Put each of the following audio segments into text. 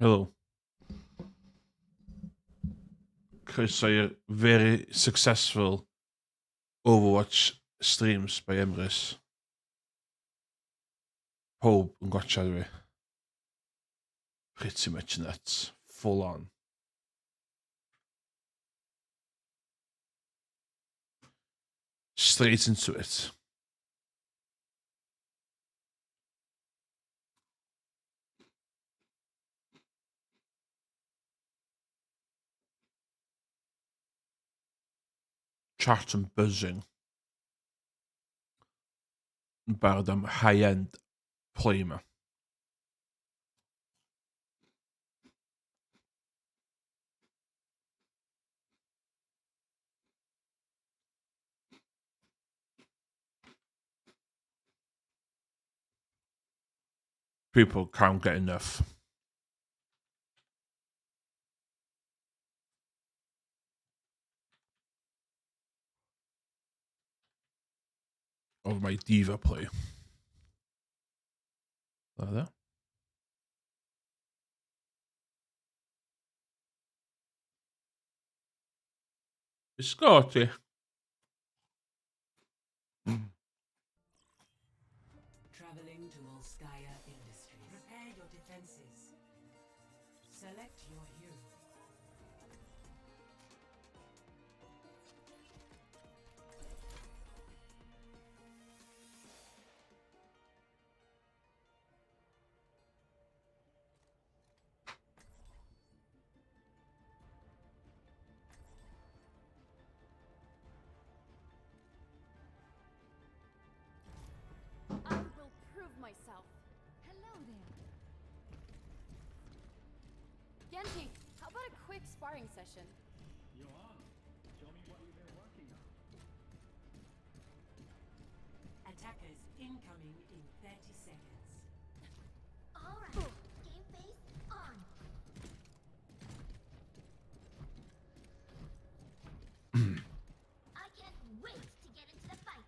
Hello. croeso i'r very successful Overwatch streams by Emrys. Pob yn gwachad fi. Pretty much nuts. Full on. Straight into it. Chat and buzzing. Barod am high-end play ma. People can't get enough. Of my diva play. There. Biscotti. Traveling to Volskaya Industries. Prepare your defenses. Select your hero. I will prove myself. Hello there. Genji, how about a quick sparring session? Johan, show me what you've been working on. Attackers incoming in 30 seconds. Alright, game face on. I can't wait to get into the fight.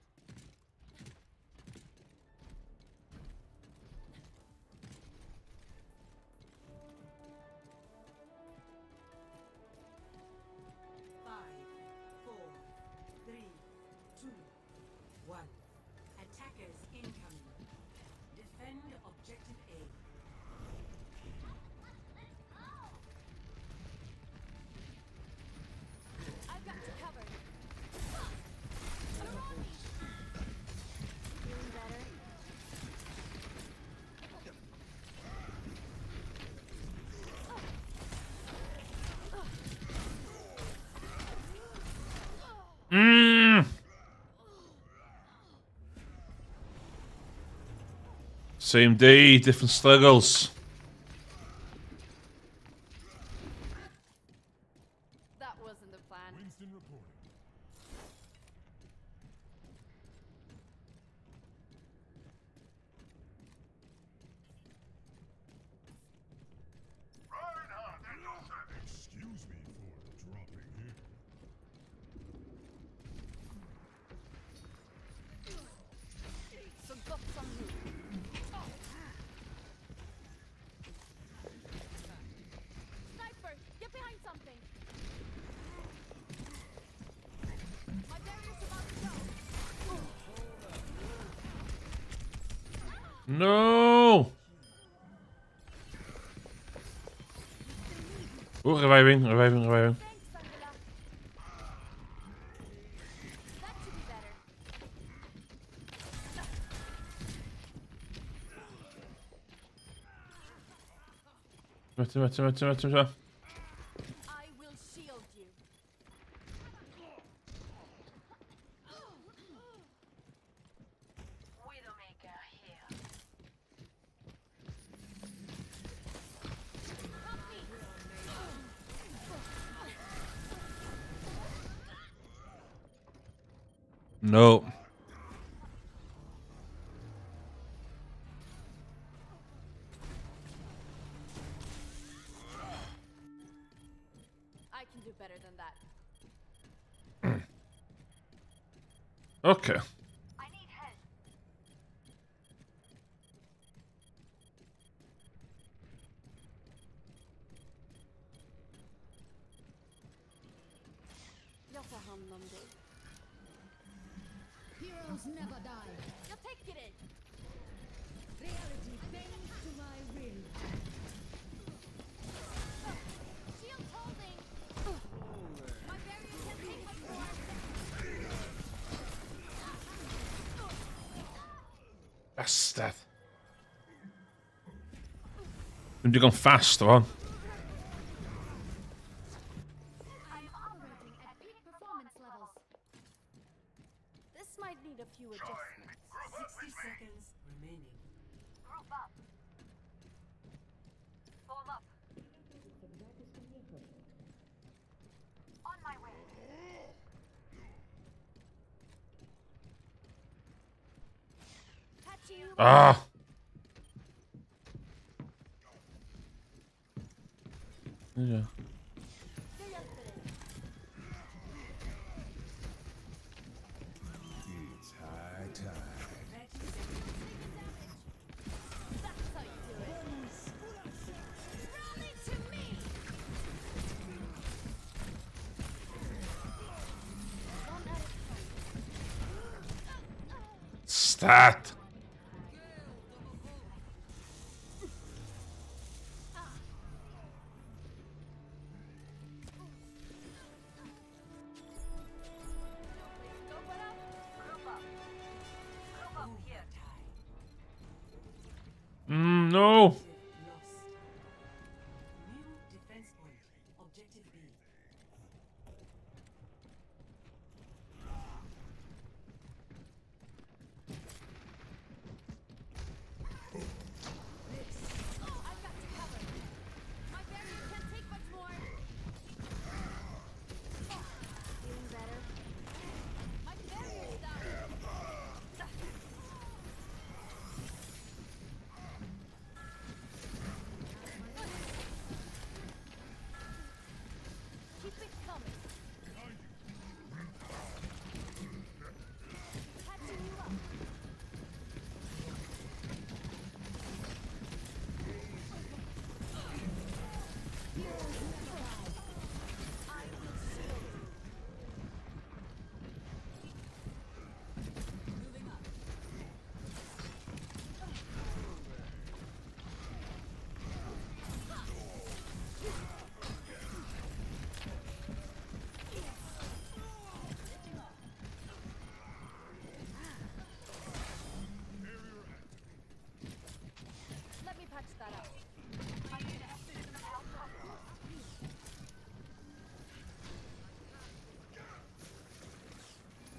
Five, four, three, two, one. Attackers incoming. Defend objective A. I've got you covered. Feeling better? Same day, different struggles. That wasn't the plan. Winston reporting. Excuse me for dropping here. So got some new. Sniper, get behind something. My barrier's about to go. No! Oh, reviving. Thanks, Angela. That should be better. Vete. I will shield you. Widowmaker here. No. I can do better than that. Okay. I need help. 놈들. Heroes never die. You'll take it in. Reality bends to my will. Shield holding. My barrier can't take much more. Bastard. Have you gone faster on? I'm operating at peak performance levels. This might need a few adjustments. 60 seconds remaining. Group up. Form up. On my way. Patching you. Ah! Yeah. You're up for it. It's high time. 30 seconds. That's how you do it. Rally to me. Don't let it Stat! go but up. Group up. Group up here. No! Lost. New defense point. Objective B. I've got you covered. My barrier can't take much more. Feeling better? My barrier's down. Keep it coming. Catching you up. I will slow you. Moving up. Let me patch that up.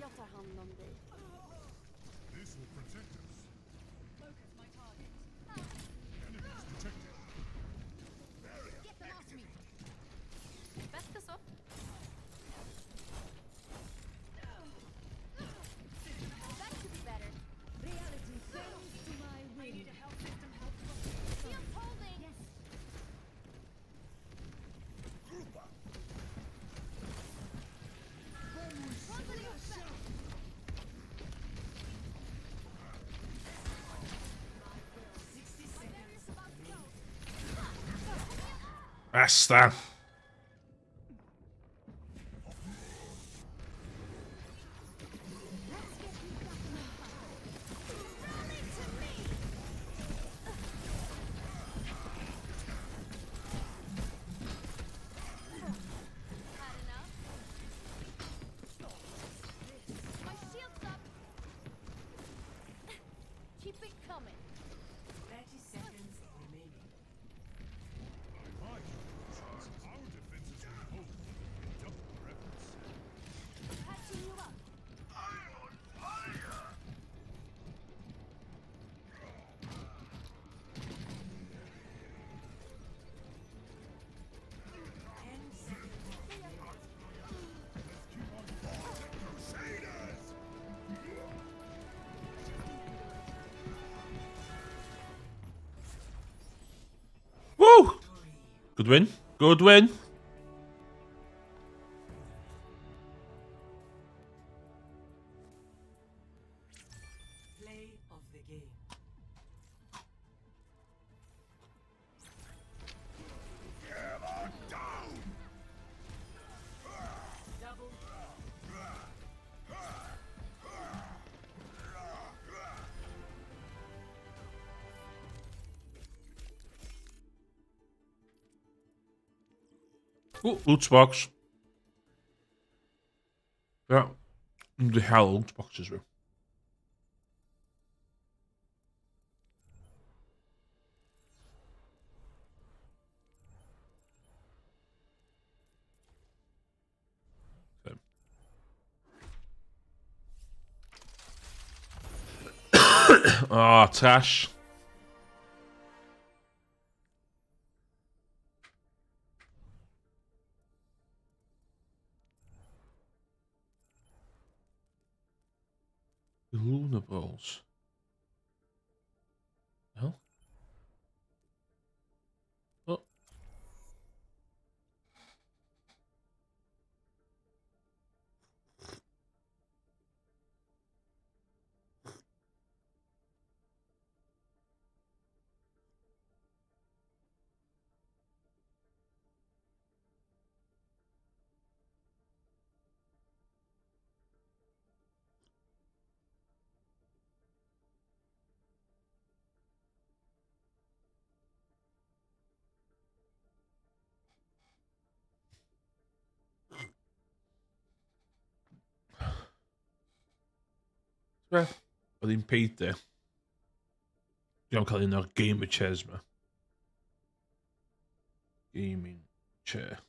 Jag tar hand om dig. This will protect us. Focus my target. Enemies detected. Get them off me. Bästa så. That could be better. Reality bends to my will. Shield holding. Yes. Group up. Company effect. Basta! Rally to me. Had enough? My shield's up. Keep it coming. 30 seconds remaining. Our defenses will hold. Double their efforts. Patching you up. Woo! Good win. Good win. Play of the game. Double. Oh, loot box. Ja, de hel loot boxes weer. Okay. Ah, trash. Luna balls. Hell? Oh. Ja, wat in Peter. Jag kallar in gamer chairs med. Gaming chair.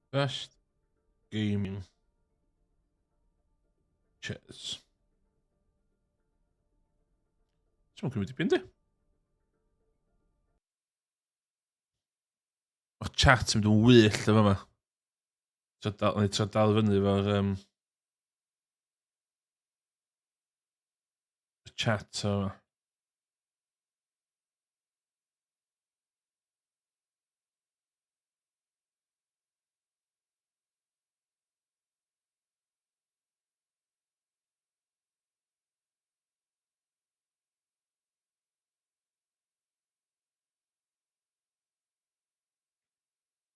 Best gaming chairs. Som kommer typ inte. Och chat som de wyll efo yma. So dal fyny efo'r chat o yma.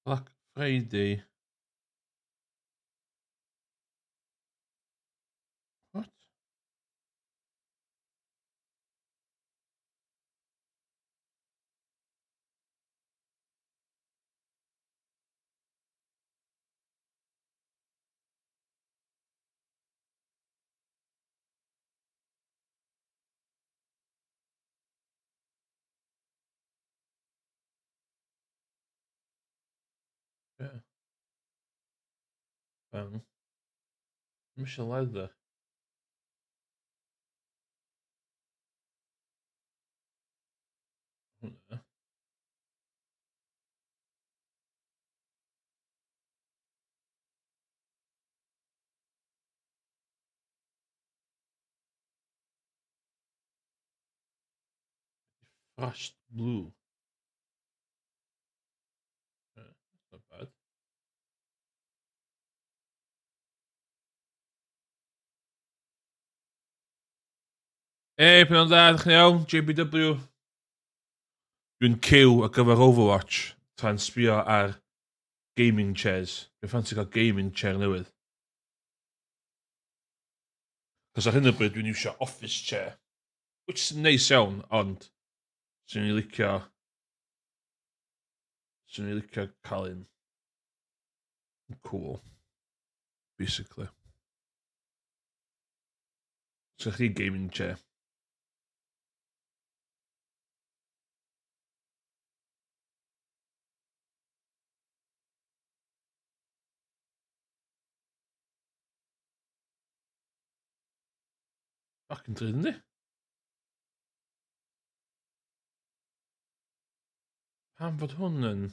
Black Friday. What? Yeah. Mission leather. Frost blue. Yeah, that's not bad. Hey, pen da, ydych chi'n iawn? JBW. Dwi'n cyw ar gyfer Overwatch tra'n sbio ar gaming chairs. Dwi'n ffansi cael gaming chair newydd. Cos ar hyn o bryd dwi'n iwsio office chair. Which is neis iawn, ond swn i'n licio... Swn i'n licio cael un cool. Basically. So chdi gaming chair. Fucking drud, yndi? Pam fod hwn yn...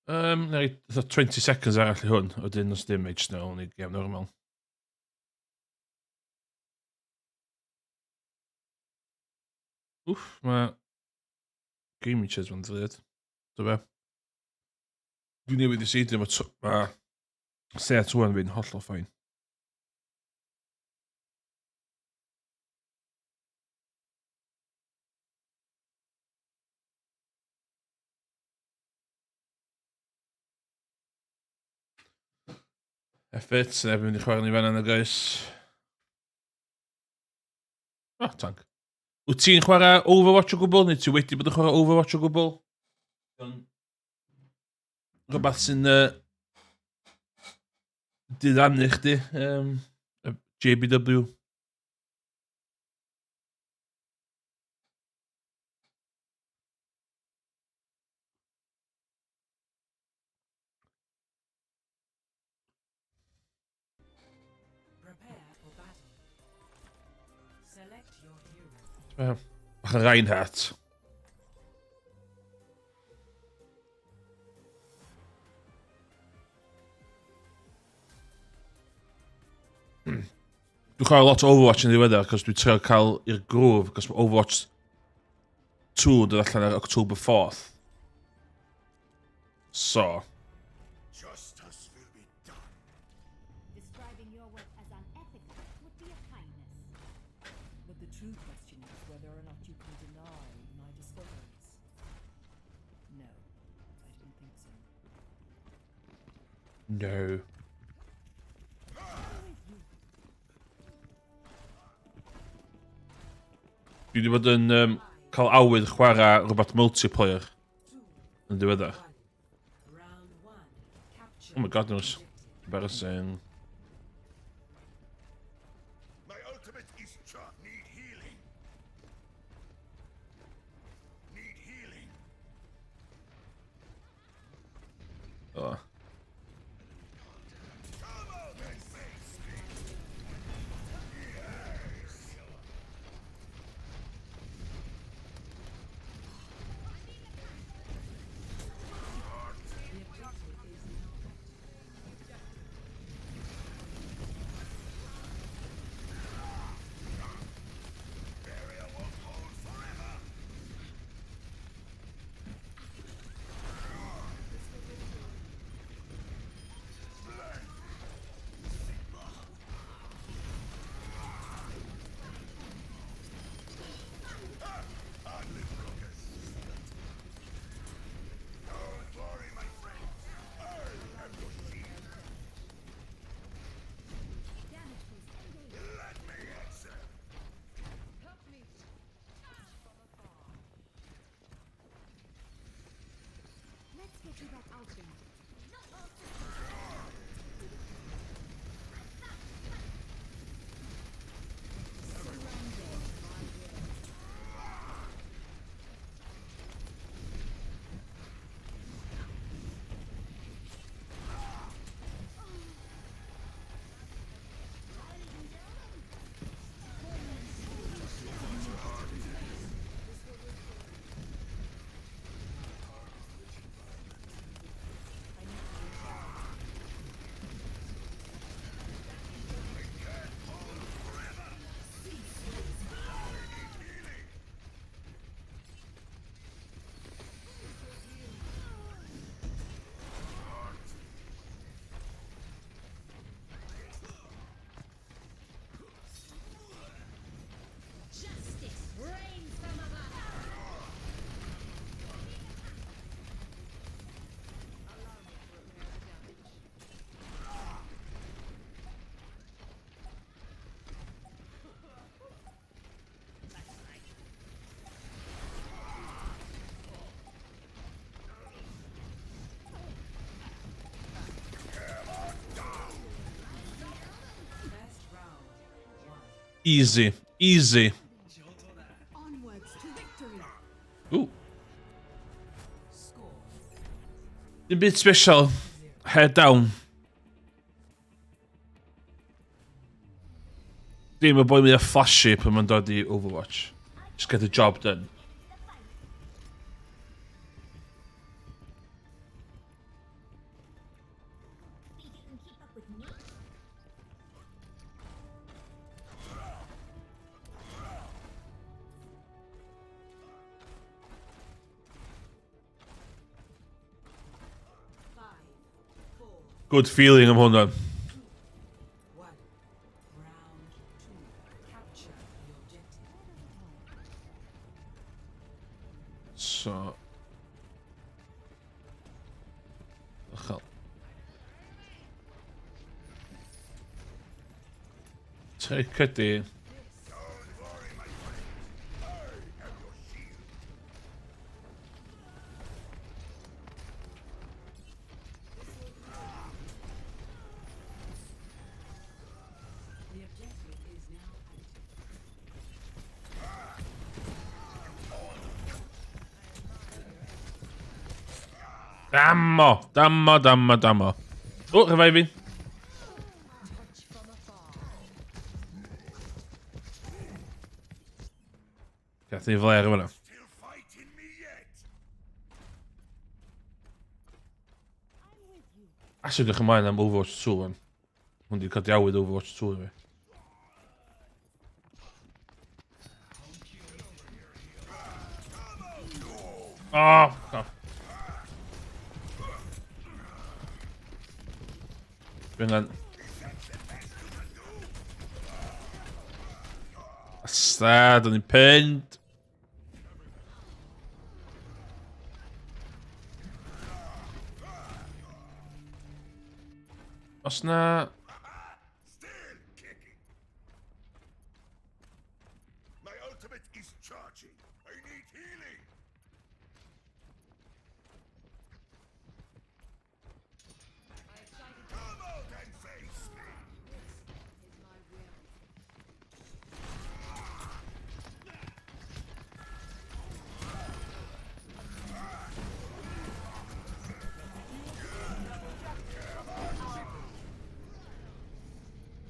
Neu 20 seconds arall i hwn, wedyn os dim age nôl ni gem normal. Wff, mae gaming chairs fan ddryd. Do fe? Dwi'n newid i seidio, mae set wan fi'n hollol ffain. Effort, erbyn mynd i chwarae ni fan yna, guys. Tank. Wyt ti'n chwarae Overwatch o gwbl, neu ti wedi bod yn chwarae Overwatch o gwbl? Rhywbeth sy'n diddannu chdi, JBW. Prepare for battle. Select your hero. Bach yn Reinhardt. Dwi'n chwarae lot o Overwatch yn ddiweddar, cos dwi'n trio cael i'r grŵf, cos mae Overwatch 2 yn dod allan ar October 4th. So, Justice will be done. Describing your work as unethical would be a kindness. But the true question is whether or not you can deny my discoveries. No, I don't think so. no. Dwi wedi bod yn cael awydd chwarae rhywbeth multiplayer yn diweddar. Round 1. Capture. Oh my god, no. Embarrassing. My ultimate is charged. Need healing. Need healing. Oh. Come on and face me. Don't worry, my friend. I am your shield. Damage boost engaged. Let me answer. Help me! Let's get you back out there. Justice reigns from above. Best round 1. Easy. Easy. Onwards to victory! Ooh. Score. Dim byd special. Head down. Dim y boi mi a flashy pan ma'n dod i Overwatch. Just get the job done. Good feeling am hwnna. 1. Round 2. Capture the objective. So. Uchel. Take ydi. The objective is now active. Dammo. Oh, reviving. Gath ni flair yma. Still fighting me yet? As ydych ymlaen am Overwatch 2 fan. Hwn di codi awydd Overwatch 2 i fi. Oh, God. Bring Stad, o'n i'n pinned. Os na... Still kicking. My ultimate is charging. I need healing. Come out and face me.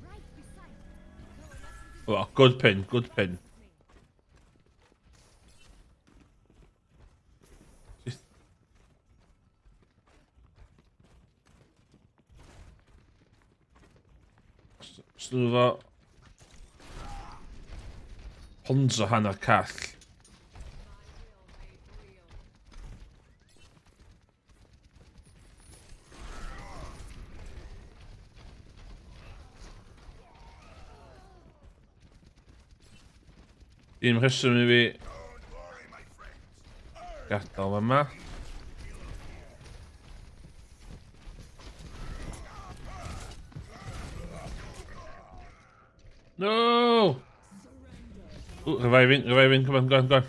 Right beside you. Oh, good pin. Snwfo. Honzo hanner call. Un rheswm i fi Don't worry, my friends. gadael yma. No! Ooh, reviving, come on, go on.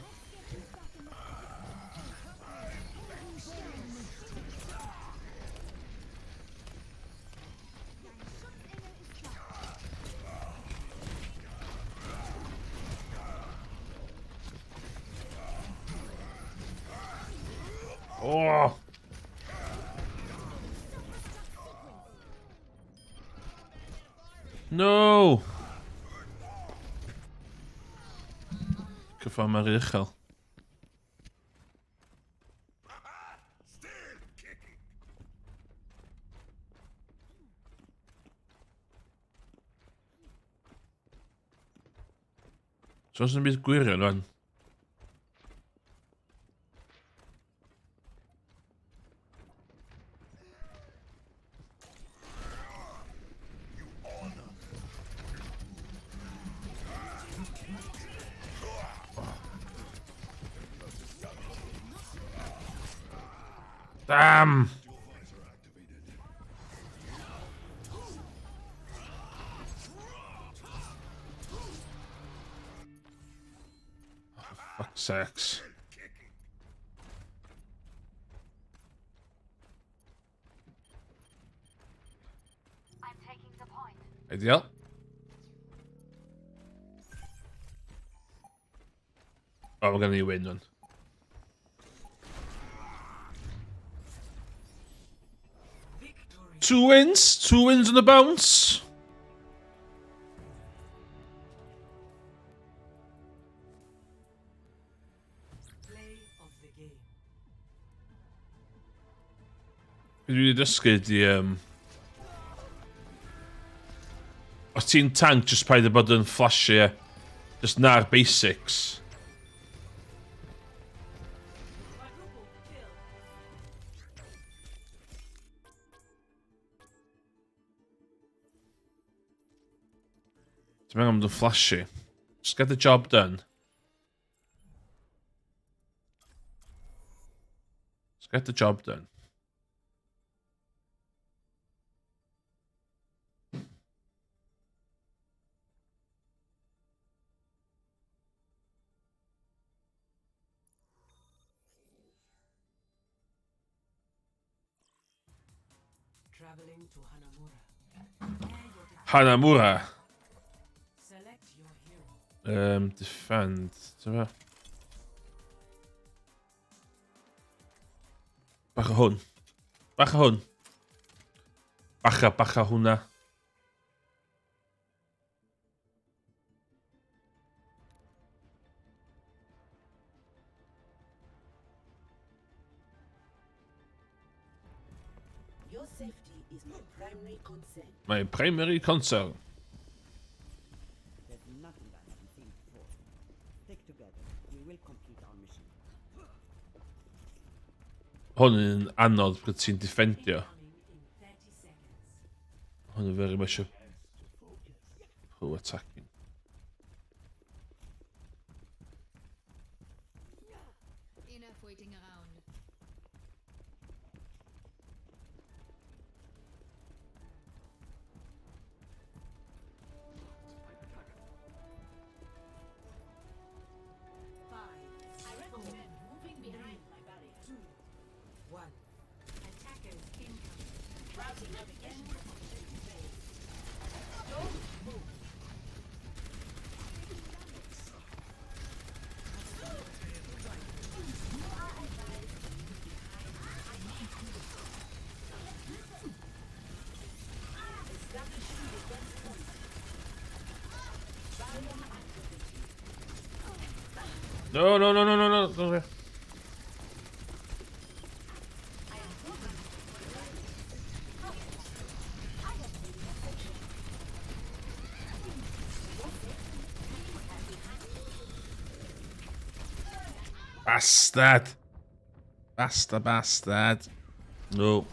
Oh! No! Cyffon mae'r uchel. Still kicking. So oes yna byd gwirion rwan. Damn! Fuck's sakes. I'm taking the point. Ideal. Oh, we're gonna win one. Victory. 2 wins on the bounce. Play of the game. Dwi wedi dysgu di... Os ti'n tank, just paid o bod yn flashy, just na'r basics. Quadruple kill. Dwi'n meddwl am the flashy. Just get the job done. Just get the job done. Traveling to Hanamura. Hanamura. Select your hero. Defend. Dyma. Bach o hwn. Bach o hwn. Bacha hwnna. Your safety is my primary concern. My primary concern. There's nothing I haven't seen before. Stick together. We will complete our mission. Hwn yn anodd bod ti'n defendio. Coming in 30 seconds. Hwn yn very much a pro attacking. Enough waiting around. I recommend moving behind my barrier. 2, 1. Attackers incoming. Routing navigation to objective base. Don't move. No. Bastard. Bastard. No.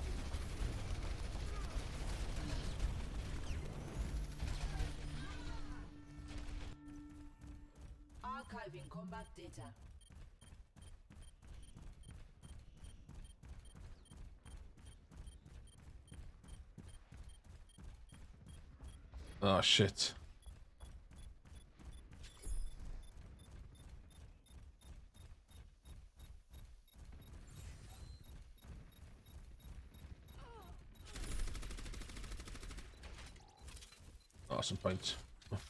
Archiving combat data. Oh shit. Oh, some points.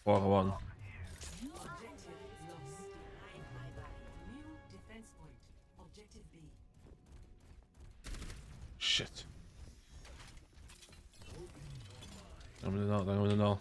4-1. Objective lost. Behind my barrier. New defense point. Objective B. Shit. I'm gonna know.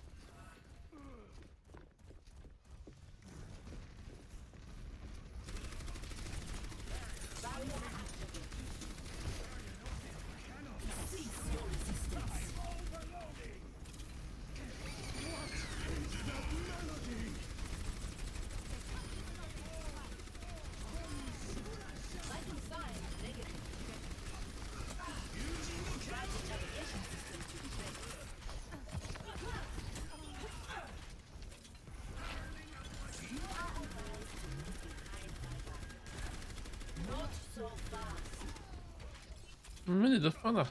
Mini de fanna.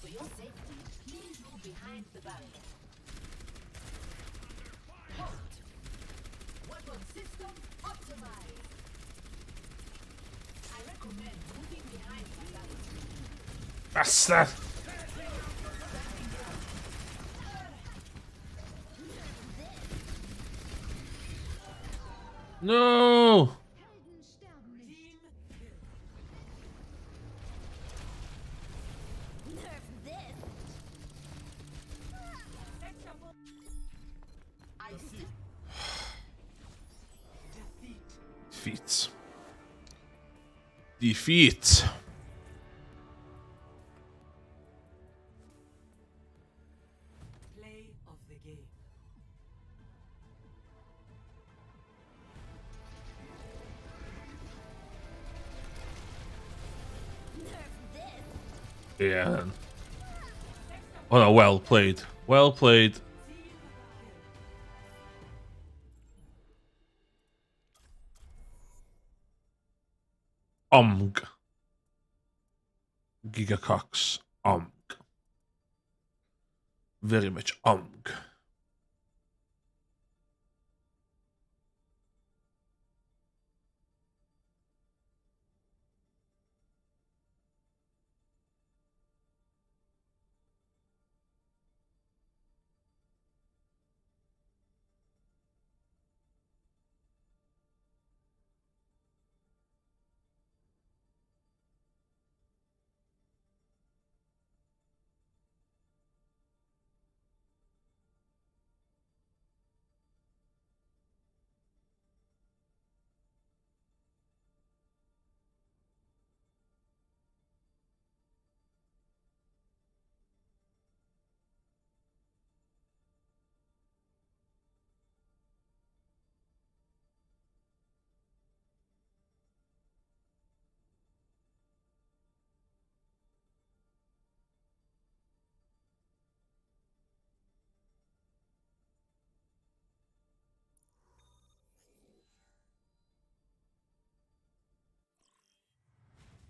For your safety, please move behind the barrier. Halt! Weapon system optimized. I recommend moving behind the barrier. Bastard. No. Helden sterben nicht. Team Nerf this. I see. Defeat. Defeat. Play of the game. Yeah. Oh no, well played. Well played. Gigacox. Very much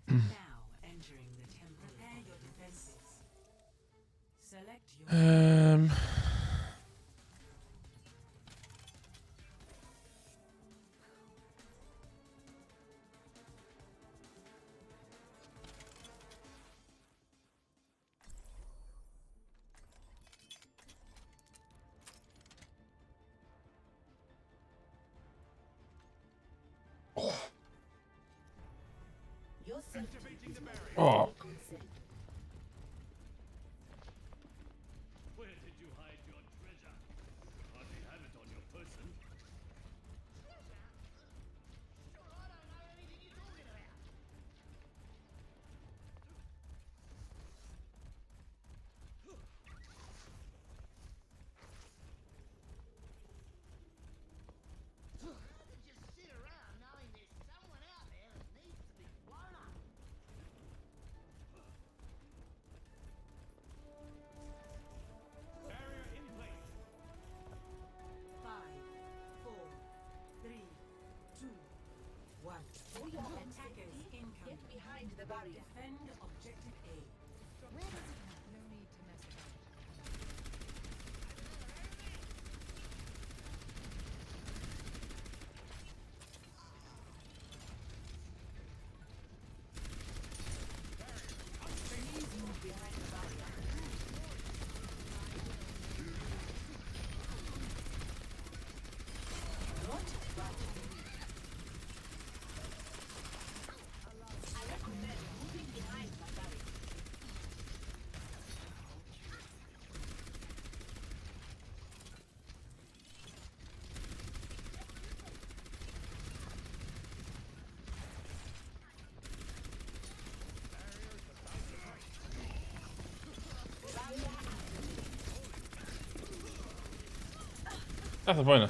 Now entering the temple. Prepare your defenses. Select your Your safety Activating the barrier. Oh. consent. Where did you hide your treasure? You hardly have it on your person. Just sit around knowing there's someone out there that needs to be blown up. Barrier in place. 5, 4, 3, 2, 1. All your Attackers incoming. get behind the barrier. Defend objective A. Where does it hurt? No need to mess about. That's the point.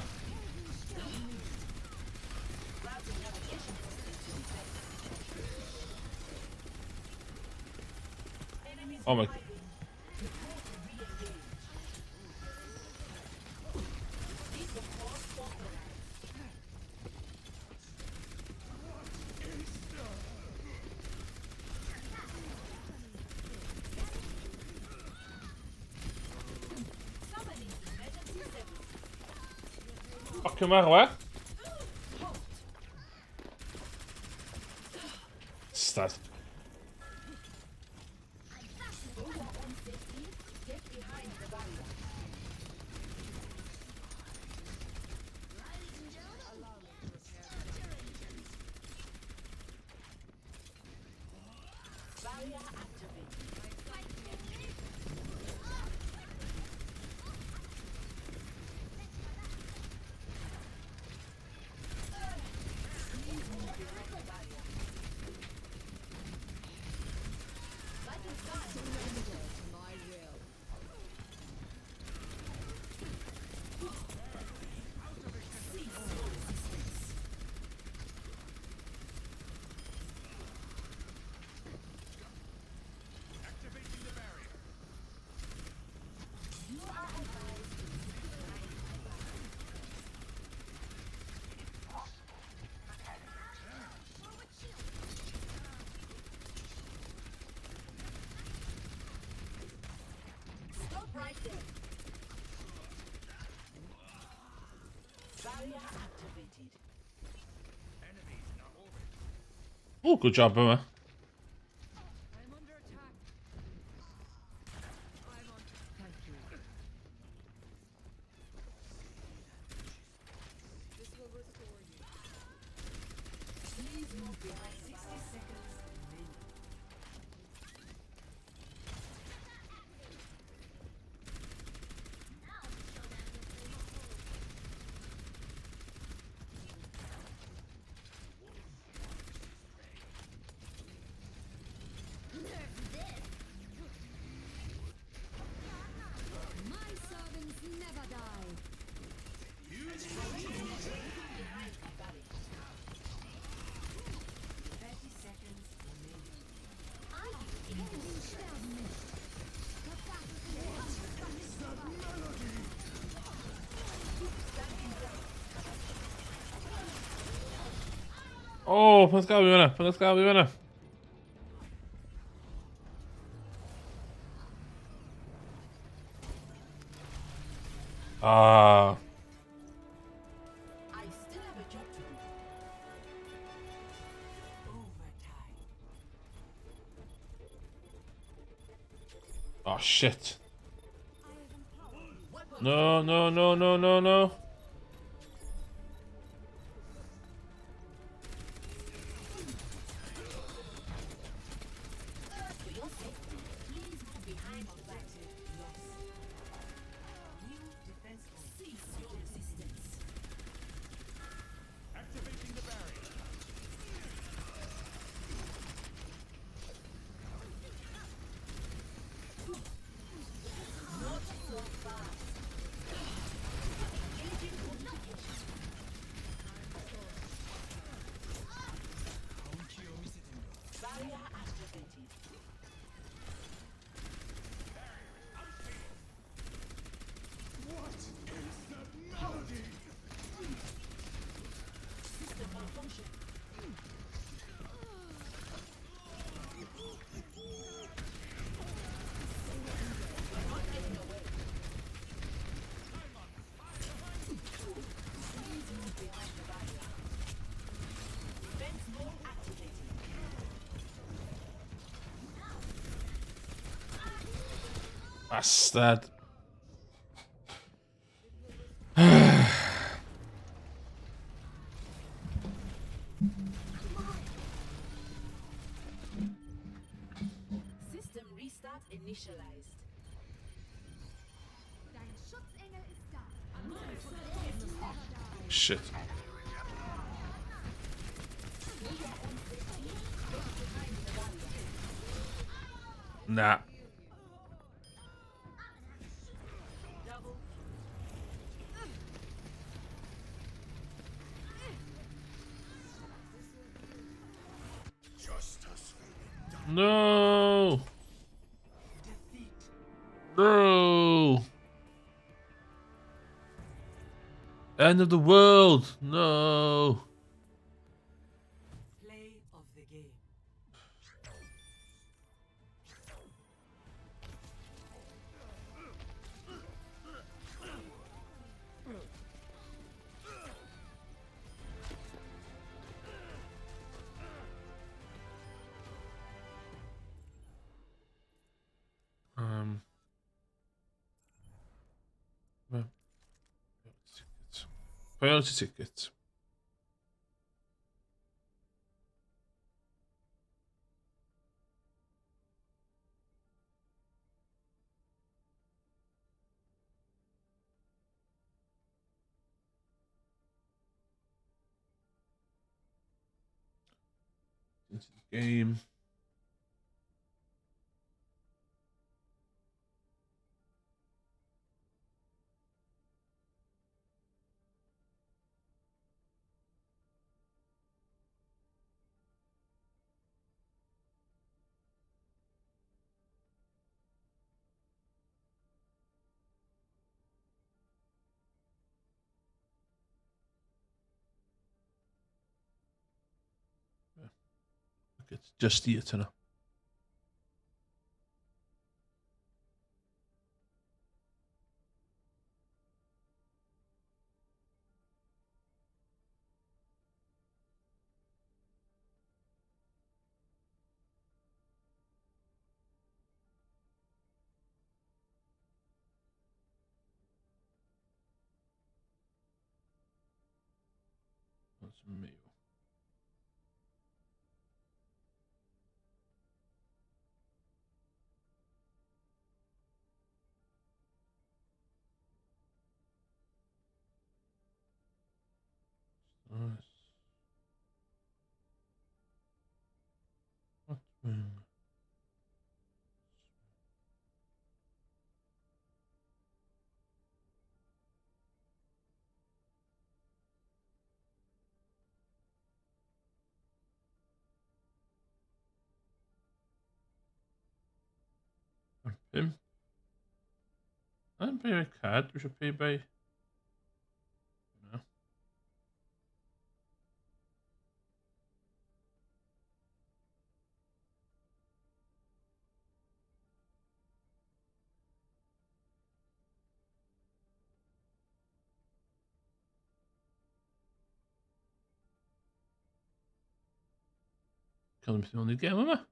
Oh my. Fucking maar, what? Stat. Right there. Barrier activated. Oh, good job, Emma. I'm under attack. I'm on. Thank you. This will restore you. Please move behind 60 seconds remaining. My servants never die. Oh, Pascal, vi vinner. Pascal, vi vinner. Ah. I still have a job to do. Overtime. Oh, shit. No, no, no, no, no, no. For your safety, please move behind objective loss. New defense line. Cease your resistance. Activating the barrier. Not so fast. Engaging communication. Barrier activated. What is that melody? System malfunction. Please move behind the barrier. Defense mode activated. Bastard. System restart initialized. Dein Schutzengel ist da. Shit. Nah. Double. Justice will be done. No. Defeat. No. End of the world. No. Play of the game. Well, tickets. Priority tickets. Into the game. It's just here to know. That's me. Nice. What wing? Pimp. I didn't pay by card. We should pay by. No. Kan de misschien wel niet gamen, maar.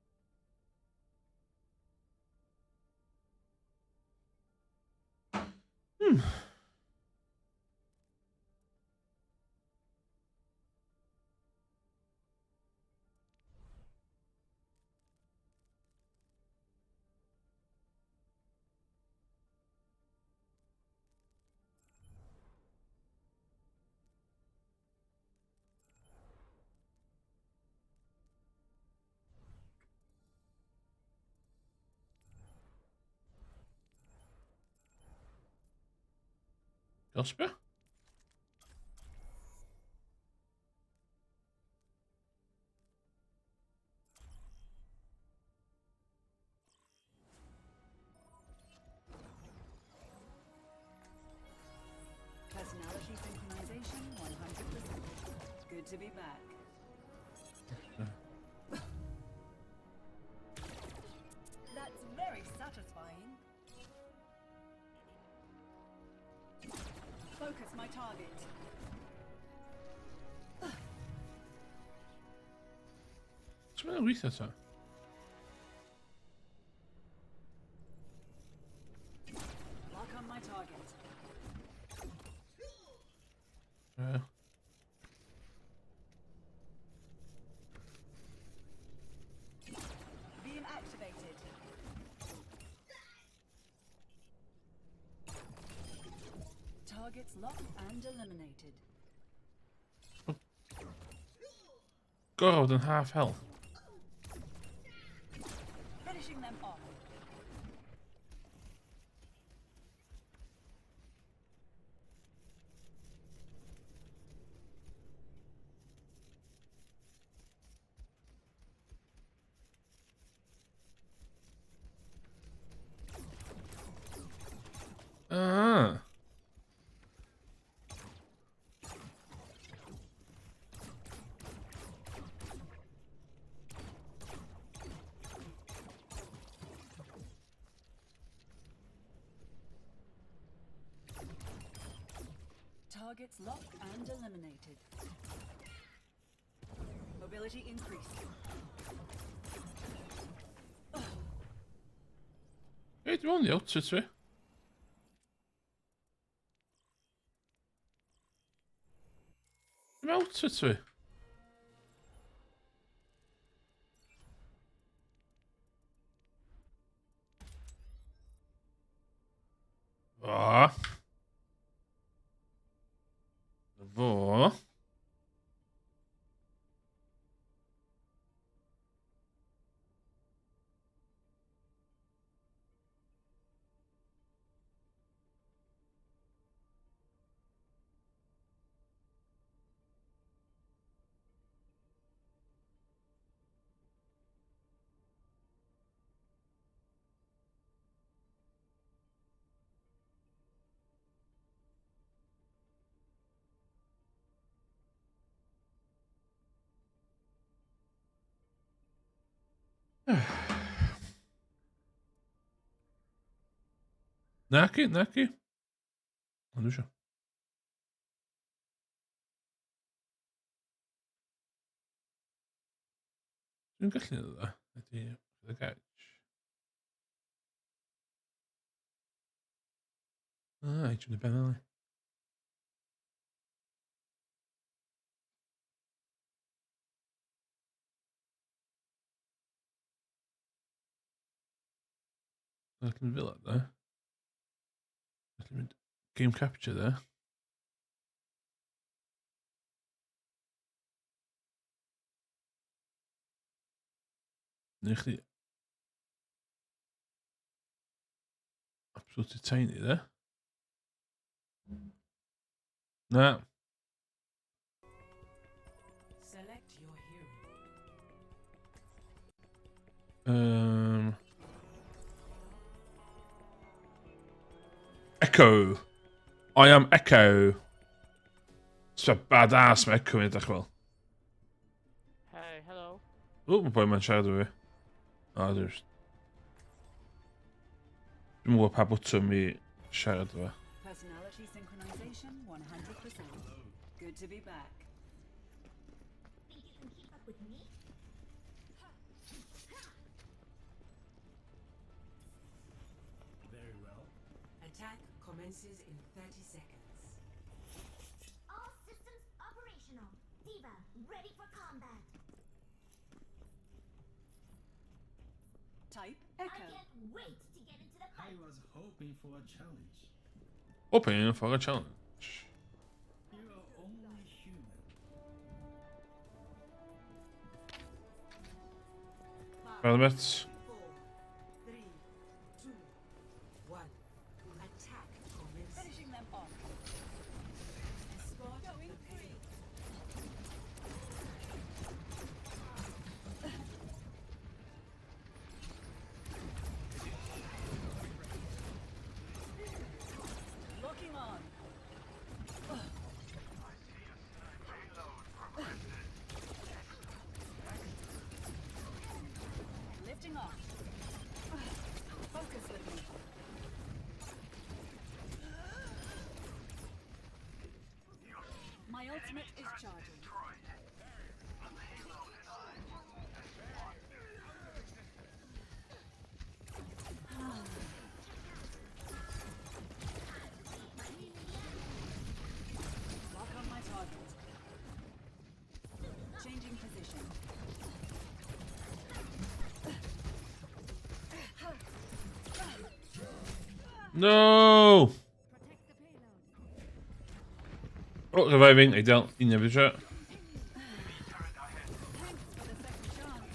Jasper? Personality synchronization 100%. Good to be back. That's very satisfying. Focus my target. Is wel een reset zo. Lock on my target. Ja. Beam activated. Targets locked and eliminated. Goro dan half health. Finishing them off. Ah. Targets locked and eliminated. Mobility increased. Weet je wel niet, zit ze. Wel zit ze. Ah. Wo? Naki, Naki. Wat doe je? Toen krijg je dat. Met die de couch. Ah, iets op de panel. Looking Villa there. Game capture there. Echt absolutely tiny there. Nah. Select your hero. Echo. I am Echo. Zo'n badass met Echo in het echt wel. Hey, hello. Oh, mijn boy man shadow weer. Ah, dus. Dwi'n mwyn pa bwt mi siarad efo. Personality synchronization 100%. Good to be back. Think you can keep up with me? Very well. Attack commences in 30 seconds. All systems operational. Diva, ready for combat. Type I Echo. can't wait to get into the I fight. was hoping for a challenge. Open for a challenge. You are only human. Helmet. 4, 3, 2, 1. Attack commences. Finishing them off. Escort going free. Locking on. Lifting off. Focus with me. My ultimate is charging. Lock on my target. Changing position. No! Protect the payload. Oh, reviving. Ik deel in de shot. Thanks for the second chance.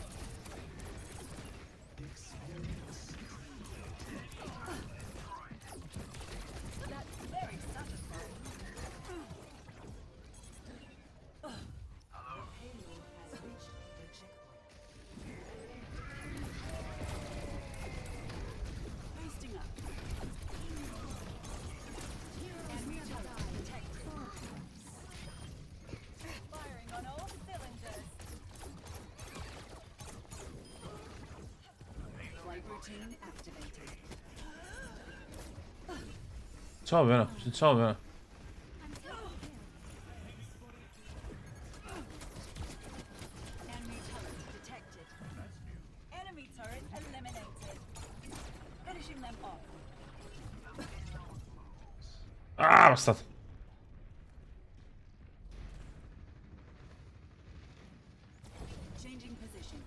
That's very satisfying. The payload has reached the checkpoint. Boosting up. Enemy turret detected. Firing on all cylinders. Flight routine activated. Sağ ol bana. Sağ ol bana. Enemy turret detected. Enemy turret eliminated. Finishing them off. Ah, wat is dat? Changing position.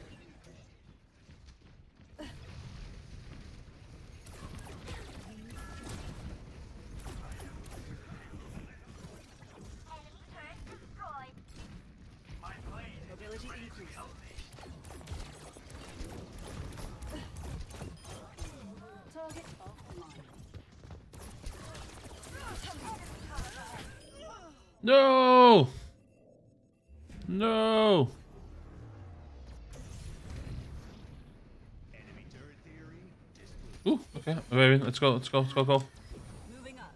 Enemy turret destroyed. Mobility increased. Target offline. No! No! Enemy turret theory disproved. Ooh, okay. Reviving. Let's go. Let's go. Let's go. Go. Moving up.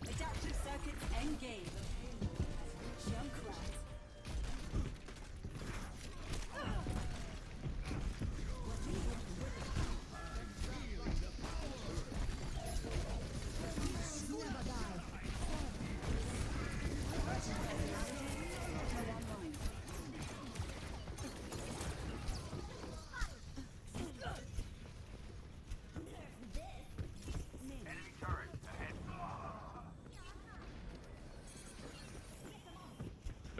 Adaptive circuits engaged. Junkrat. Online.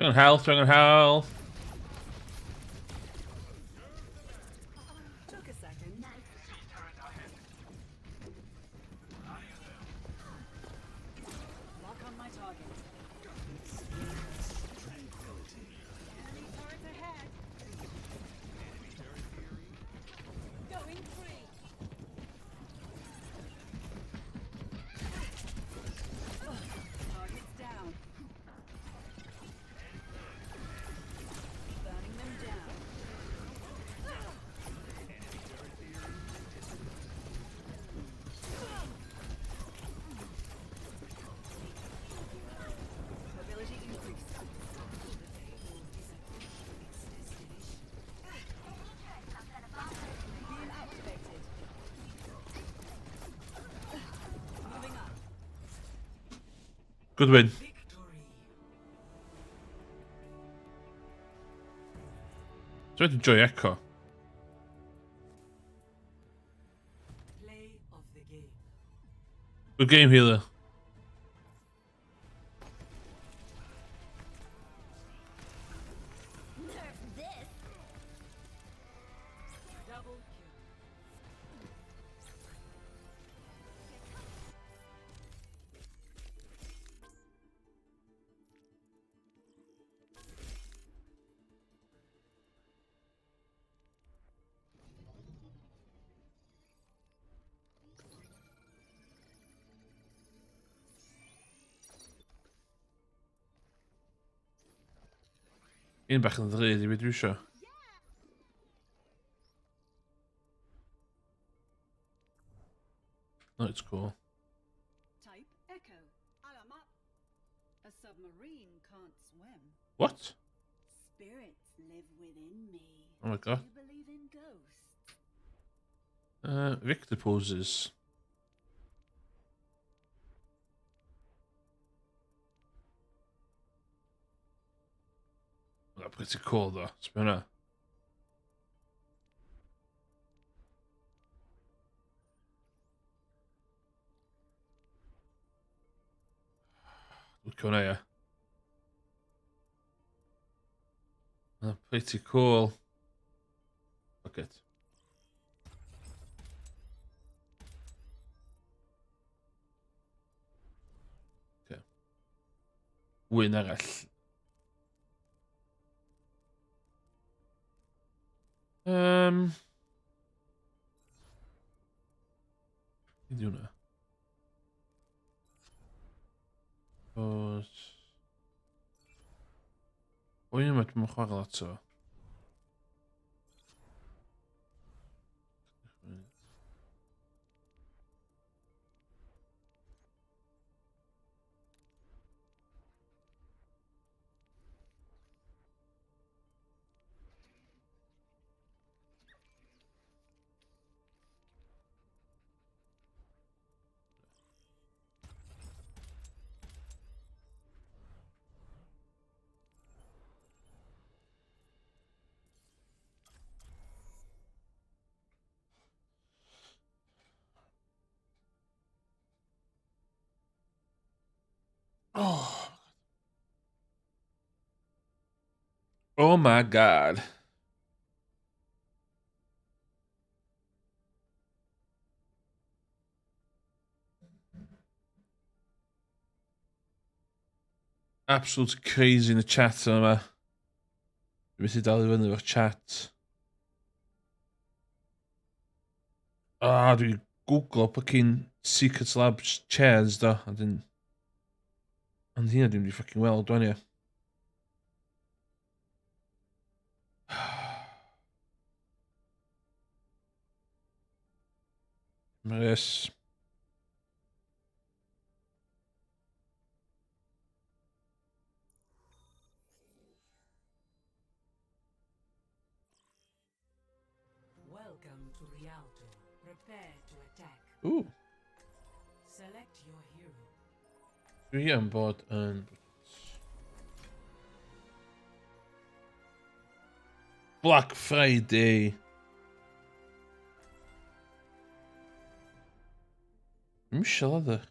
Strong on health. Strong on health. Lock on my target. Enemy turret ahead. Going free. Target's down. Burning them down. Mobility increased. Beam activated. Moving up. Good win. Try to enjoy Echo. Play of the game. Good game, healer. Nerf this. Double kill. In back in the raid, weet je zo. No, it's cool. Type Echo. Alarm up. A submarine can't swim. What? Spirits live within me. Oh my god. Do you believe in ghosts? Victor poses. Well, pretty cool though. Spinner. Look on here. Pretty cool. Look it. Okay. Win arall. Be di hwnna? Os... O un yma dwi'n chwarae lot o. Oh. Oh my god. Absolutely crazy in the chat yma. Dwi'n methu dal i fyny efo'r chat. Dwi'n googlo fucking Secret Labs chairs do. Ond hynna dwi'n di fucking weld dwi'n ia. Yes. Welcome to Rialto. Prepare to attack. Ooh. Select your hero. Dwi am bod yn... Black Friday. Ddim eisiau leather.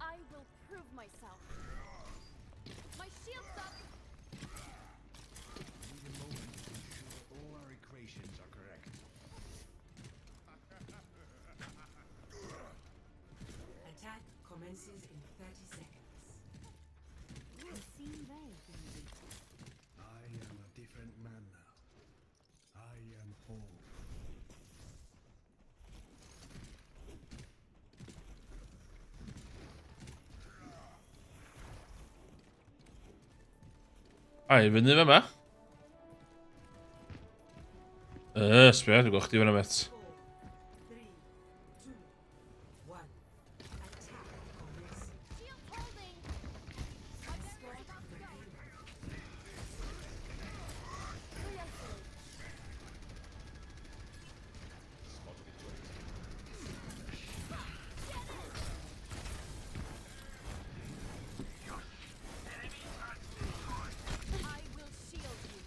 I will prove myself. My shield's up. Need a moment to ensure all our equations are correct. Attack commences in 30 seconds. You seem very convinced. I am a different man now. I am whole. Ai, fyny fe yma. Sbio, dwi'n gweld chdi fyna met. 4, 3, 2, 1. Attack commences. Shield holding. My barrier's about to go. Reloading. I will shield you.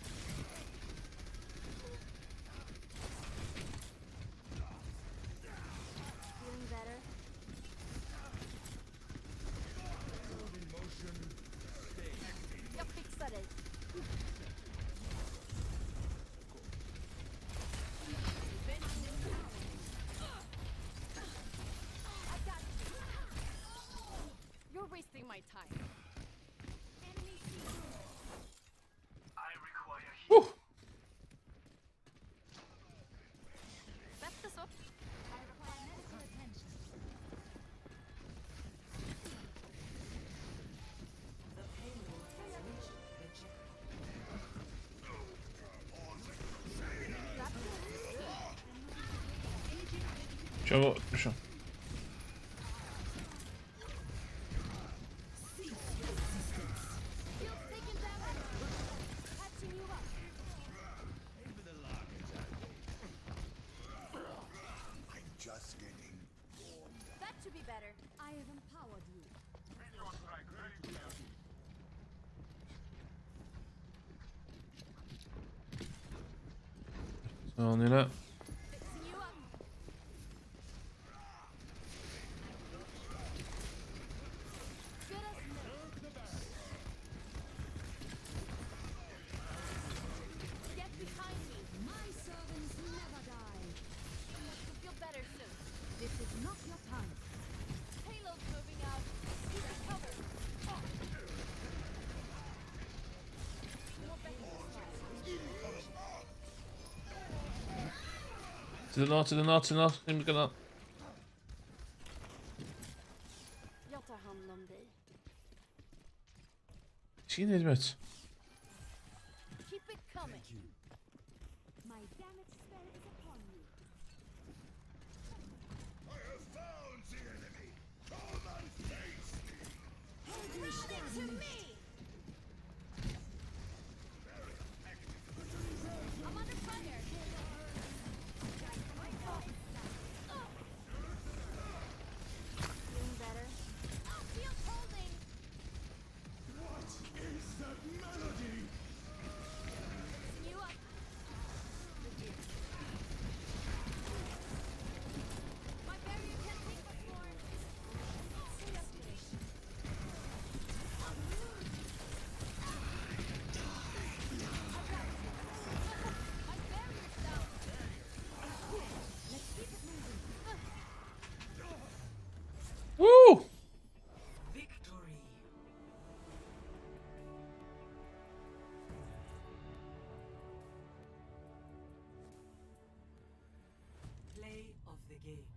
Feeling better? Build in motion. Stay. Jag fixar dig. I got you. You're wasting my time. Enemy seen. Woo! Sätt det så. I require medical attention. The payload has reached the checkpoint. Czemu? Proszę. Shield's taking damage. Patching you up. I'm just getting warmed up. That should be better. I have empowered you. Co on ile? Fixing you up. Get us Get behind me. My servants never die. You'll feel better soon. This is not your time. Payload's moving out. Keep it covered. More To the north, to the north, to the north. I'm gonna... Jag tar hand om dig. Ti'n neud met? Keep it coming. My damage spell is upon you. I have found the enemy. Come and face me. Leave it to me. I'm under fire. Feeling better? Oh, shield holding. What is that melody? Fixing you up. My barrier can't take much more. Seriously. My barrier's down. Let's keep it moving. Woo! Victory. Play of the game.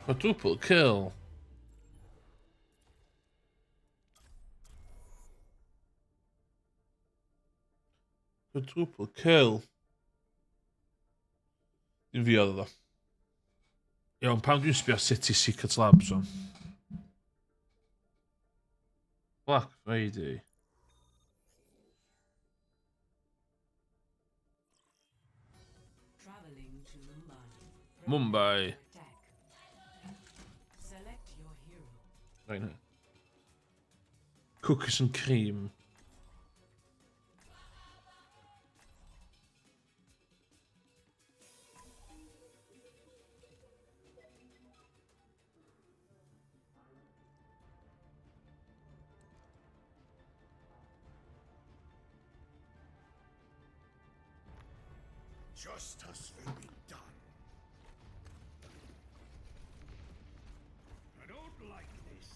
Quadruple kill. Quadruple kill. Dim fi oedd o. Iawn, pam dwi'n sbio City Secret Labs o'n? Black Friday. Traveling to Mumbai. Mumbai. Attack. Select your hero. Right now. Cookies and cream. Justice will be done. I don't like this.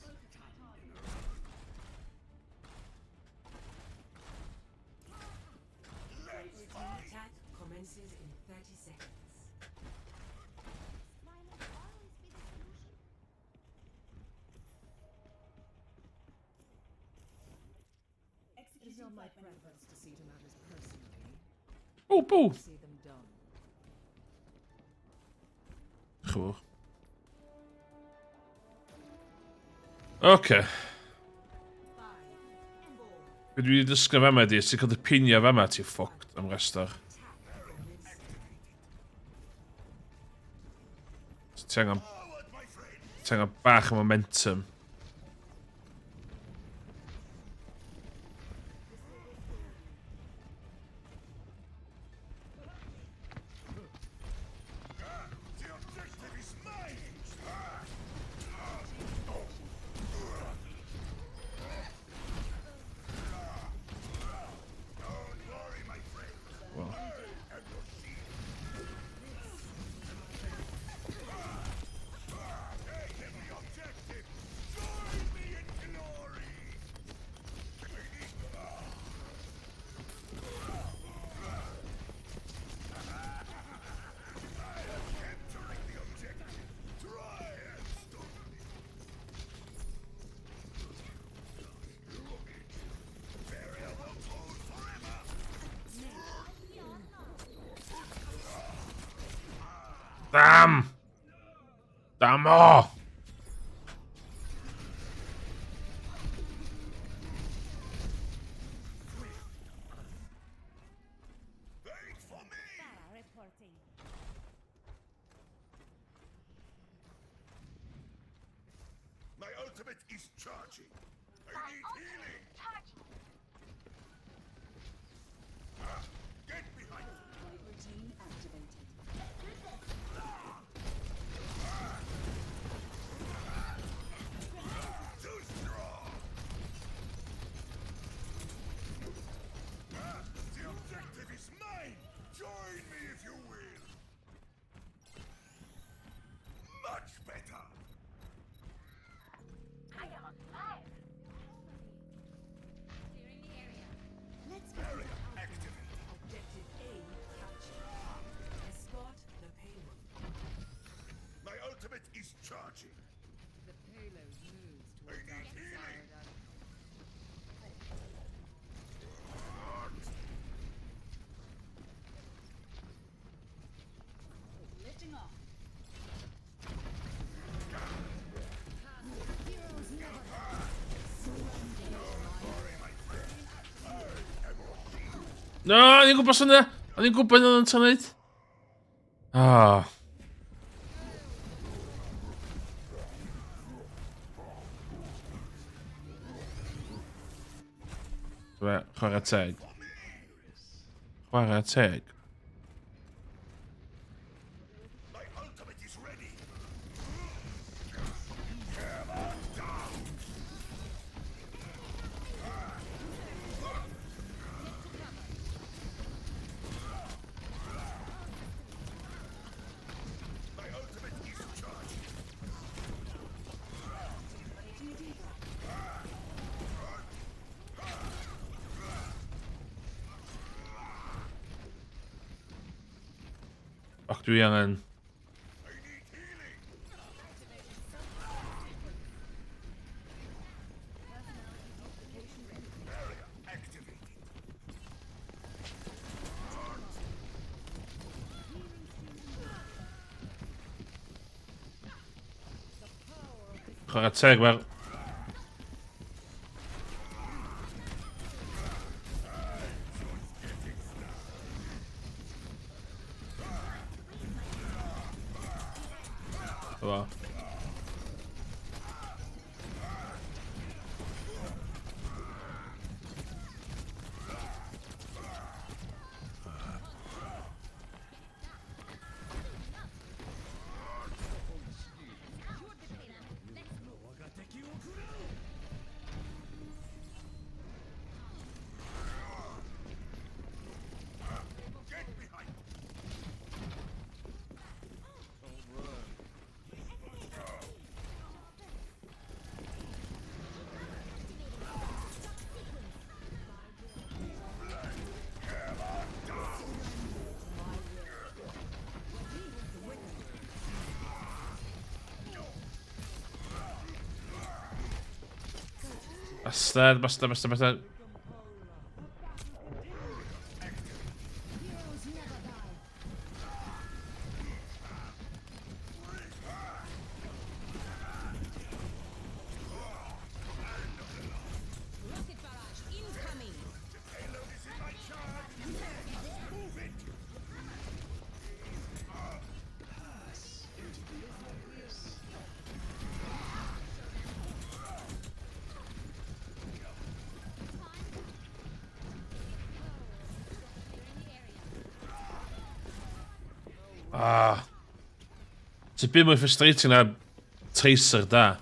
Let's Team fight. attack commences in 30 seconds. Smiling will always be the solution. It is not my preference to see to matters personally. Oh, boe. See them done. Gewoon. Oce. 5, 4, Dwi wedi dysgu fe yma di, ti'n cael dy pinio fe yma, ti ffoct am restr. Ti angen, Forward, my friend. ti angen bach o momentum. The objective is mine. Don't worry, my friend. Wel, And your shield. Taking the objective. Join me in glory. Entering the objective. Try and stop me. Look it. Barrier will hold forever. Damn! Damn o! Wait for me. Farah reporting. My ultimate is charging. I need healing. Get behind me. Routine activated. Too strong. The objective is mine. Join me if you will. Much better. Clearing the area. Let's go. Barrier activated. Objective A captured. Escort the payload. My ultimate is charging. The payload moves I towards our need healing. desired outcome. Lifting off. No, o'n i'n gwybod sy'n O'n i'n gwybod yn o'n neud. Ah. Fe, chwarae teg. Chwarae teg. My ultimate is ready. My ultimate is charging. Och, dwi angen... I need healing. Barrier activated. Chwarae teg, wel... Chyba. Get behind me. Bastard, bastard, bastard, bastard. Heroes never die. Rocket barrage incoming. Payload is in my charge. Move it. Ah. Het is een beetje frustrating naar Tracer daar.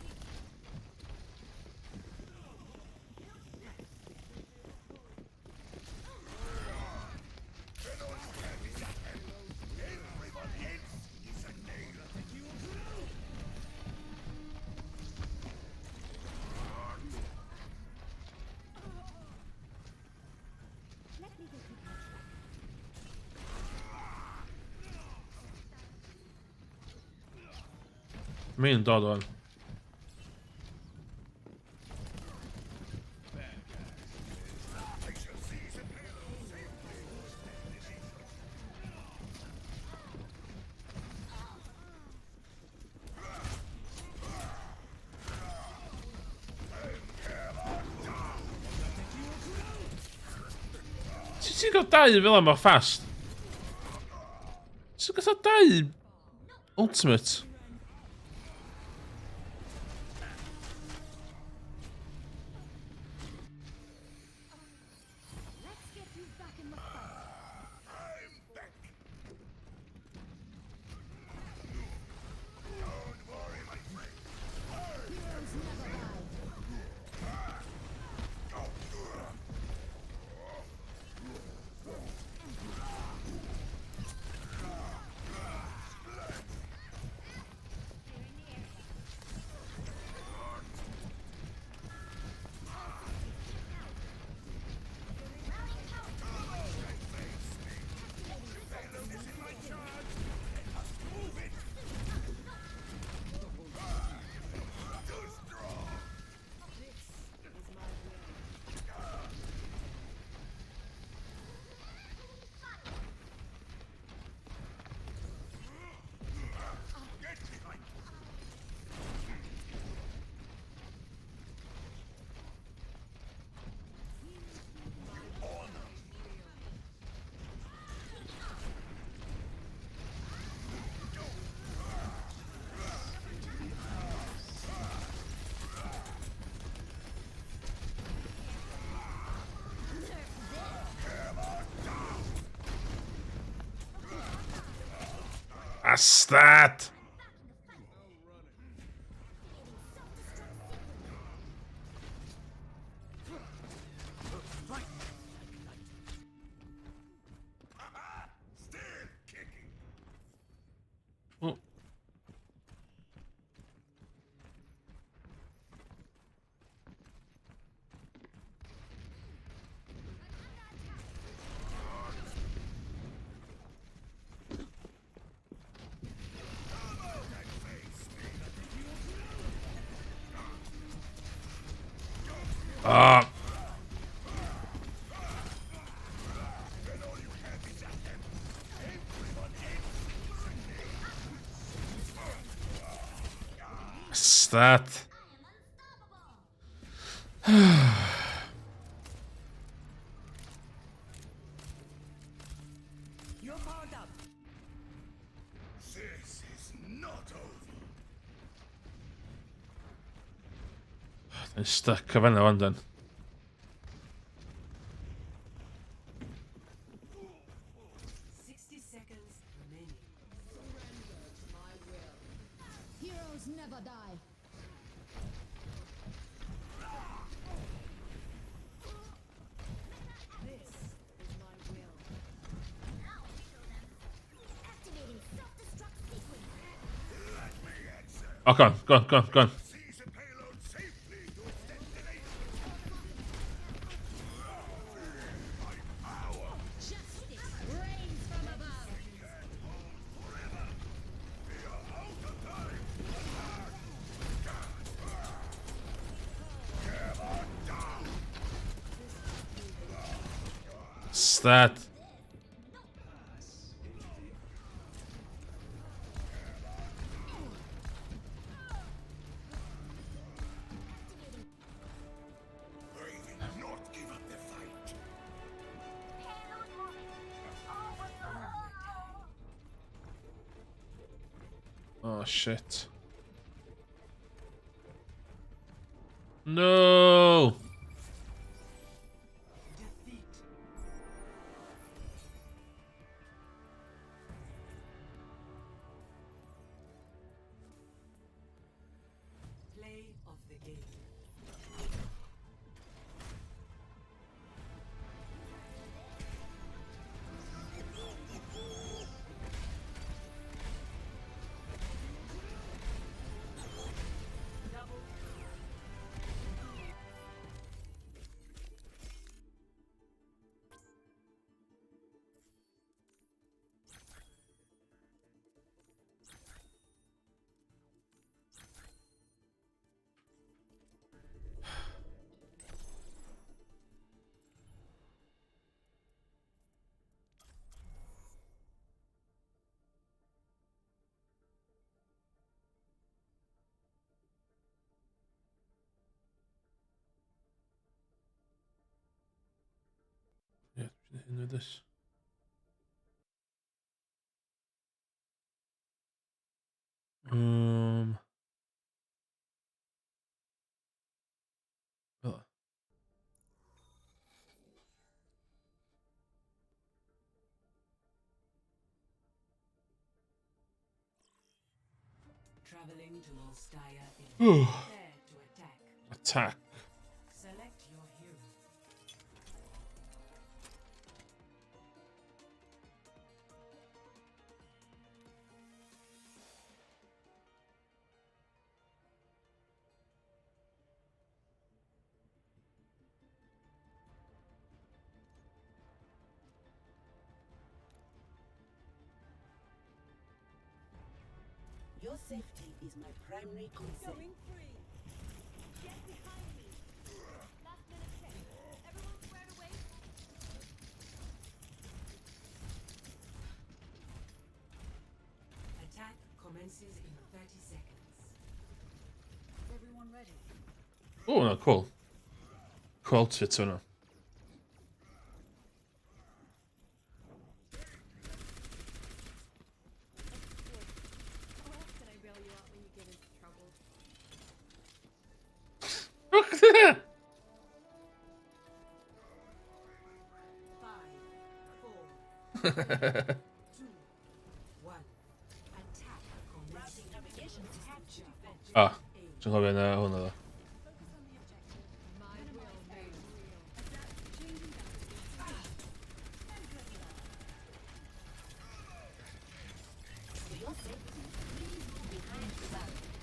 Let me get you patched up. Meen dat wel. Zit ik altijd wel maar vast? Zit ik altijd ultimate? Let's get you back in the fight. I'm back. Don't worry, my friend. Heroes never die. Bastard! Still kicking. Oh. Ah. Bastard. You're powered up. This is not over. Den stackar vänner anden. Heroes never die. This is my will. Activating self-destruct sequence. Let me answer. Oh, go on. Seize a payload safely to its destination. My power. Justice reigns from above. We are out of time. Never die. Stat. I will not give up the fight. Oh shit. No. Play of the game. Yeah, into this. Oh. Traveling to Volskaya in prepare to attack. Attack. Select your hero. Your safety is my primary concern. free. Get behind me. Last minute check. Everyone squared away. Attack commences in 30 seconds. Is everyone ready? Oh no, cool. Cool outfit on her. How else can I bail you out when you get into trouble? Look at that! 5, 4, 2, 1. Attack commencing. Navigation capture. Ah, så har vi en hon då. Focus on the objective. My will made real. Adapt, changing boundaries. For your safety, please move behind the barrier.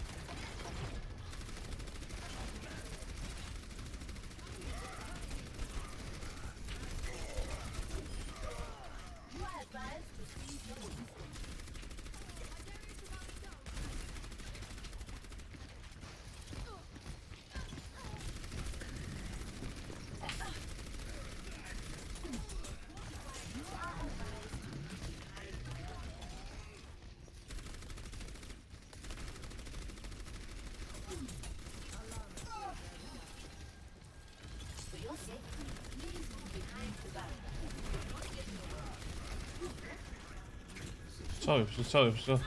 You are advised to cease your movement. For your safety, please move behind the barrier. So.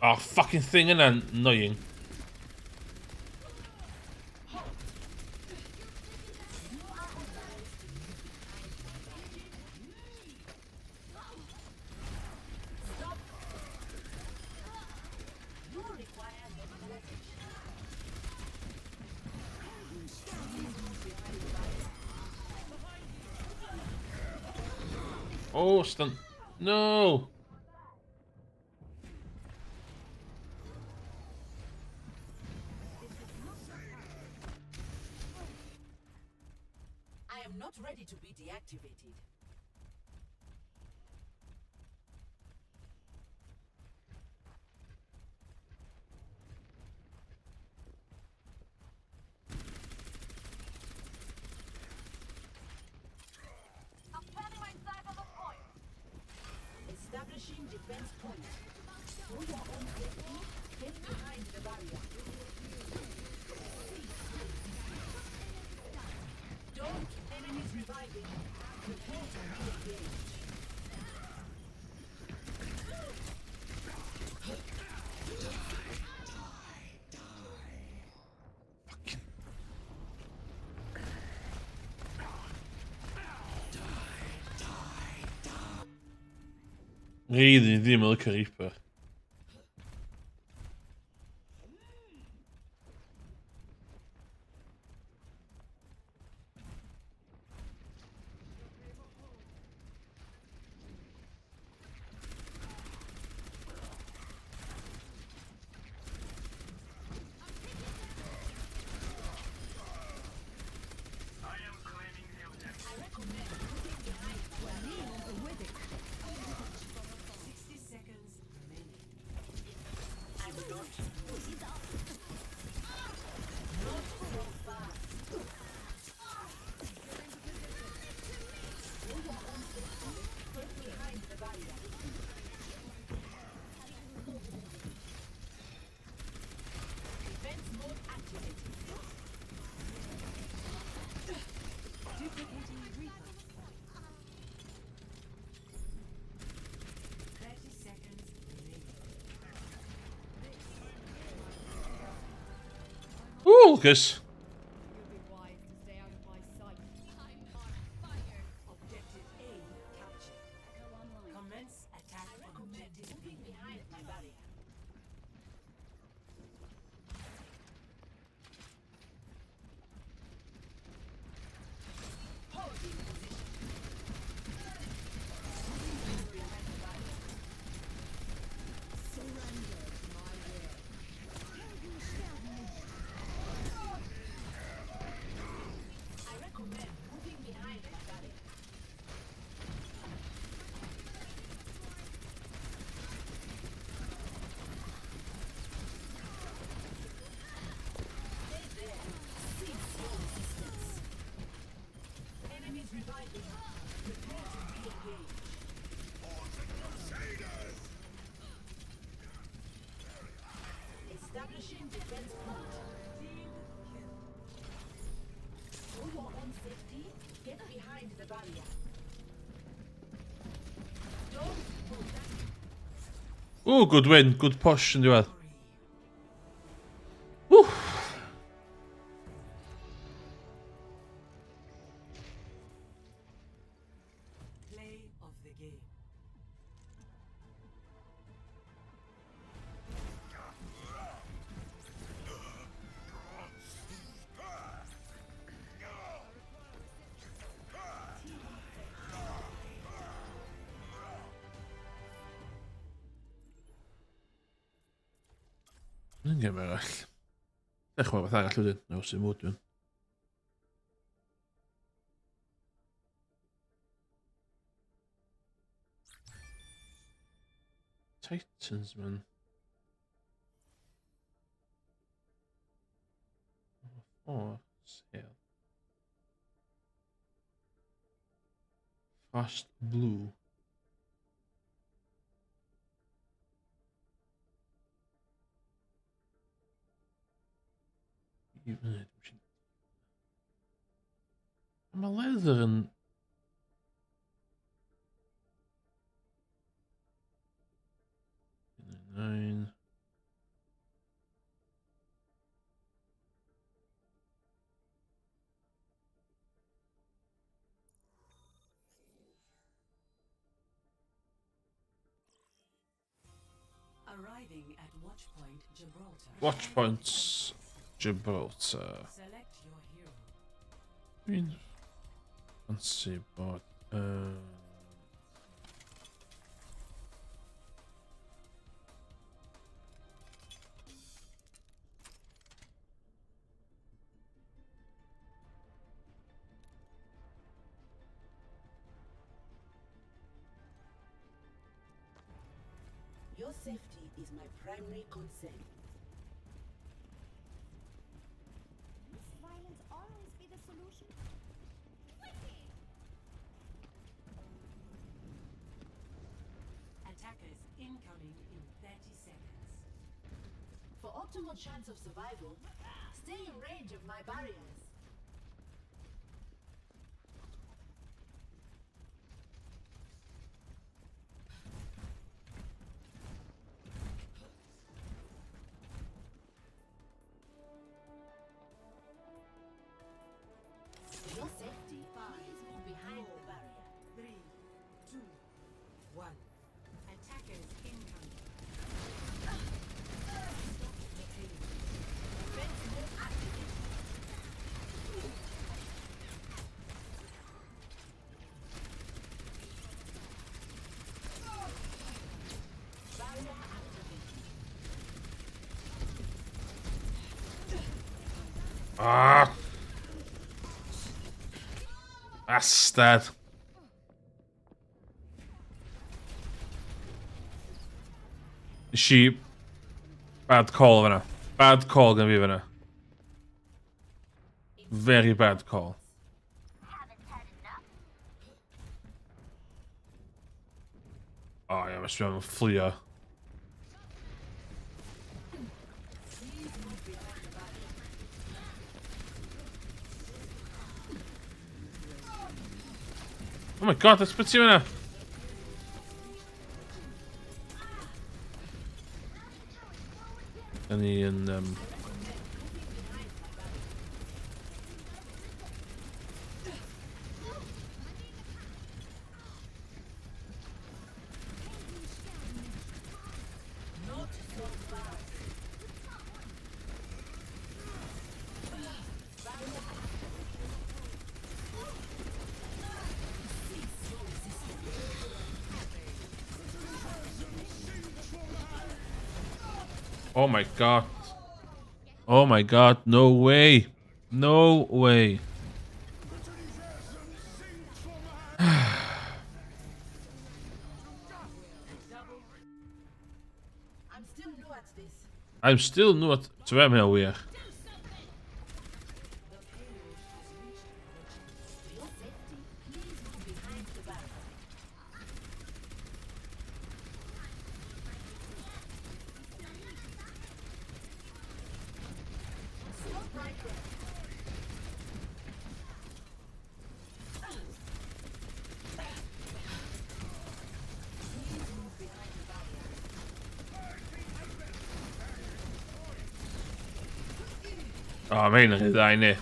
Ah, fucking thing and annoying. You require mobilization. Oh, stun. No. I am not ready to be deactivated. Establishing defense point. For your own safety, get behind the barrier. Don't enemies reviving. Prepare to re-engage. Reden die Milke Reaper. Ooh, Lucas. You'll be wise to stay out of my sight. I'm on fire. Objective A captured. Commence attack on objective B. Behind my barrier. Holding position. Behind the barrier. Surrender to my will. I recommend moving behind my barrier. Stay there. Cease your resistance. Enemies reviving. Prepare to re-engage. Establishing defense point. Team kill. For your own safety, get behind the barrier. Don't pull back. Ooh, good win. Good push yn diwedd. Woo. Play of the game. Yn gym arall. Dechrau beth arall wedyn. No, sy'n mwyd dwi'n. Titans, man. Oh, sale. Fast blue. Mae leather yn... Nine. Arriving at Watchpoint Gibraltar. Watch points. Gibraltar. Select your hero. I mean, fancy, but Your safety is my primary concern. Must violence always be the solution? Wicked. Attackers incoming in 30 seconds. For optimal chance of survival, stay in range of my barriers. For your safety, please move behind the barrier. 3, 2, 1. Attackers incoming. Defense mode activated. Barrier activated. Ah! Bastard. Sheep. Bad call, Vanna. Bad call, gonna be Vanna. Very bad call. Oh, ja, must be on Flea. Oh my god, das puts you in a... Any in Oh my god. Oh my god, no way. No way. I'm still new at this. I'm still not zwemmen weer. For your safety, please move behind the barrier. Stop right there. Please move behind the barrier. Ah, menig daar nee.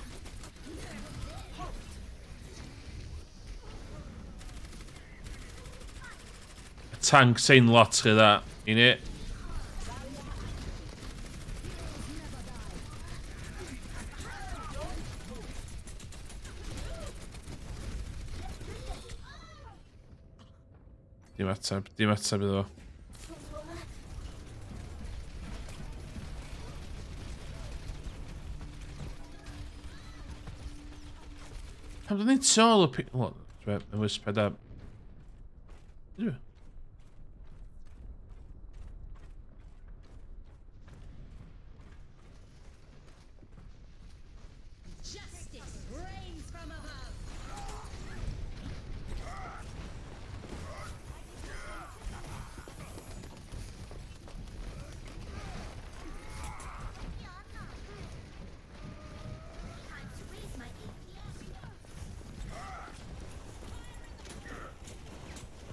Tank zijn lots of that in it. Die match hebben we. Heb je niet zo op... Wat? We moeten dat... Ja. Justice reigns from above.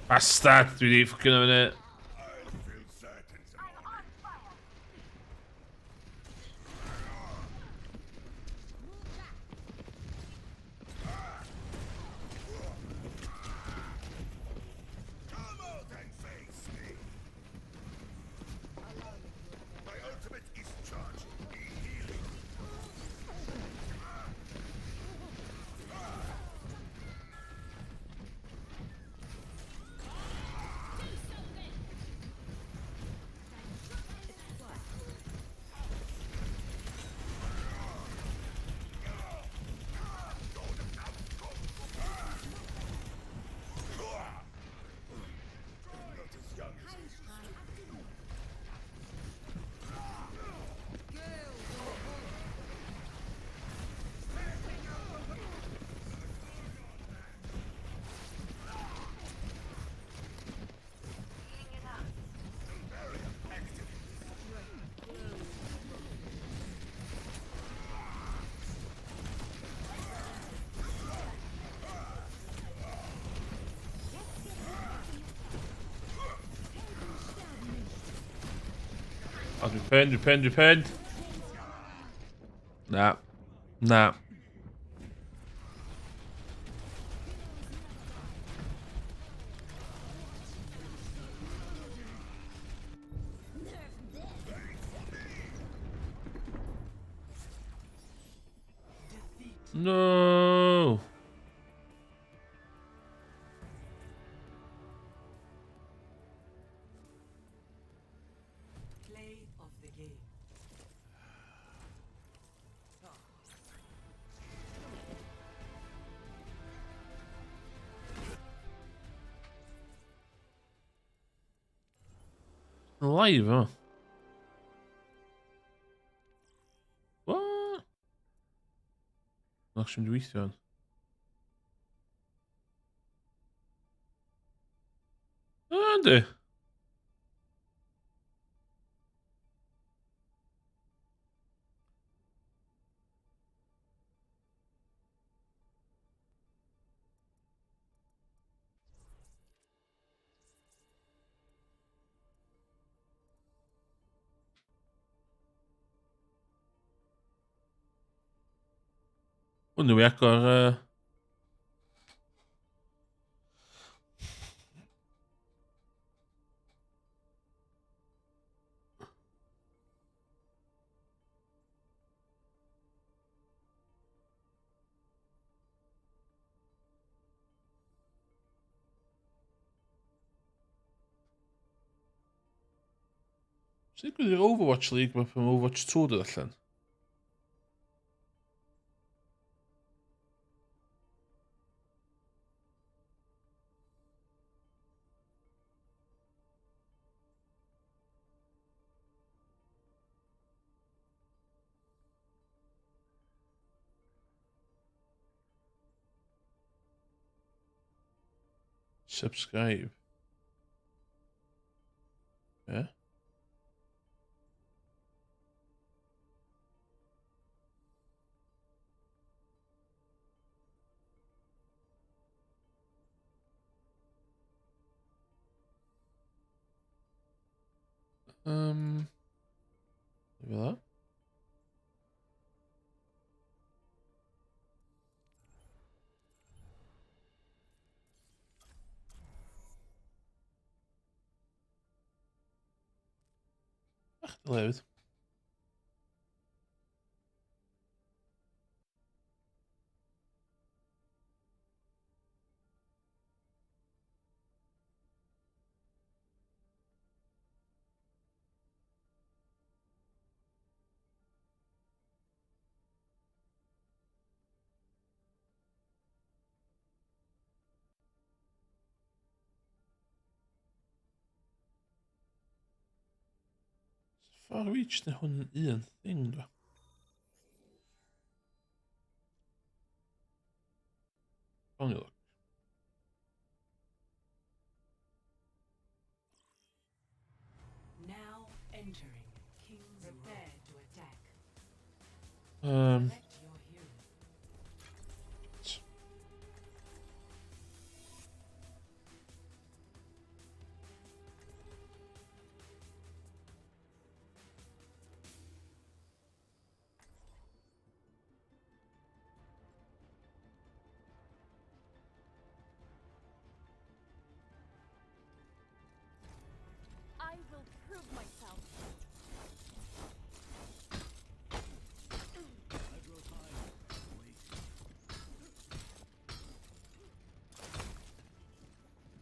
Bastard, doe die even kunnen we het. I feel certain come out and face me. My ultimate is charged. Healing. I'll repent. Nah. No. Play of the game. Live, huh? What? Nog zo'n weithio. Yndi. Hwnnw i agor... Sut digwydd i'r Overwatch League mae pan Overwatch 2 dod allan? Subscribe. Yeah. Maybe that. Ach, loud. Far Reach na hwn un thing, do. Only look. Now entering King's Prepare to attack. Um, Select your hero. I will prove myself.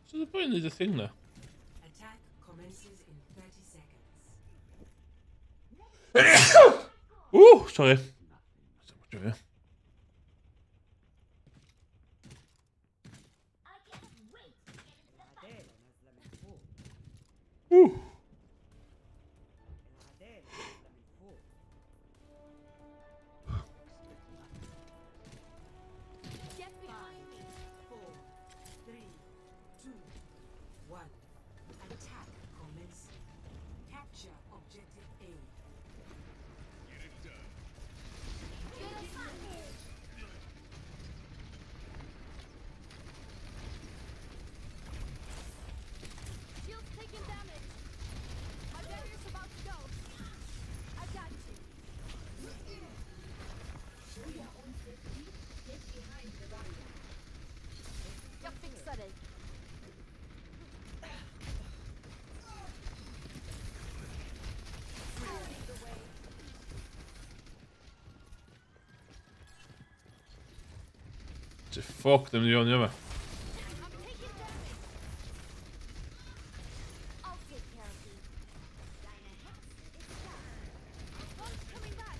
so the point is the thing now. Attack commences in 30 seconds. Ooh, sorry. So much of it. العدالة نازلة من فوق. Ooh. العدالة نازلة من فوق. Get behind me. 4, 3, 2, 1. Attack commencing. Capture objective A. Get it done. Get us Shield's taking damage. Fuck dem gör ni med. I'll take care of you. One's coming back.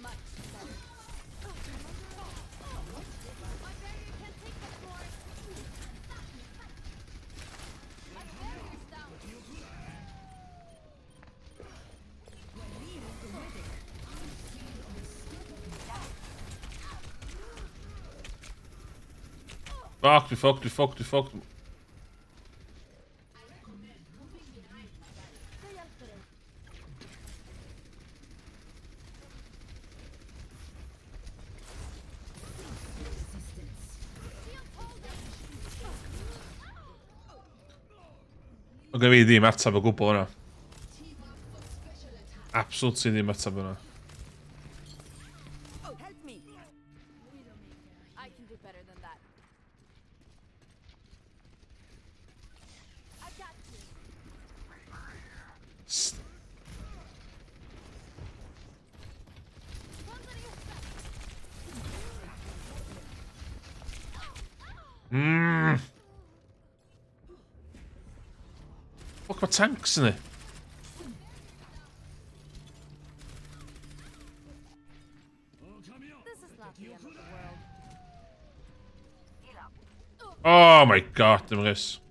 Much better. My barrier can't take much more. My barrier's down. Fuck. Det hjälper dig. Okei, viitiin mätsäpä kupona. Absolut sinni mätsäpänä. Help me! I can do better than that. I got you. Fuck vad tanks ni. This is not the end of the world. Oh my god, dem res.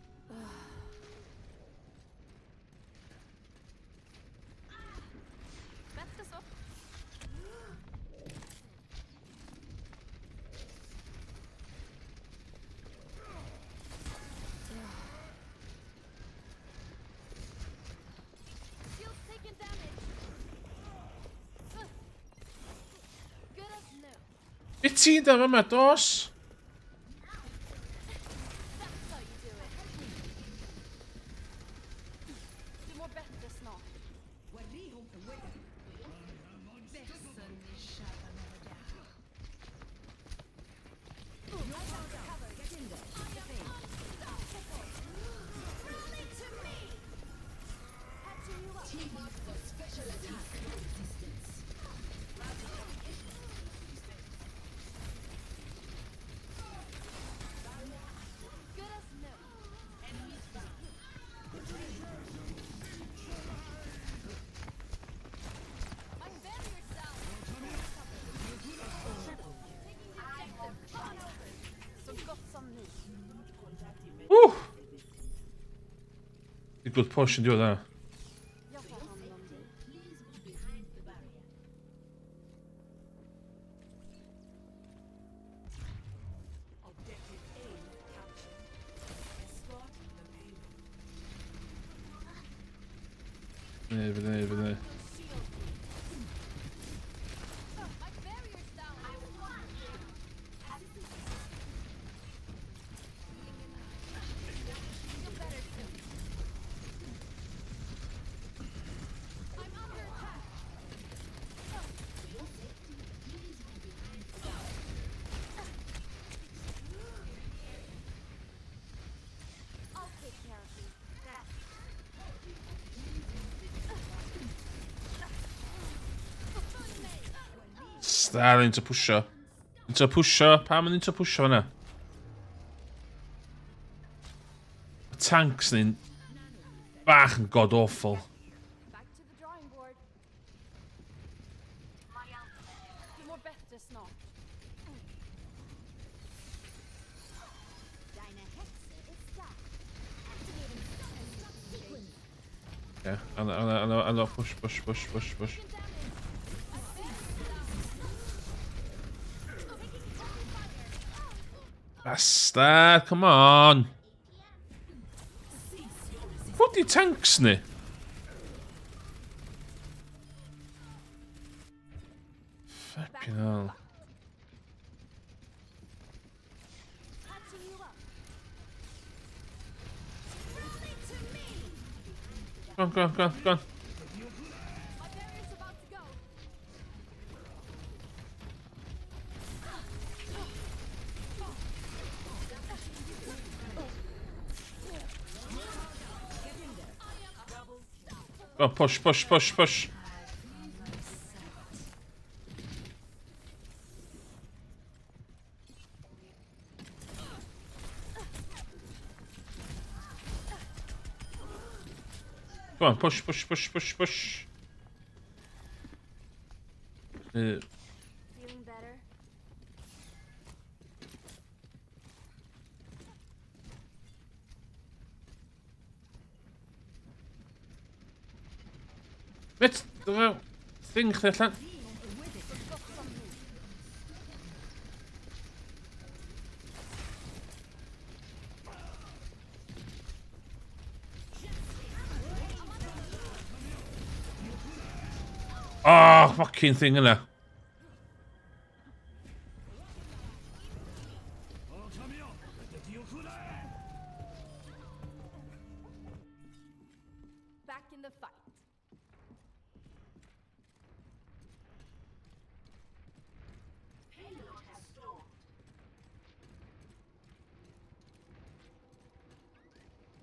Bättre så. Shield's taking damage. Good as new. Be ti'n da med dos? That's how you do it. Du mår bättre snart. Good as new. My barrier's down. Taking the objective. Så gott som nu. Det är good portion du där. Jag tar hand om dig. Nej. My barrier's down. Feel better soon. I'm under attack. I'll take care of you. Där inte pusha. Inte pusha, Pam inte pusha henne. Tanks ni. Bach god awful. Back to the drawing board. Du mår bättre snart. Deine Hexe ist da. Activating sequence. Ja, alla push. Bastard, come on. What the tanks ni? Fucking hell. Patching you up. Go on. My barrier's about to go. Go on, push. Come on, push, push, push, push, push. Feeling better? Met de thing allan. Oh, fucking thing yna. Back in the fight.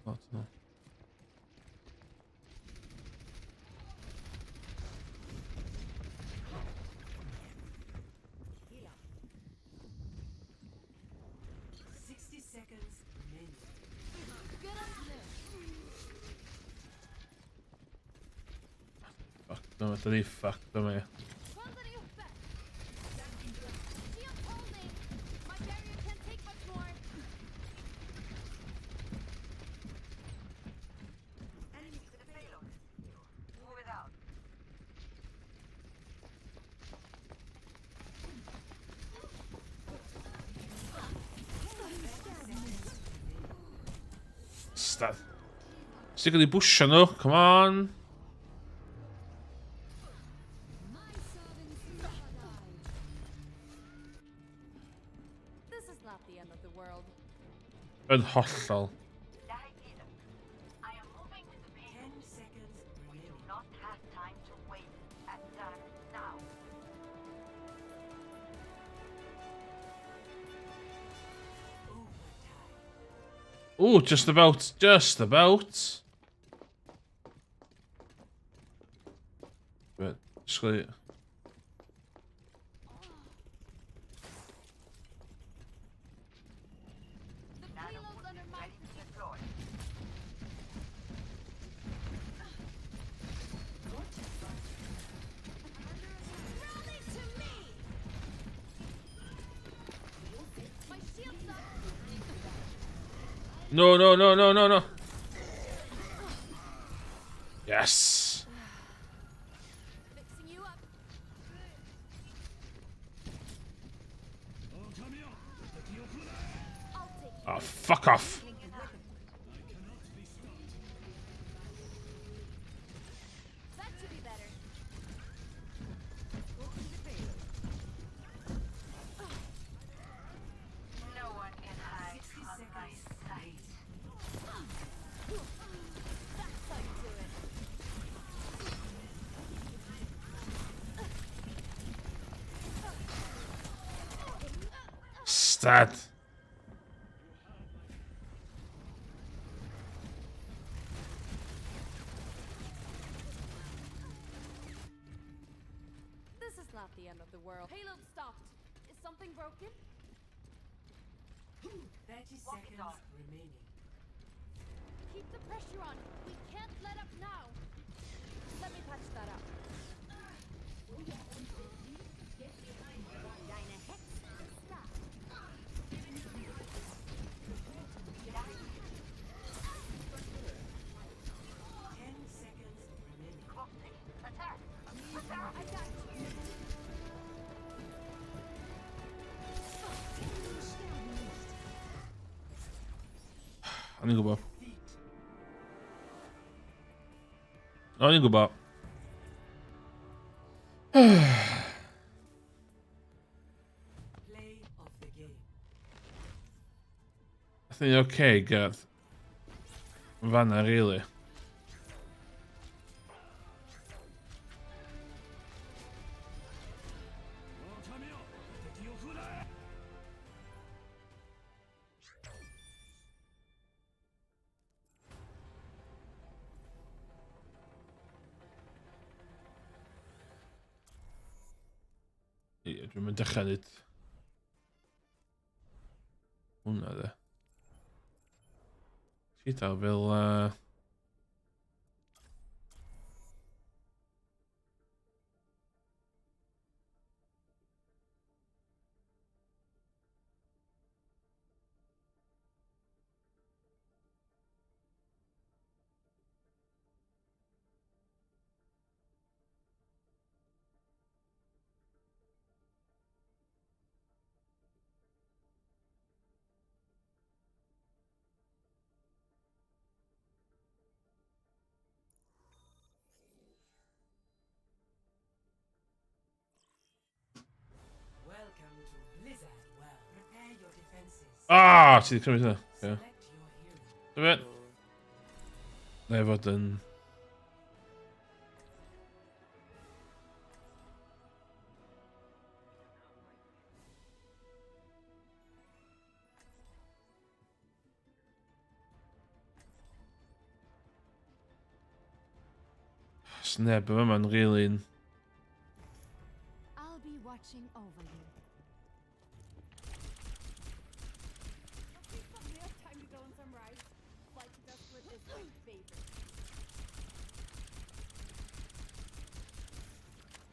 What no? Fuck them, I really fucked them here. Quantity of back. Shield holding. My barrier can't take much more. Enemy to the payload. Move it out. Stat. Stick of the bush, no? Come on. This is not the end of the world. Yn hollol. I am moving with the payload. 10 seconds. We do not have time to wait. Attack now. Oh, just about. Just about. But, just got it. The payload's under my Deploy. rally to me. My shield's up. No, no, no, no, no, no. Yes. Fixing you up. I'll take you. Oh, fuck off. That should be better. No one can hide from my sight. That's how you do it. Stat. This is not the end of the world. Payload stopped. Is something broken? 30 seconds remaining. Keep the pressure on. We can't let up now. Let me patch that up. I got you. I need to go back. I need to go back. Play of the game. I think okay, Gareth. Vanna, really. Ie, dwi'n mynd dechrau nid. Hwna de. Gyda fel... Ah, ti 'di cymryd hynna. Ie. Select your hero. Dyma. Neu fod yn... Sneb yma'n rili'n... I'll be watching over you. Okay, somebody else time to go on some rides. Flight to Desperate is my favorite.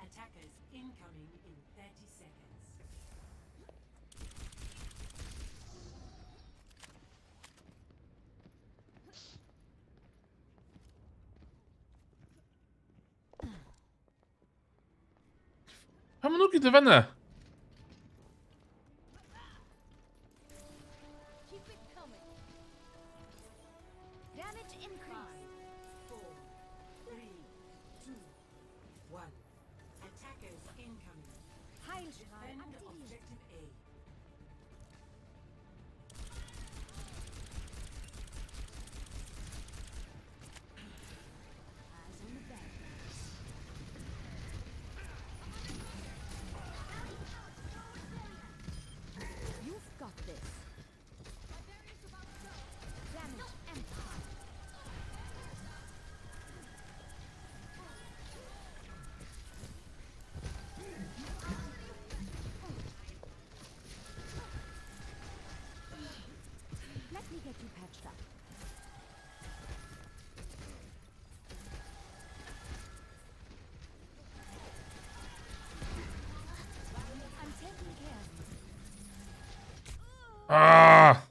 Attackers incoming in 30 seconds. Pam maen nhw gyda fanna? Keep it coming. Damage increase. 5, 4, 3, 2, 1. Attackers incoming. Heilstrahl Defend aktiviert. objective A. Eyes on the bad guys. You've got this. Damage amplified. Let me get you patched up. I'm taking care of you. Ah!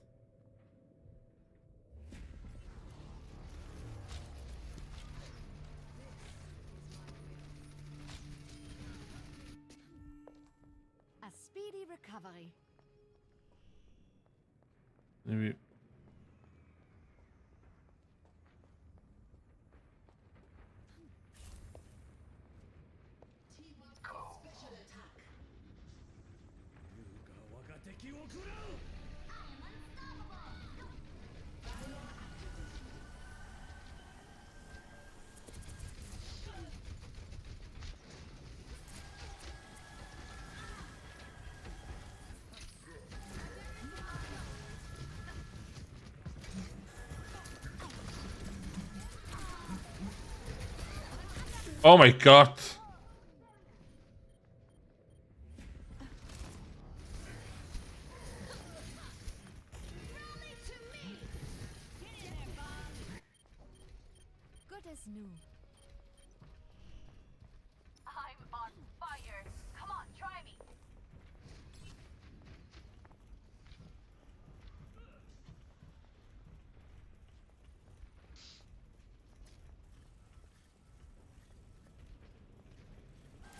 A speedy recovery. Maybe... Oh my god! Good as new. I'm on fire. Come on, try me.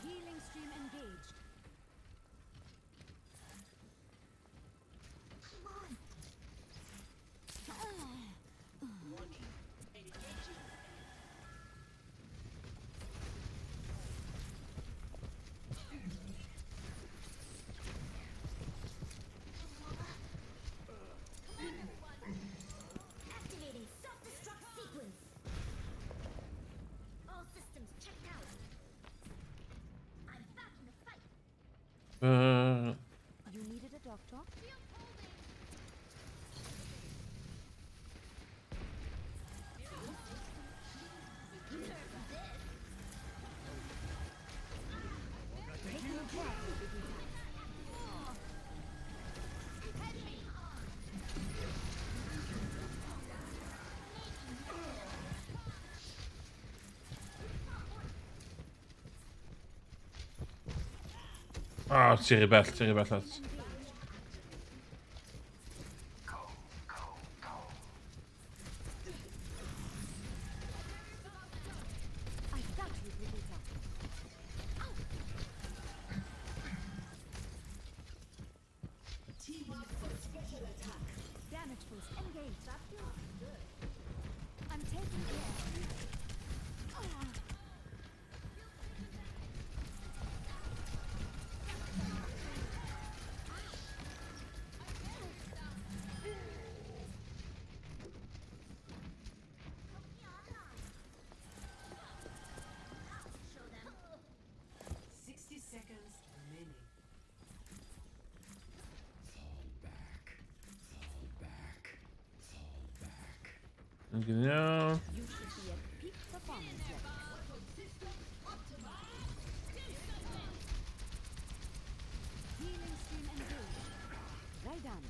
Healing stream engaged. Activating self-destruct sequence. All systems checked out. I'm back in the fight. You needed a doctor? Ah, ti'n rhy bell at. I got you, Brigitte. Damage boost engaged. That feels good. I'm taking care. Genau. You should be at peak performance levels. Healing stream engaged. Right on.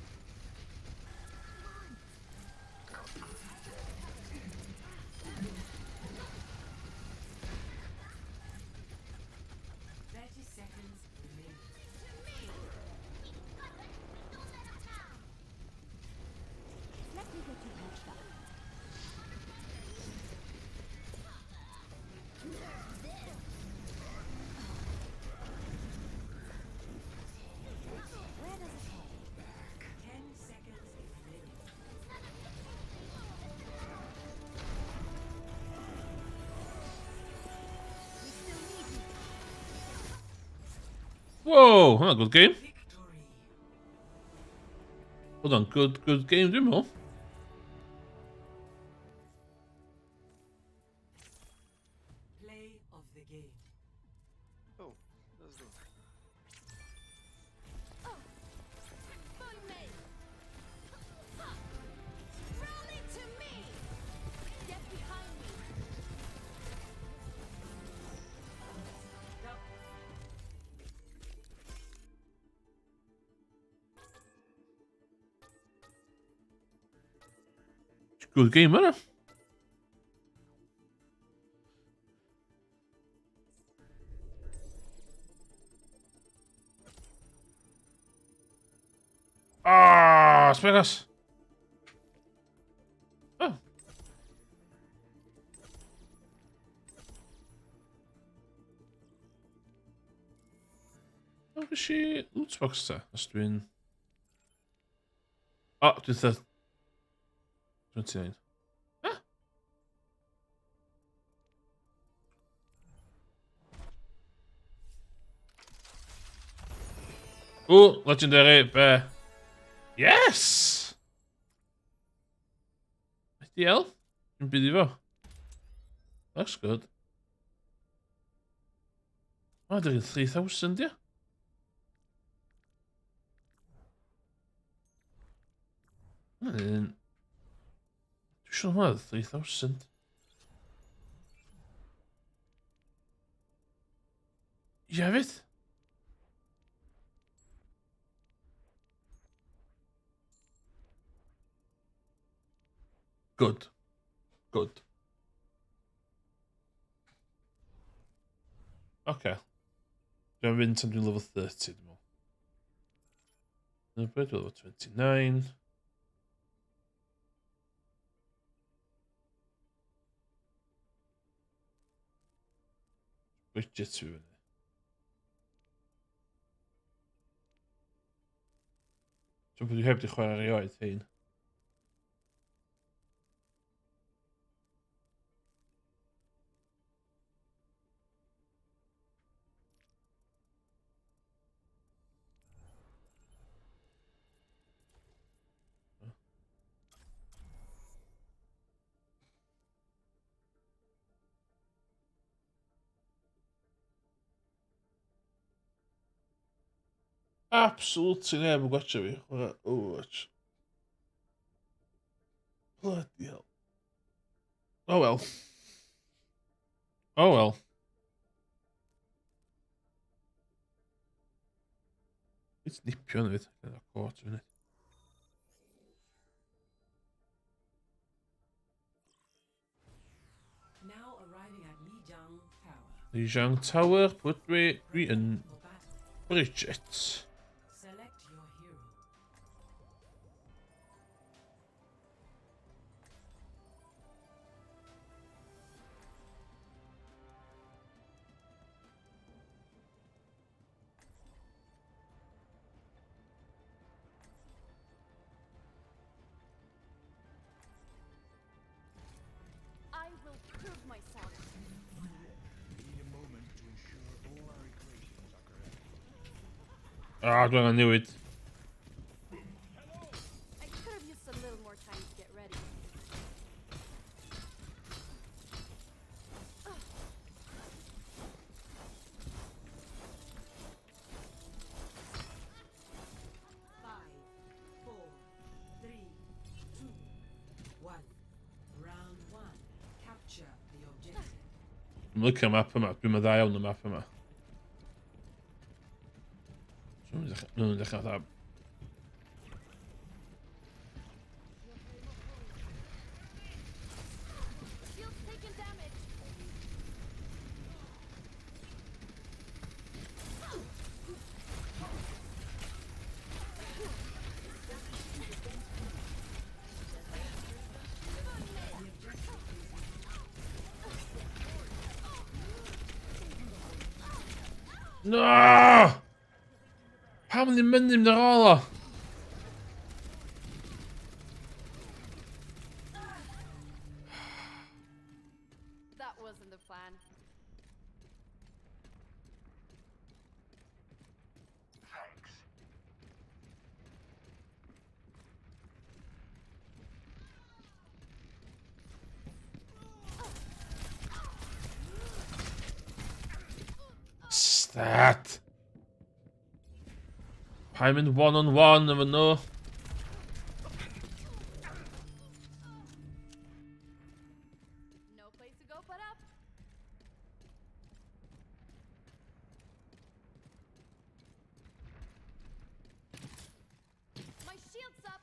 Let me get you patched up. Where does it head? 10 seconds remaining. We still need you. Whoa, huh, good game. Victory. Hold on, good game, do more. Play of the game. Oh, let's go. Rally to me! Get behind me! Good game, huh? Ah, esperas. Oh. Oh, shit. Lootbox där. Måste vi in. Ah, det är 29. Ah. Oh, legendary bear. Yes! IDL? Unbelievable. Looks good. Oh, there is 3,000, yeah. Du should have 3,000. You have it? Good. Good. Okay. Do I win something level 30 more? No, but level 29. Budgetsu in det. Så du hebt er gewoon een rioit heen. Absolutely never got you. Overwatch. Bloody hell. Oh well. Oh well. Iets niet pion weet. Ik ben akkoord met het. Now arriving at Lijiang Tower. Lijiang Tower, put we in For battle. Bridget. Select your hero. I will prove myself. Need a moment to ensure all our equations are correct. Ah, I knew it. I could have used a little more time to get ready. Five, four, three, two, one. Round Dwi'n licio map yma. Dwi'n meddwl dda iawn y map yma. Nhw'n dechrau dda. Shield's taking damage. No! Pam ni'n mynd i'n ar ôl o? That wasn't the plan. Thanks. Stat. I'm in one-on-one, never know. No place to go but up. My shield's up.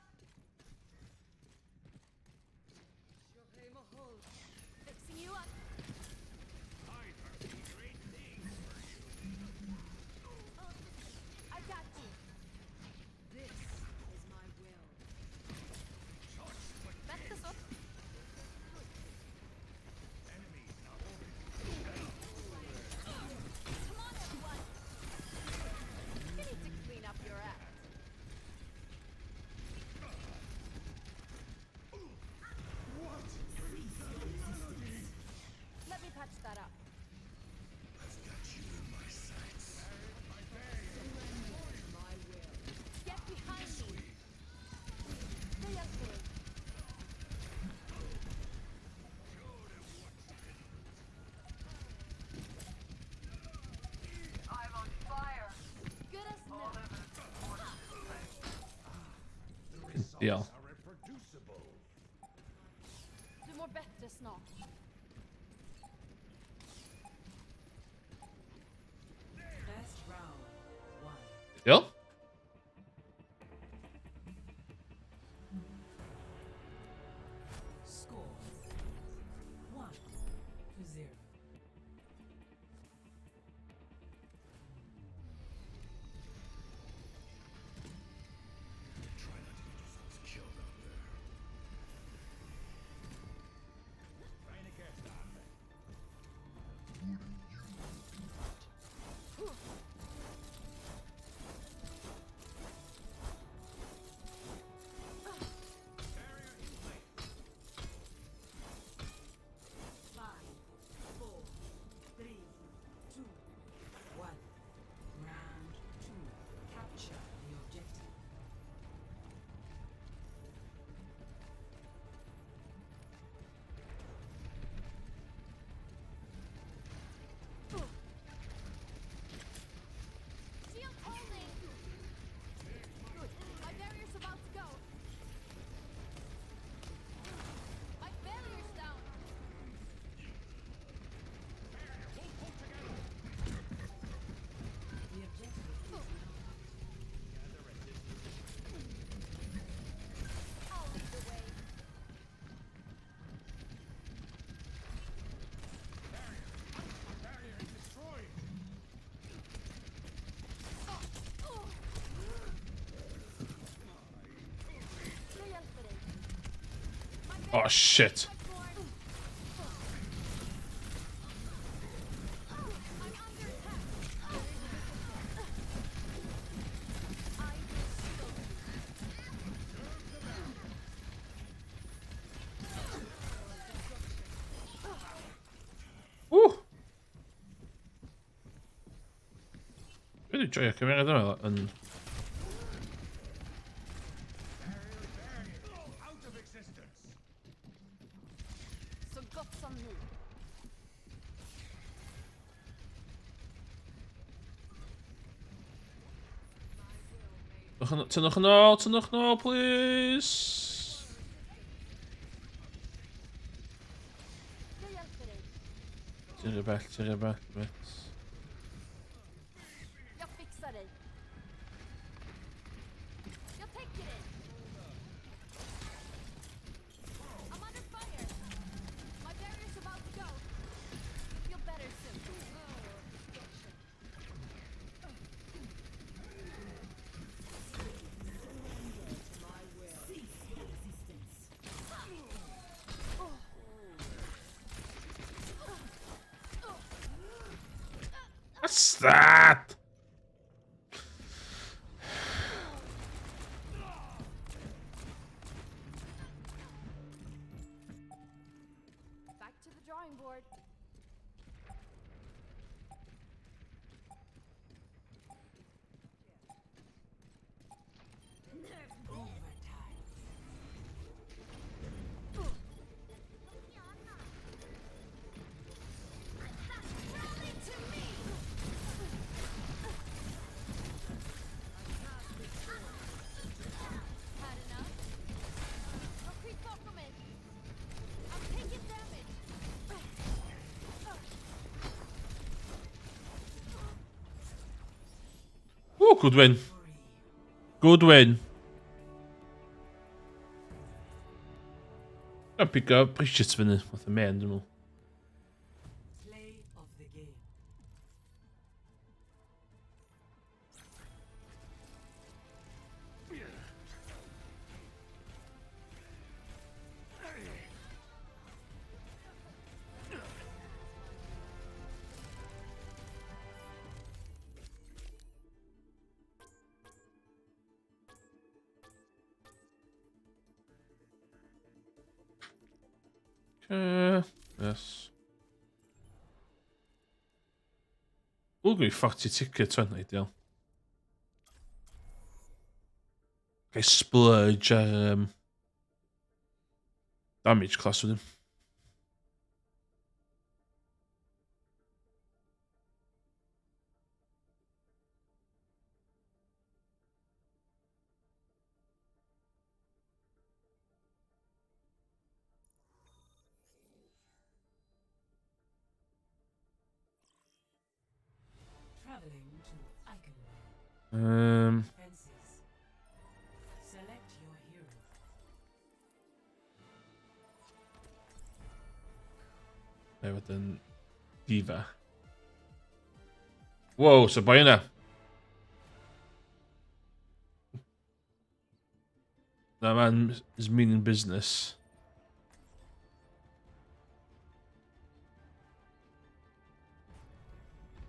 Fixing you up. I got you. This is my will. Back this up. Come on, everyone. You need to clean up your act. Let me patch that up. I've got you in my sights. Get behind me. Stay up there. I'm on fire. Good as new. Deal. Are reproducible. Du mår bättre snart. Best round. 1. Deal? Score 1-0. Try not to get yourselves killed out there. Trying to get done. Five, four, three, two, one. Round 2. Capture the objective. Shield holding. Good. My barrier's about to go. My barrier's down. The objective is now. I'll lead the way. Barrier destroyed. Jag hjälper dig. My Oh shit. barrier's I'm under attack. I will stop. Woo! Really joio cyfeiriad yma yn... Out of existence. Så gott som nu. Tynnwch yn ôl, please! Jag hjälper dig. Ti'n rebell. Jag fixar dig. Jag täcker dig. I'm under fire. My barrier's about to go. You'll feel better soon. What's that? Back to the drawing board. Had enough? Don't creep up from it. I'm taking damage. Ooh, good win. Good win. Jag pickar upp riktigt vad som händer nu. Play of the game. Yes. We'll go faktisk ticket sådan der. Kan splurge damage class with him. Traveling to Iconware. Fences. Select your hero. Nej, wat een diva. Wow, Sabrina. That man is meaning business.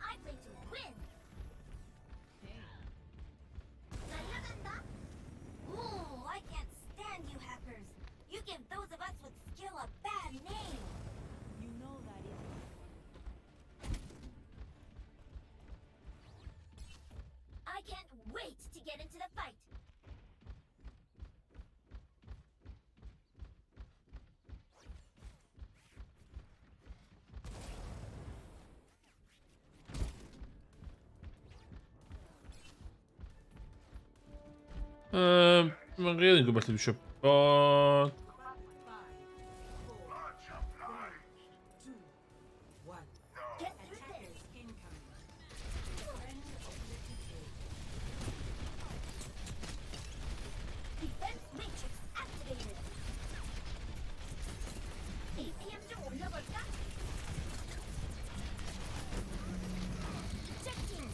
I'm going to win. Ooh, I can't stand you hackers. You give those of us with skill a bad name. You know that is I can't wait to get into the fight. Man really go back to the shop. But 5, 4, Much obliged. 2, 1. Get through this. Attackers incoming. Friend objective A. Defense matrix activated. APM 올려볼까? Ejecting.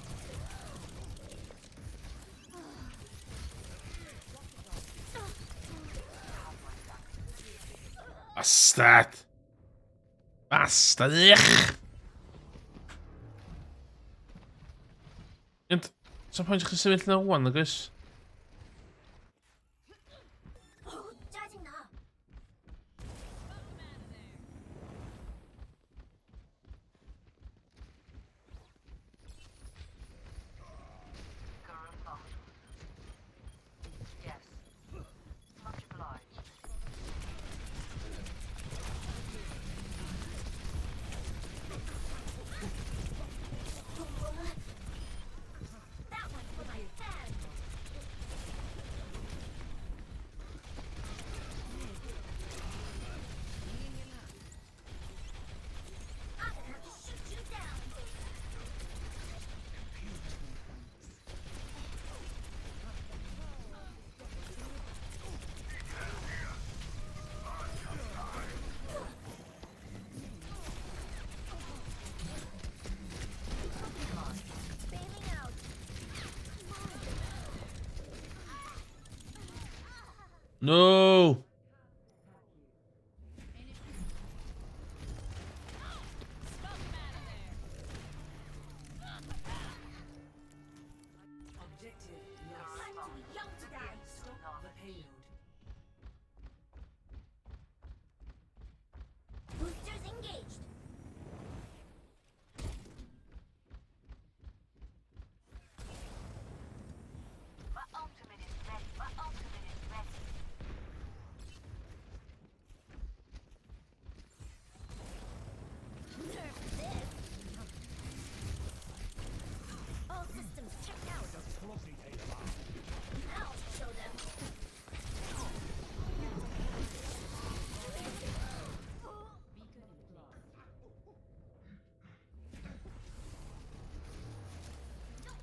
bastard. Bastard. At some point, just symud na one, I guess. 짜증나. That one's for my fans. No. Objective lost. Time to be young to die. Stop the payload. Boosters engaged. My ultimate is ready. My ultimate is ready. Nerf this. All systems checked out. I'll show them.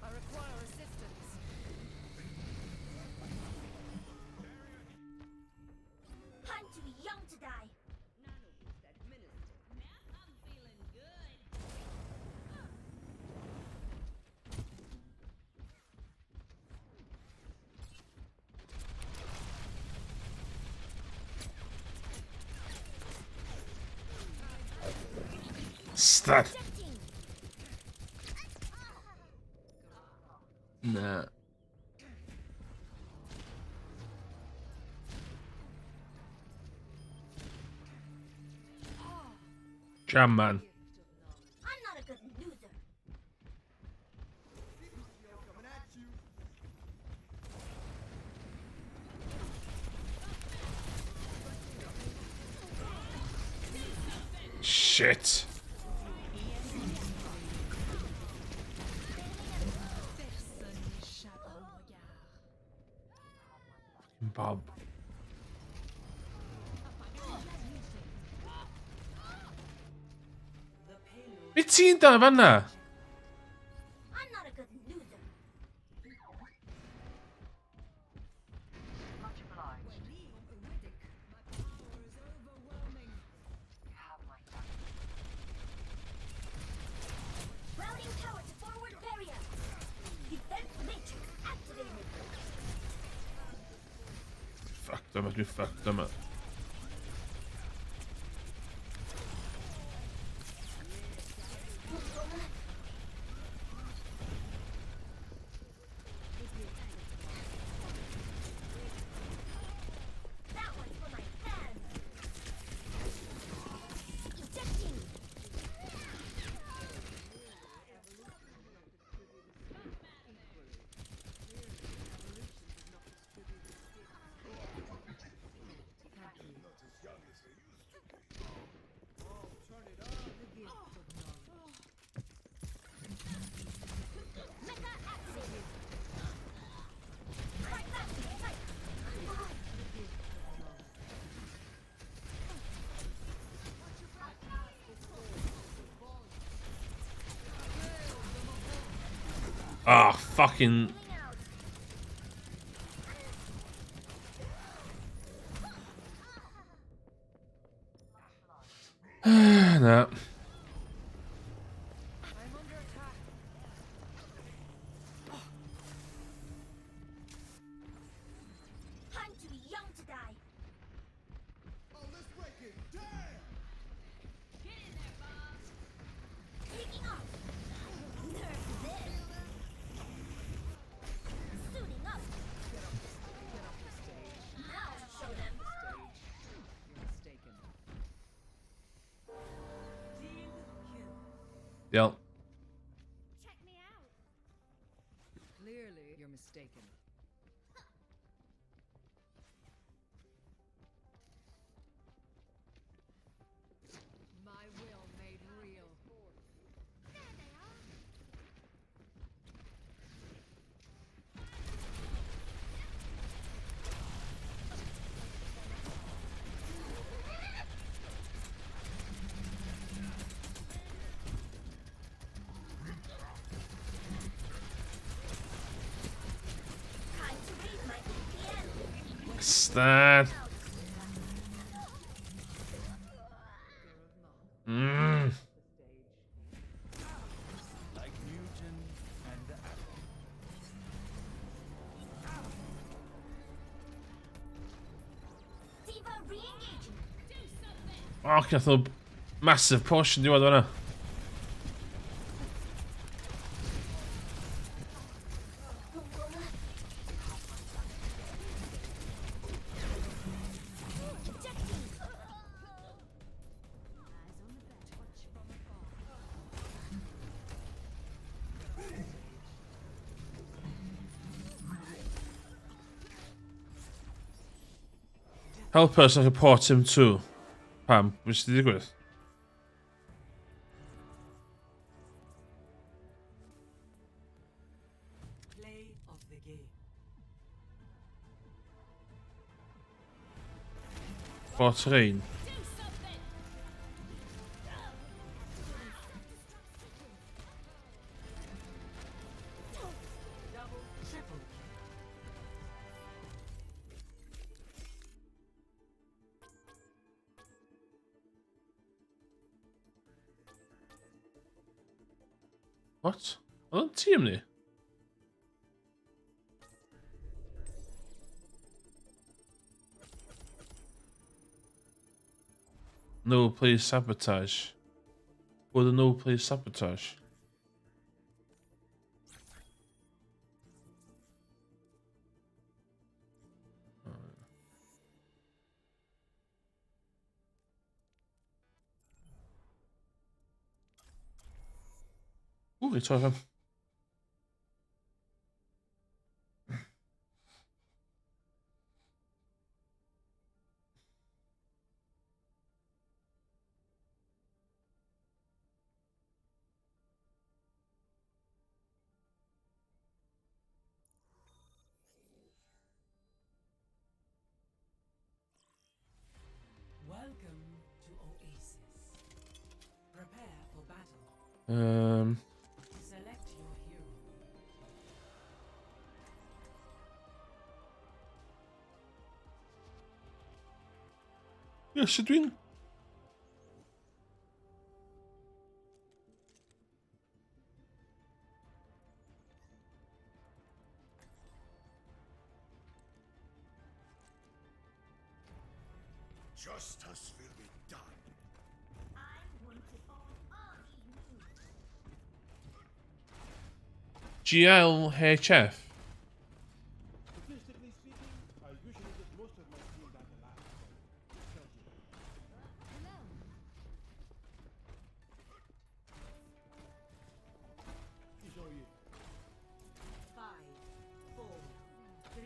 I require assistance. Time to be young to die. Stat. Projecting. Nah. Jam man. I'm not a good loser. Coming at you. Shit. Bob. The payload. Be ti'n da fan na? I'm not a good loser. Much obliged. Routing tower to forward barrier. Defense matrix activated. Fuck dem, mi fuck dem. That one's for my fans. Ejecting. Mecha activated. Fight back, fight. Ah, fucking. Healing out. Nah. I'm under attack. Time to be young to die. Oh, let's break it. Damn! Taking off. Nerf this. Suiting up. Now show them. You're mistaken. Team kill. Yep. Check me out. Clearly, you're mistaken. My will made real. There they are. Time to raise my EPM. Stat. Mm. Like Newton and the atom. Oh, can I throw a massive portion? Do I don't know. Help us and report him too. Pam, which did you do with? Play of the game. Fort Rain. Double, triple. What? I don't see him there. No, please sabotage. Or the no, please sabotage. Ooh, it's over. Welcome to Oasis. Prepare for battle. Select your hero. Yeah, Shadwin. Justice will be done. GLHF. Statistically speaking, I usually get most of my steam back the last one. Tells you. He's all you. 5, 4, 3,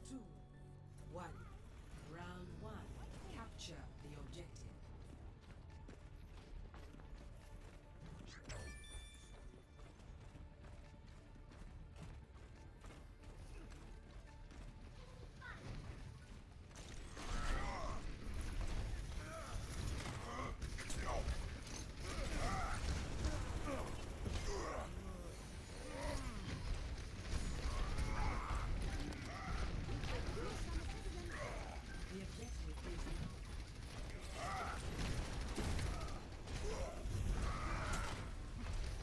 2, 1. Round 1. Capture the objective. The objective is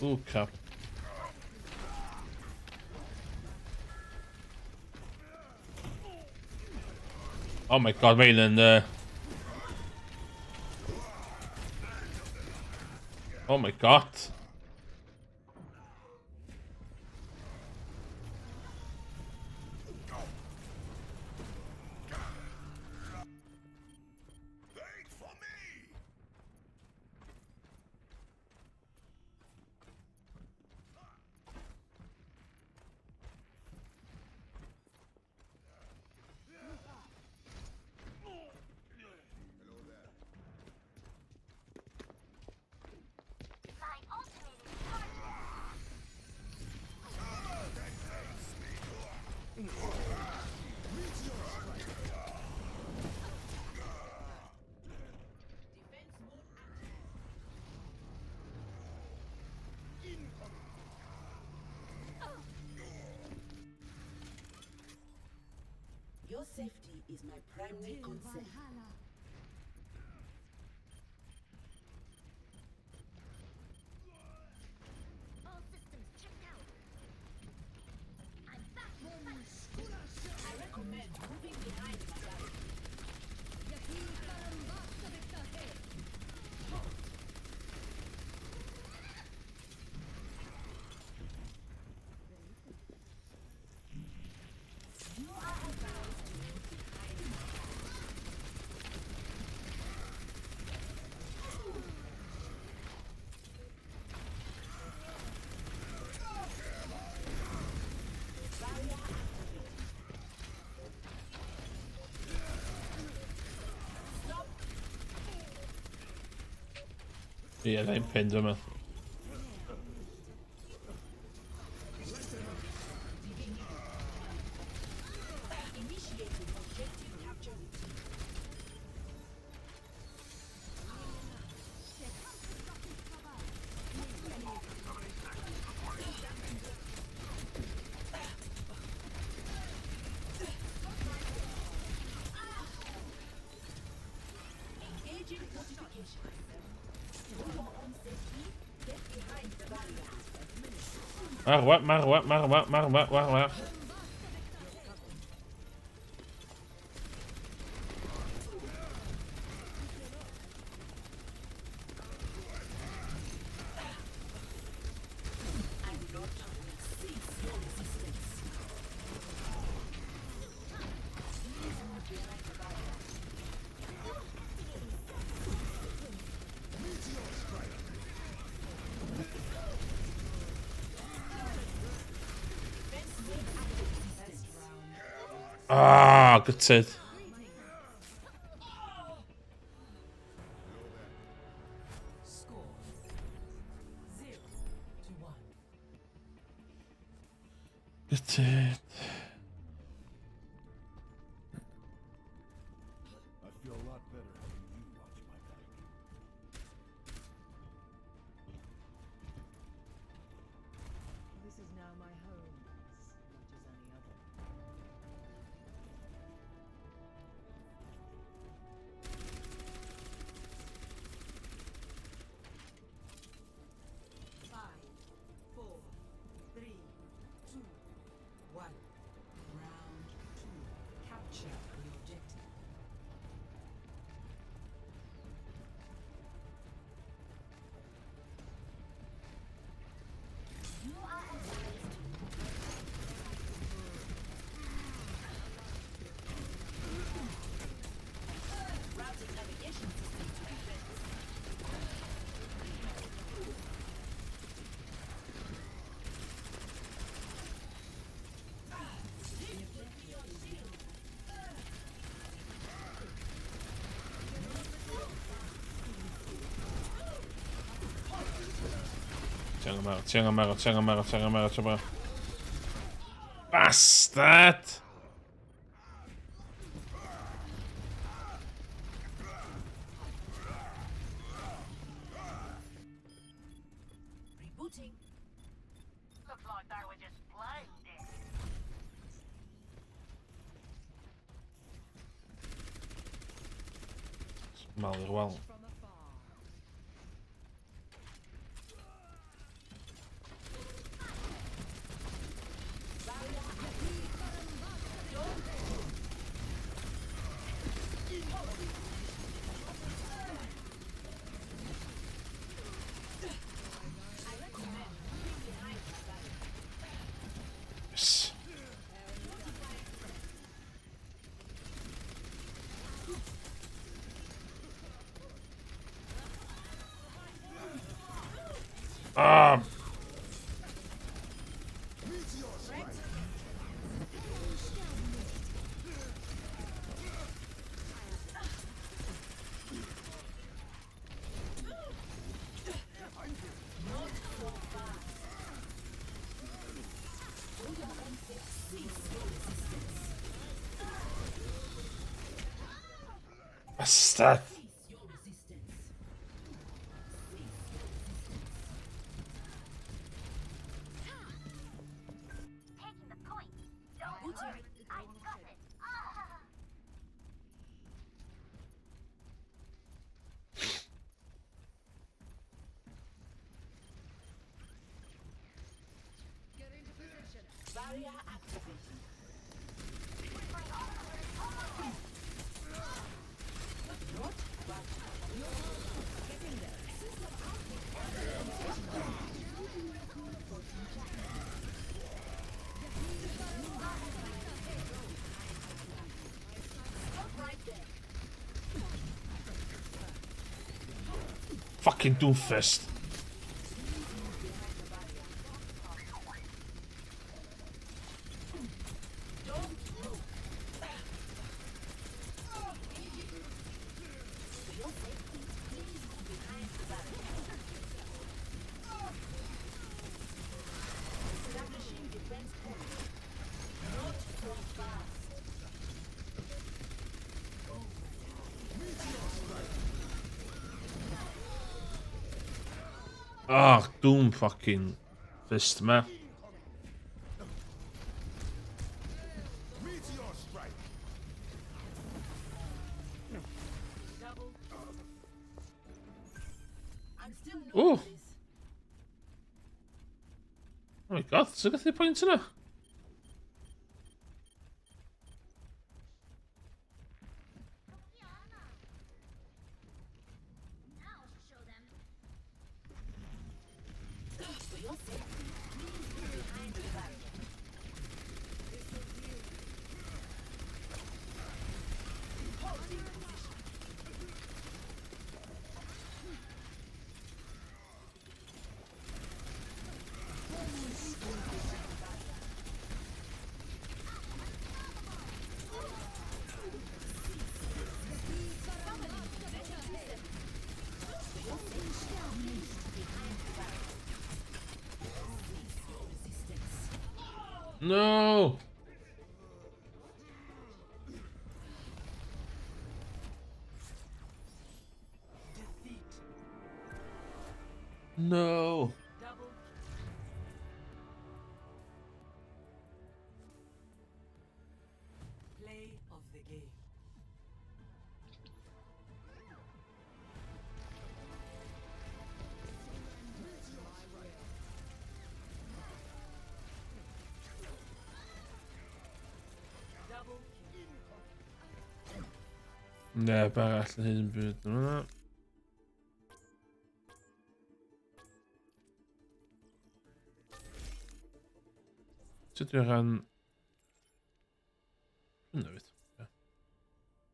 Oh, crap. Oh my god, Mayland. Oh my god. Wait for me! Your safety is my primary concern. All systems checked out. I'm back. I recommend moving behind my guy. Yeah, they pinned him. Maar. Ah, good set. Good set. I feel a lot better having you watch my back. This is now my home, as much as any other. Five, four, three, two, one. Round two. Capture the objective. Tjanga mer. Bastard! Rebooting. Looks like they were just playing dead. Maar weer wel. From afar. Yes. Ah! Bastard! Taking the point. Don't worry, I got it. Ah. Get into position. Barrier activated. Fucking Doomfist. Ah, Doom fucking fist me. Meteor strike. Oh! Oh my god, so got the point in it. No! No! Play of the game. Nej, bare allan hyn byd yma. Sut yw'r rhan... Yna beth.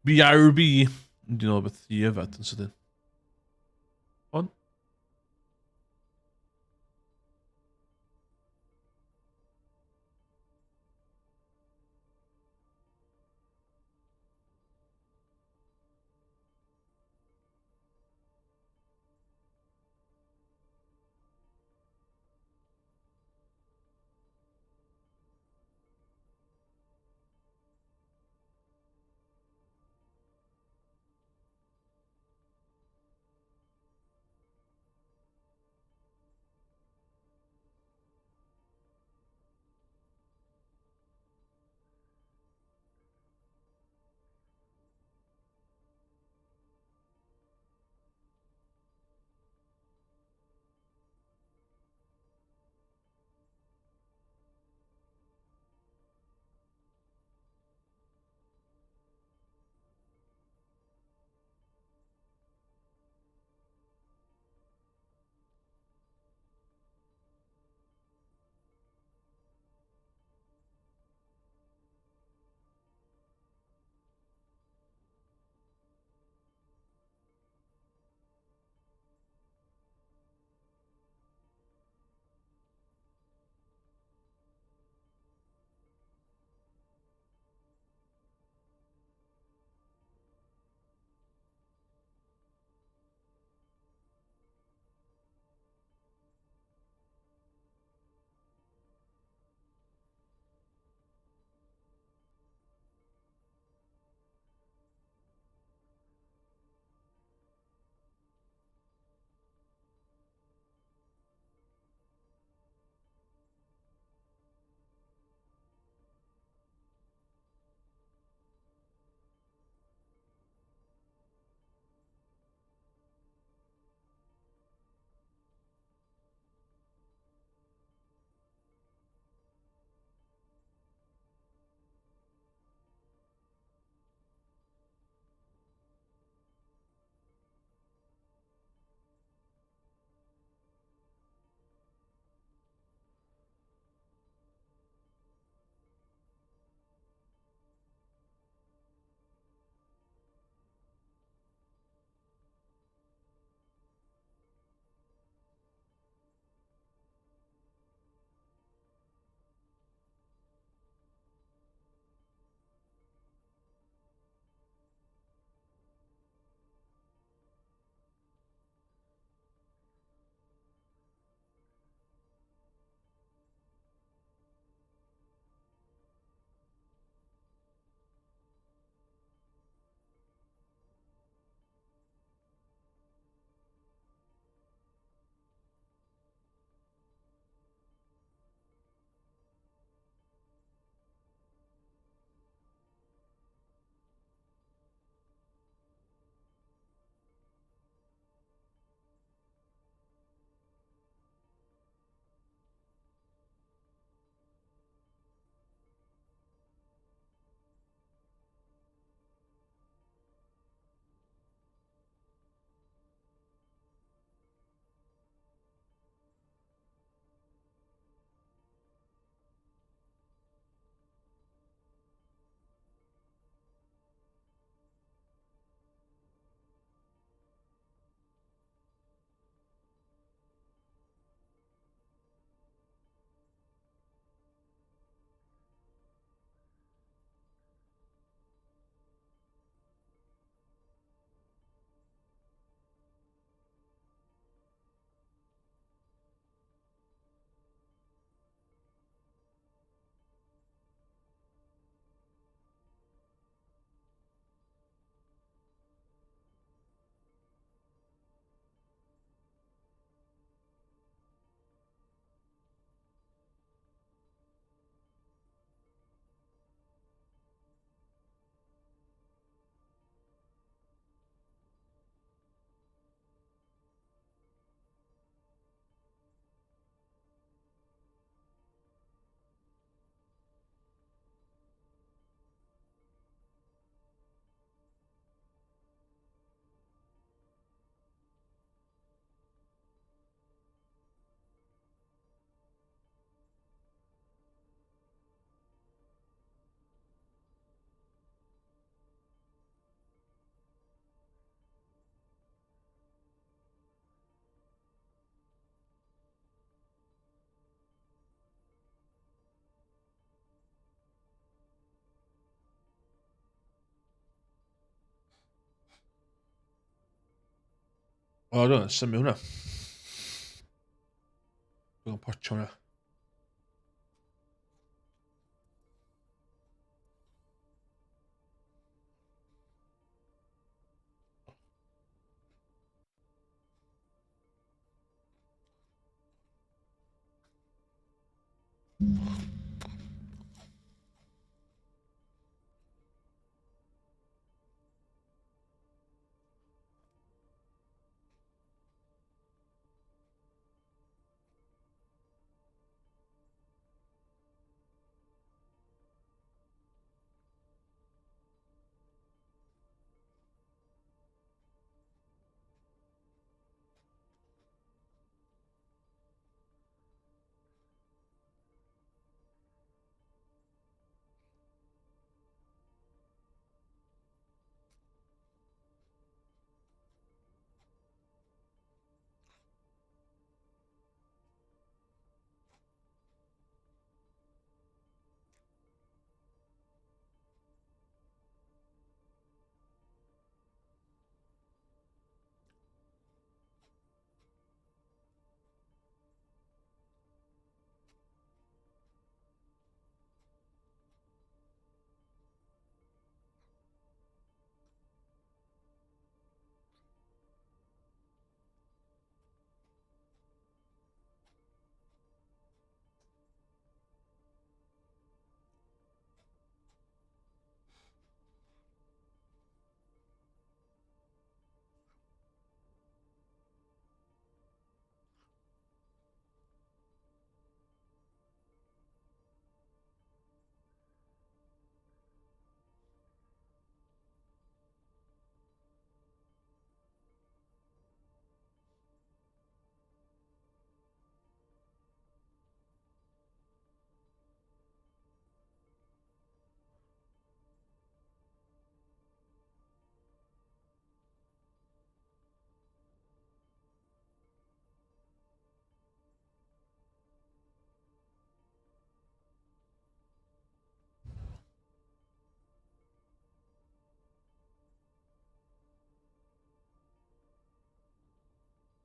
BRB. Dwi'n meddwl beth i yfad yn sydyn. On? Ja, då sände hon det. Börjar patcha hon det.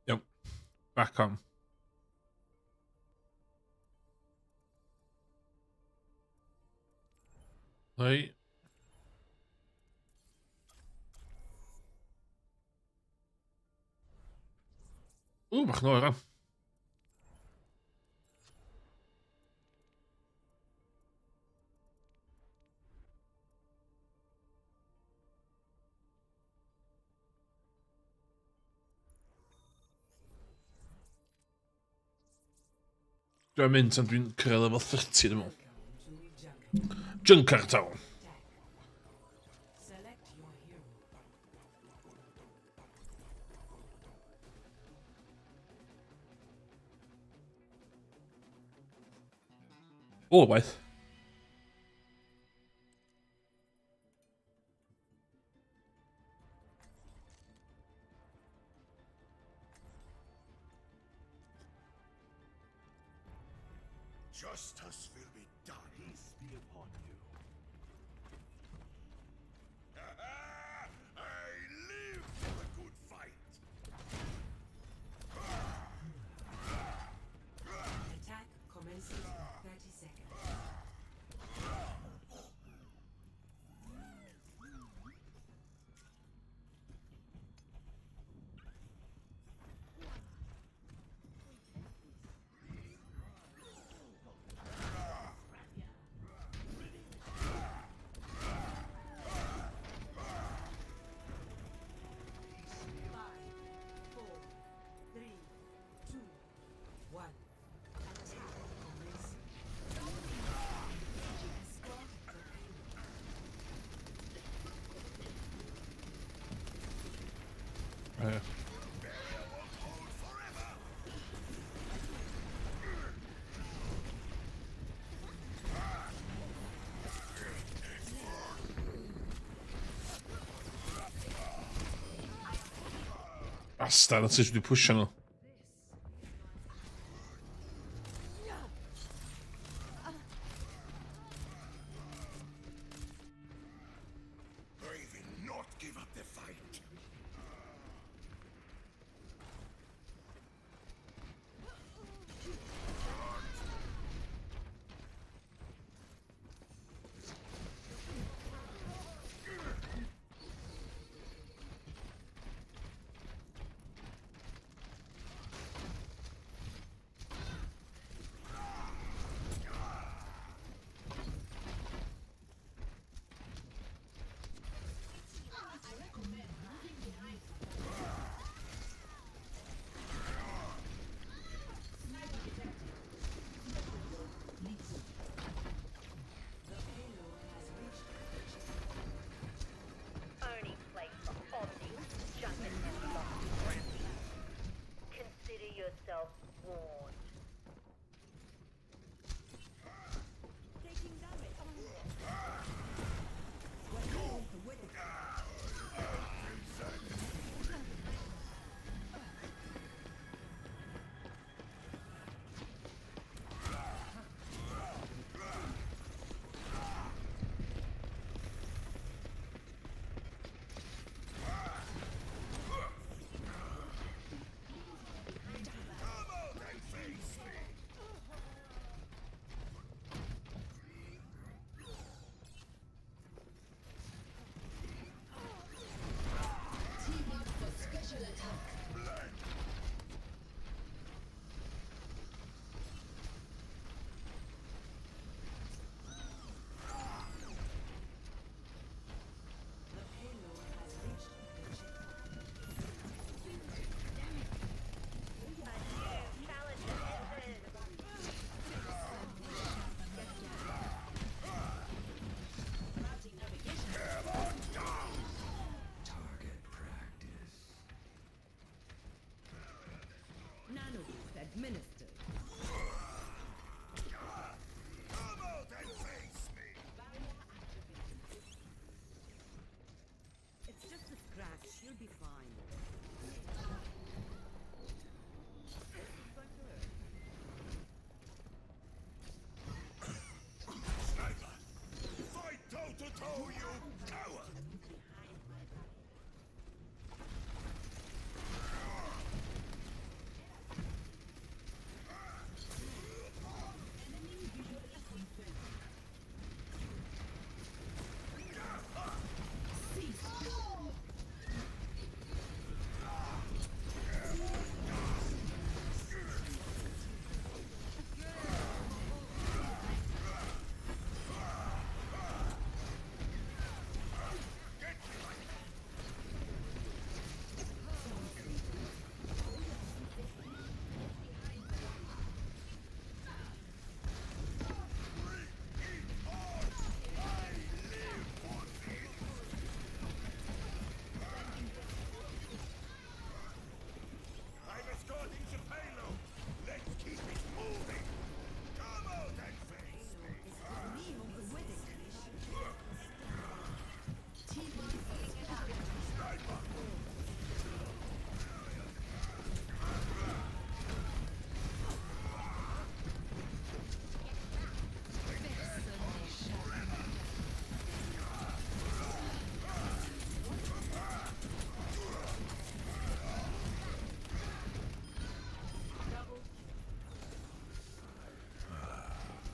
Yep. Back on. Nej. Mag några. Dwi'n mynd ond dwi'n cyrraedd efo 30 dim ond. Junkertown. Select your hero. O, waith. Justice will be done. Peace be upon you. I live for a good fight. Attack commences in 30 seconds. Ja. Basta, non si pushano. I will not give up the fight.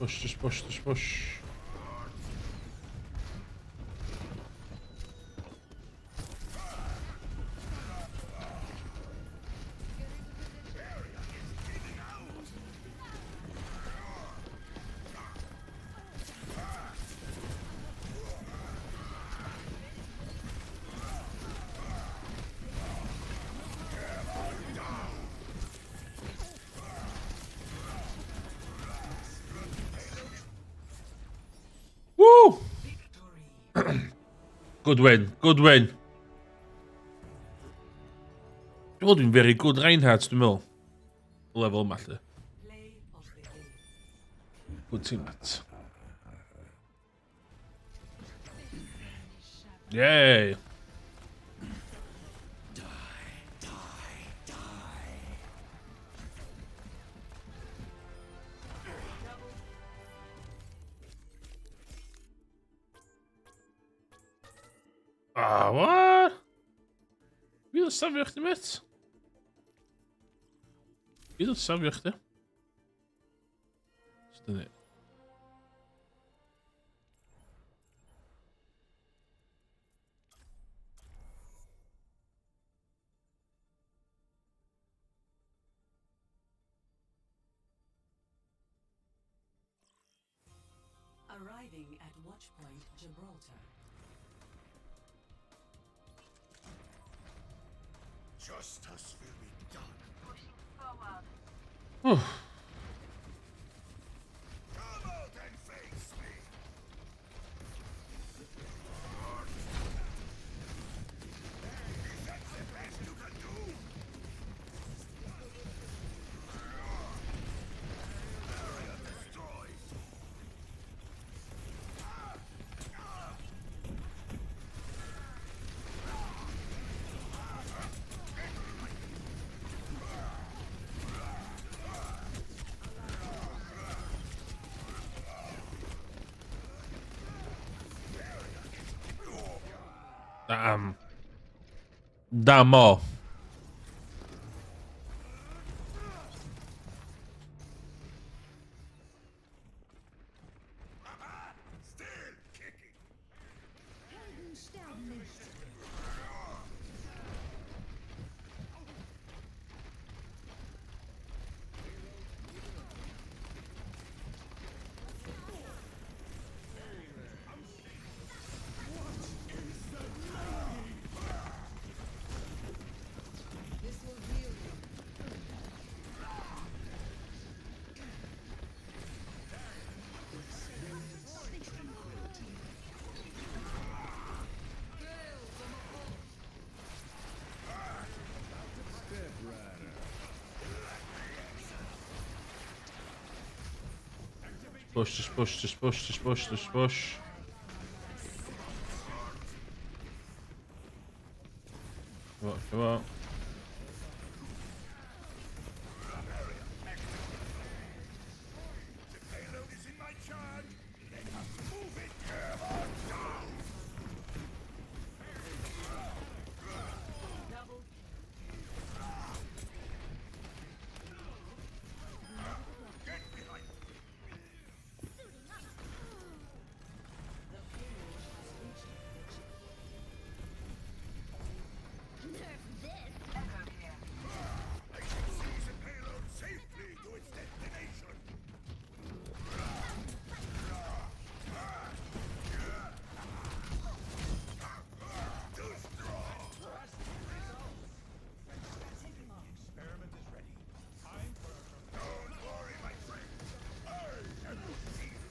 push, just push, just push. Woo! Good win, good win. You're doing very good, Reinhardt de Mul. Level matter. Good teammates. Yay! Ah, what? Wie dat samenwerken met? Wie dat samenwerken? Is dat niet? Arriving at Watchpoint Gibraltar. Justice will be done. Pushing forward. Oeh. Come out and face me. Is that the best you can do? Area destroyed. Damn. Still kicking. Push, just push, just push, just push, just push. Come on, come on. The payload is in my charge. Let us move it. Come on down. Get behind. I can seize the payload safely to its destination. Too strong. Experiment is ready. Time for a... Don't worry, my friend. I am your shield.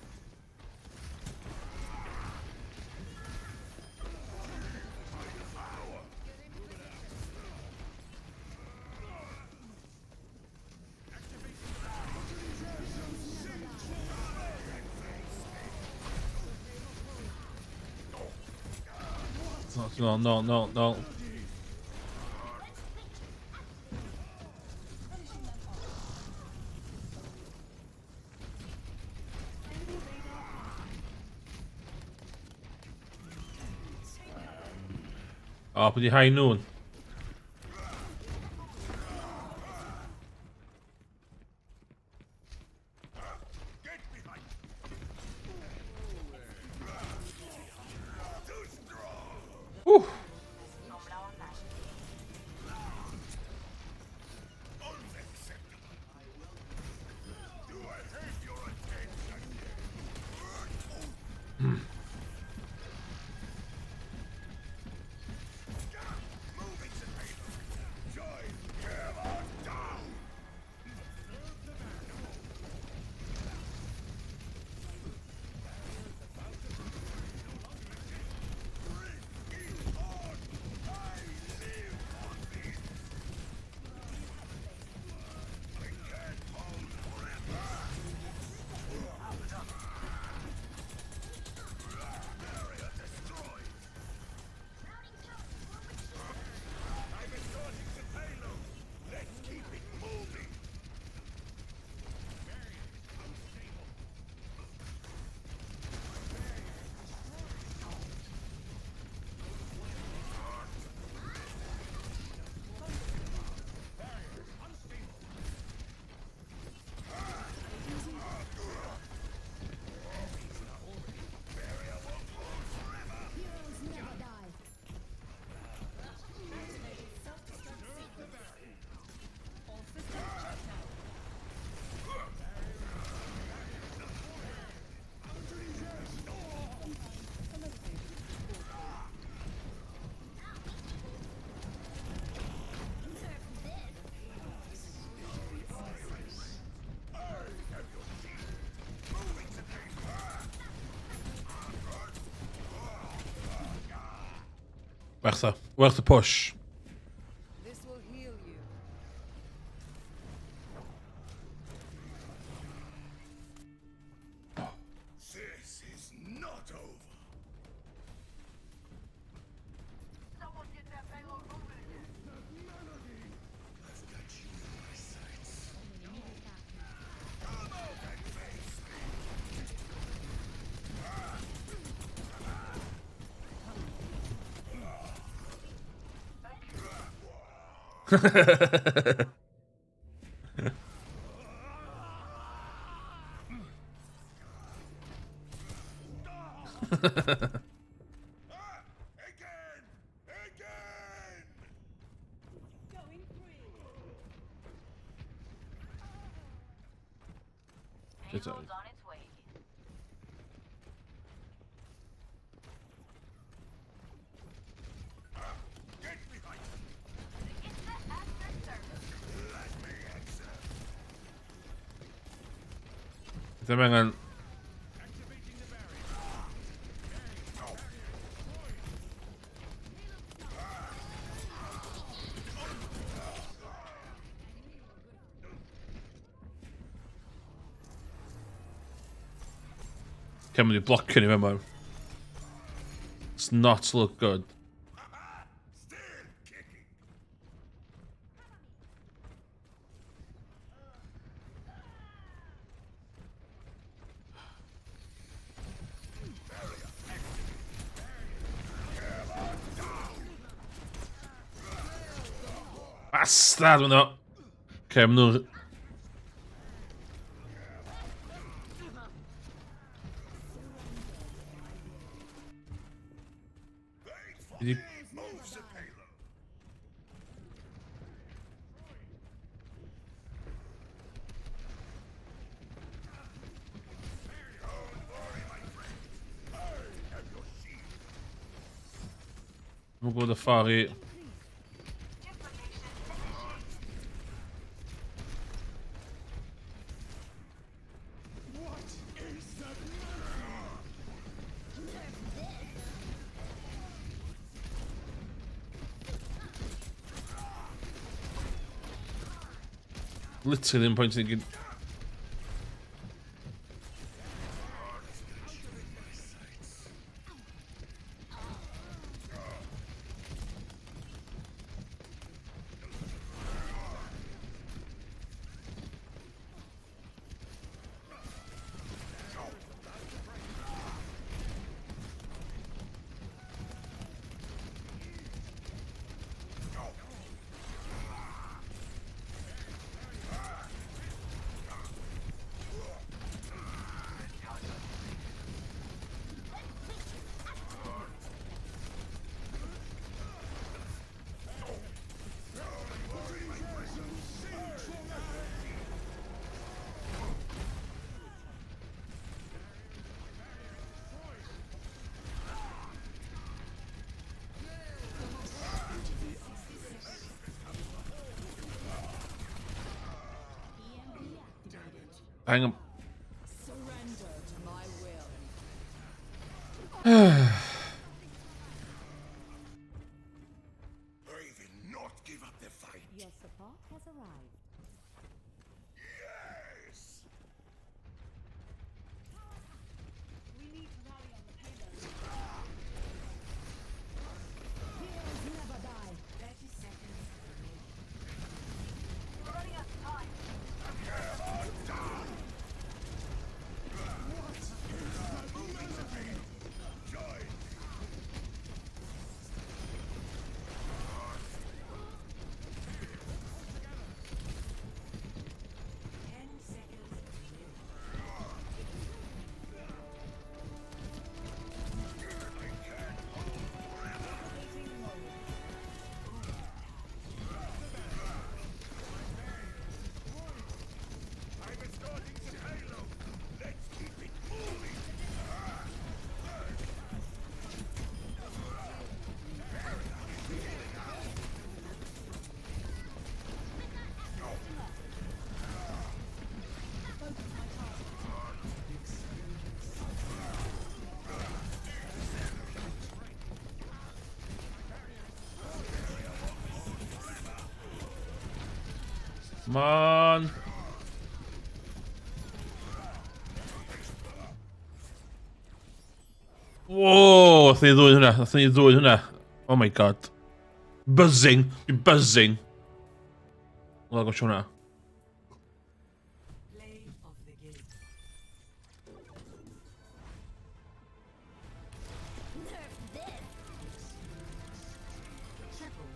Power. No, no, no, no. På die high noon. Get behind. Worth the push. This will heal you. This is not over. Someone get that payload moving again. I've got you in my sights. Come out and face me. Again! Again! Going free. It's Payload's on its way. Get behind me! Get the after service. Let me answer. Ito mga Activating the barrier. Can we block him, remember? It's not look good. Still kicking. Bastard one up. Okay, I'm not. Did you... Moves the payload. Don't worry, my friend. I have your shield. We'll go the far right. What is that? Literally in points thinking. Hang on. Surrender to my will. I will not give up the fight. Your support has arrived. Yes! We need to rally on the payload. Heroes never die. 30 seconds remaining. We're running out of time. I'm escorting the payload. Let's keep it moving. Come on. Whoa, nath ni ddwyn hwnna. Nath ni ddwyn hwnna. Oh my god. Buzzing. Dwi'n buzzing. Wel, gos hwnna. Play of the game. Triple.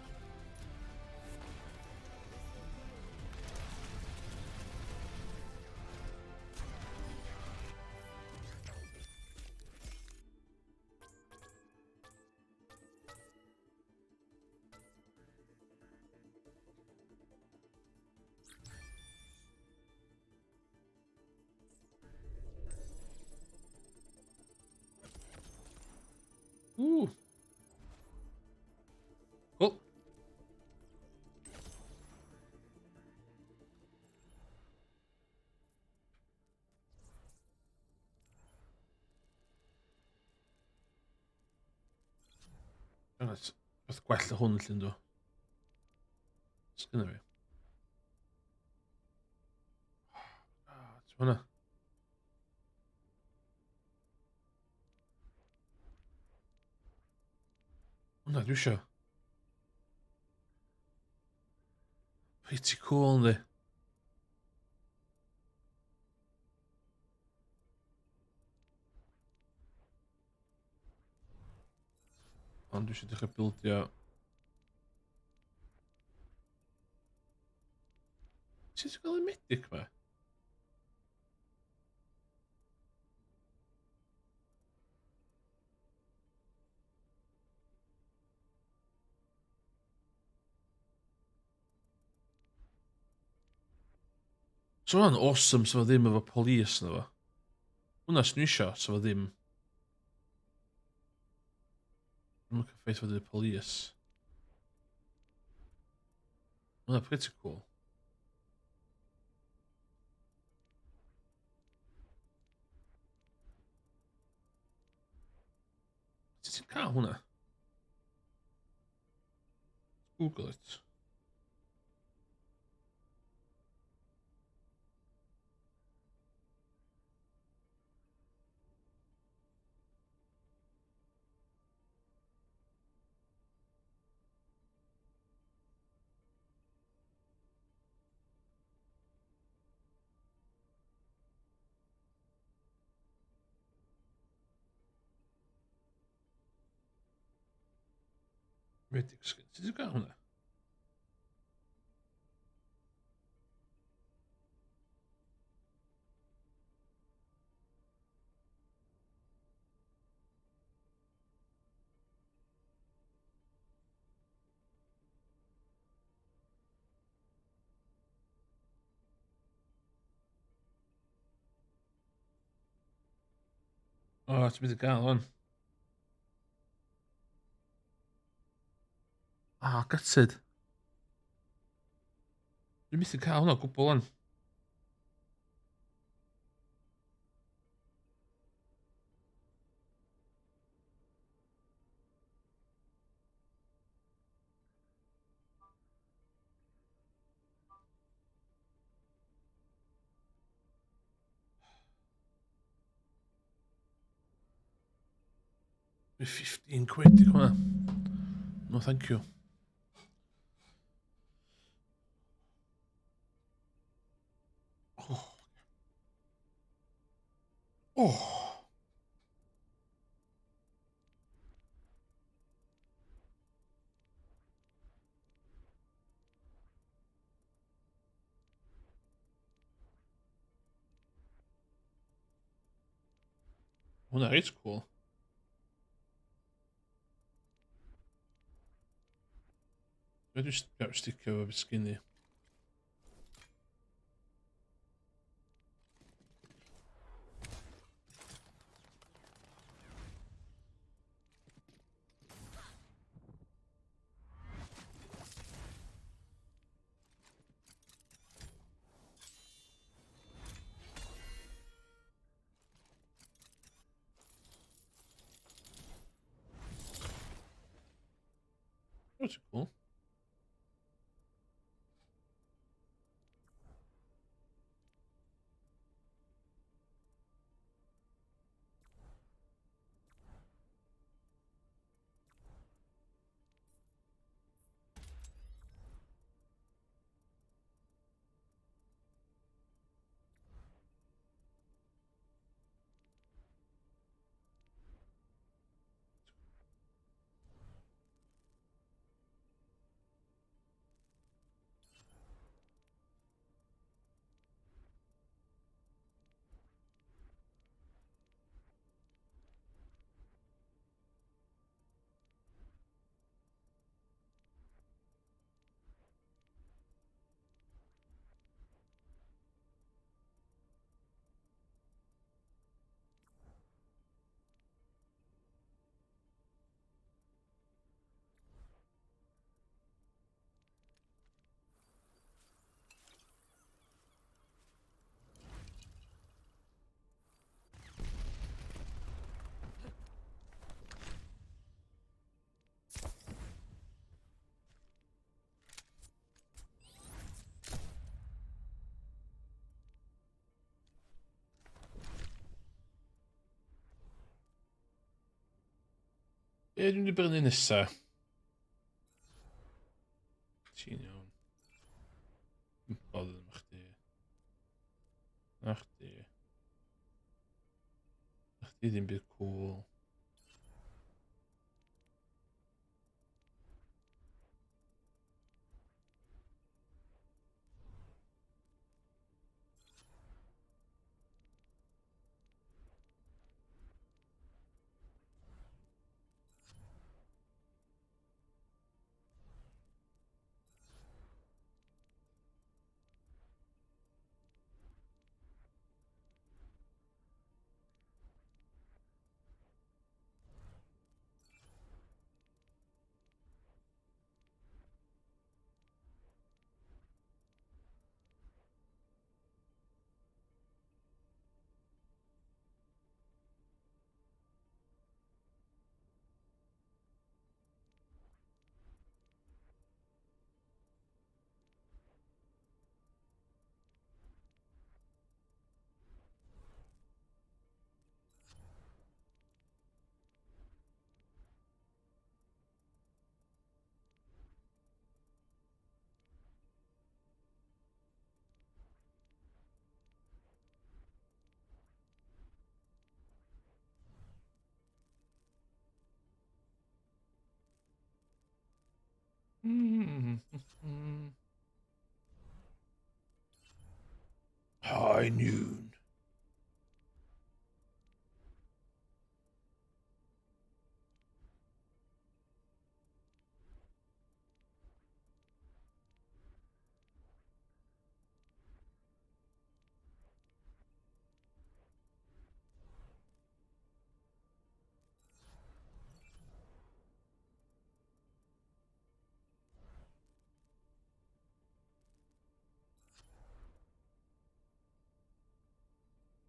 Ooh. Cool. Rhaid, beth gwell o hwn llun dwi. Sgynna fi. Ti'n hwnna? Hwnna dwi isio. Pretty cool, yndi? Ond dwi eisiau dechrau bildio. Sut ti'n gael y medic ma? So hwnna'n awesome sef o ddim efo police na fo. Hwnna sy'n isio sef o ddim. Dwi'n cyffaith fod y police. Hwnna pretty cool. Sut ti'n cael hwnna? Google it. Medic skin. Sut ti'n cael hwnna? O, ti'n mynd i gael hwn. Ah, gutted. Dwi'n mynd i cael hwnna o gwbl hwn. With 15 quid, come on. No, thank you. Oh. Oh. Oh, that is cool. I just got to stick over skin there. That's cool. Doen de Berlin is Tino. Pardon, wacht even. Dit is een beetje cool. High noon.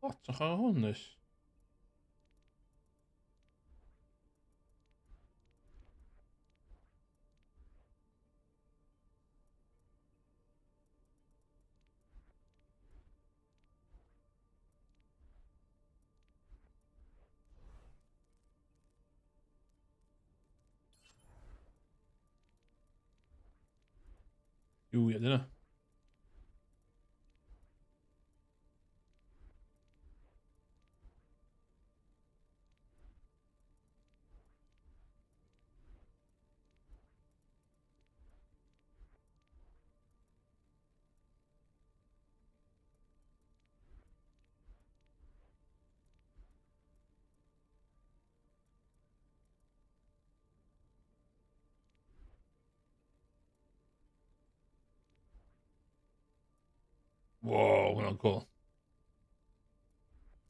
Wat een gerondes. Ooh, I don't know. Wow, wel cool.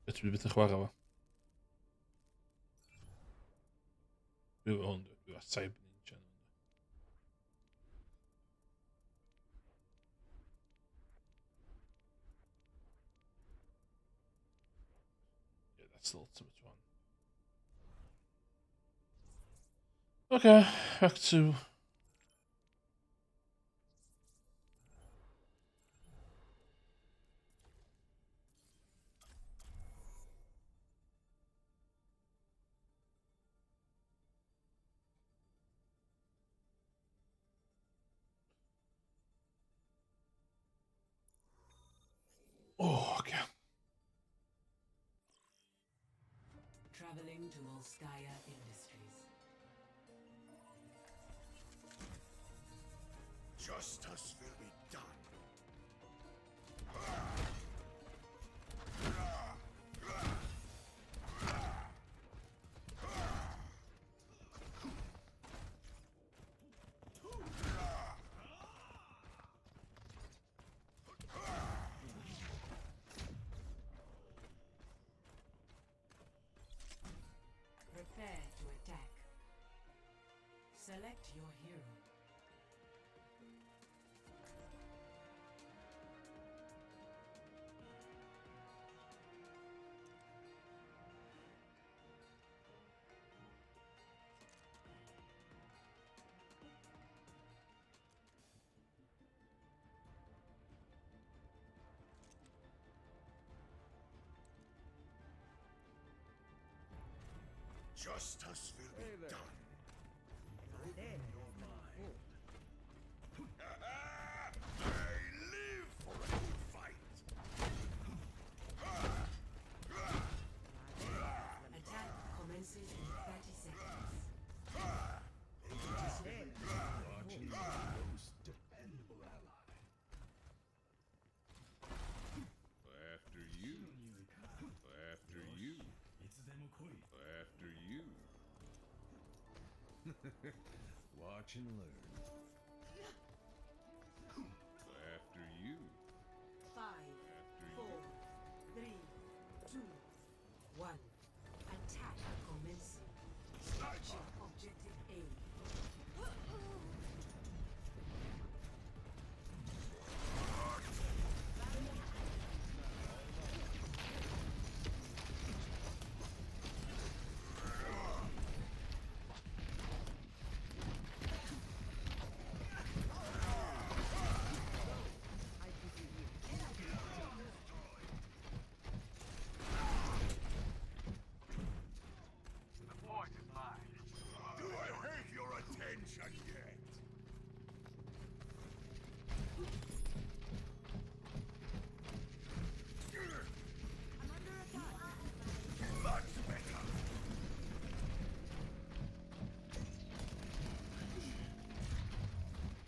Het is bitte chwarae fo. Byw hwn, byw a Cyber Ninja. Yeah, that's the ultimate one. Okay, back to... Oh, okay. Traveling to Volskaya Industries. Justice will be done. Prepare to attack. Select your hero. Justice will be done. I live for a good fight. Attack commences in 30 seconds. Watching the most dependable ally. After you. After you. After you. Watch and learn. After you. 5, 4, 3, 2, 1. Attack commencing. Capture objective A. Do I have your attention yet? Much better.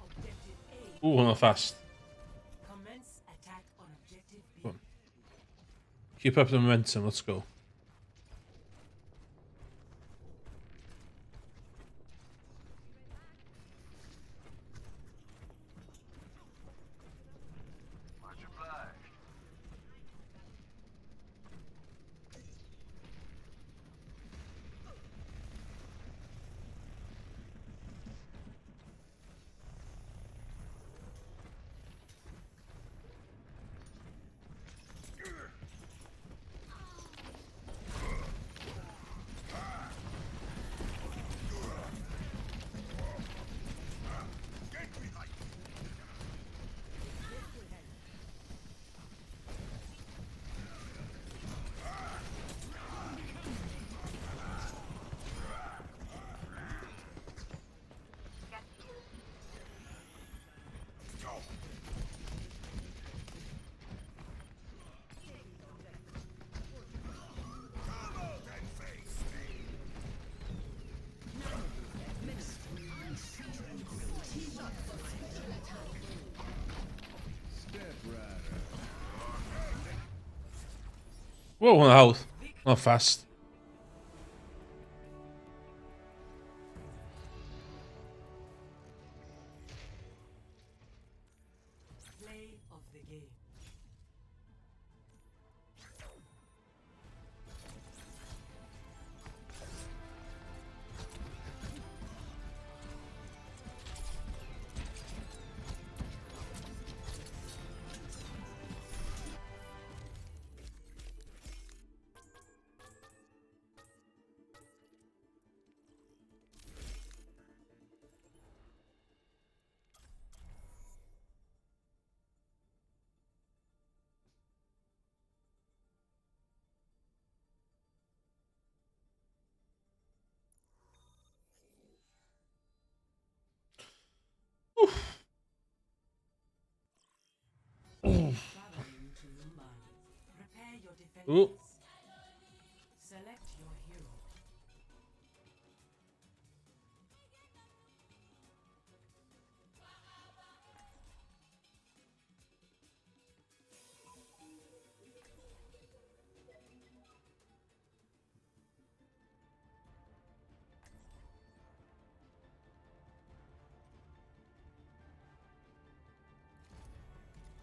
Objective A. Ooh, not fast. Commence attack on objective B. Come on. Keep up the momentum, let's go. Much obliged. Whoa, one health. Not fast. Play of the game. Traveling to Mali. Prepare your defenses. Ooh. Select your hero.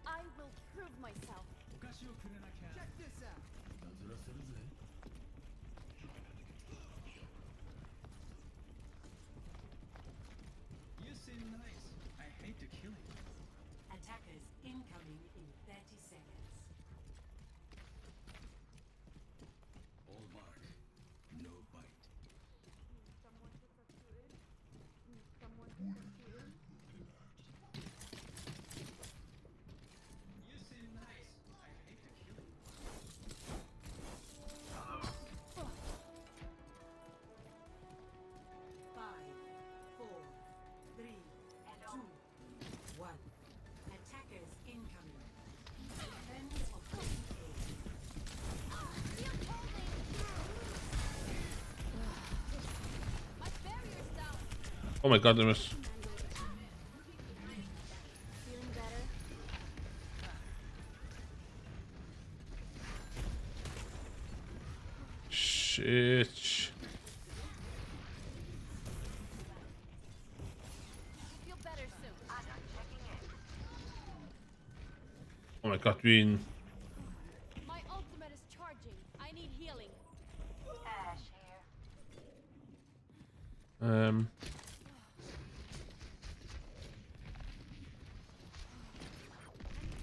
I will prove myself. Check this out. You seem nice. I hate to kill you. Attackers incoming in 30 seconds. All bark, no bite. Someone to tuck you in. Someone to tuck you in. You seem nice. I hate to kill you. Five, four, three, two, one. Attackers incoming. Defense objective A. Shield holding! My barrier's down. Oh my god, there was. Feeling better? Shit. Feel better soon. Oh my god, Wien. My ultimate is charging. I need healing.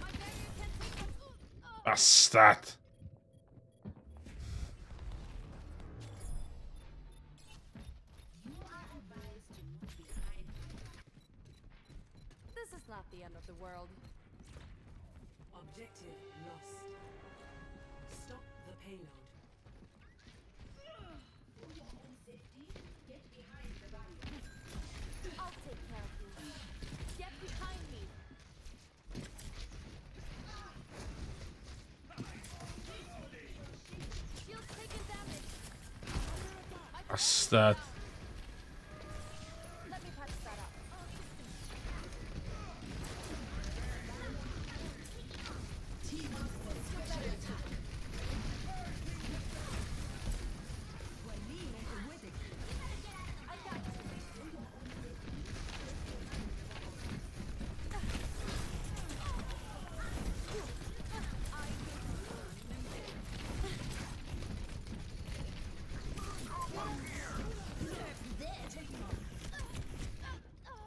My barrier can't take much. Bastard. This is not the end of the world. Objective lost. Stop the payload. I'll take care of you. Get behind me. Shield's taking damage. My Bastard. Let me patch that up. I got you.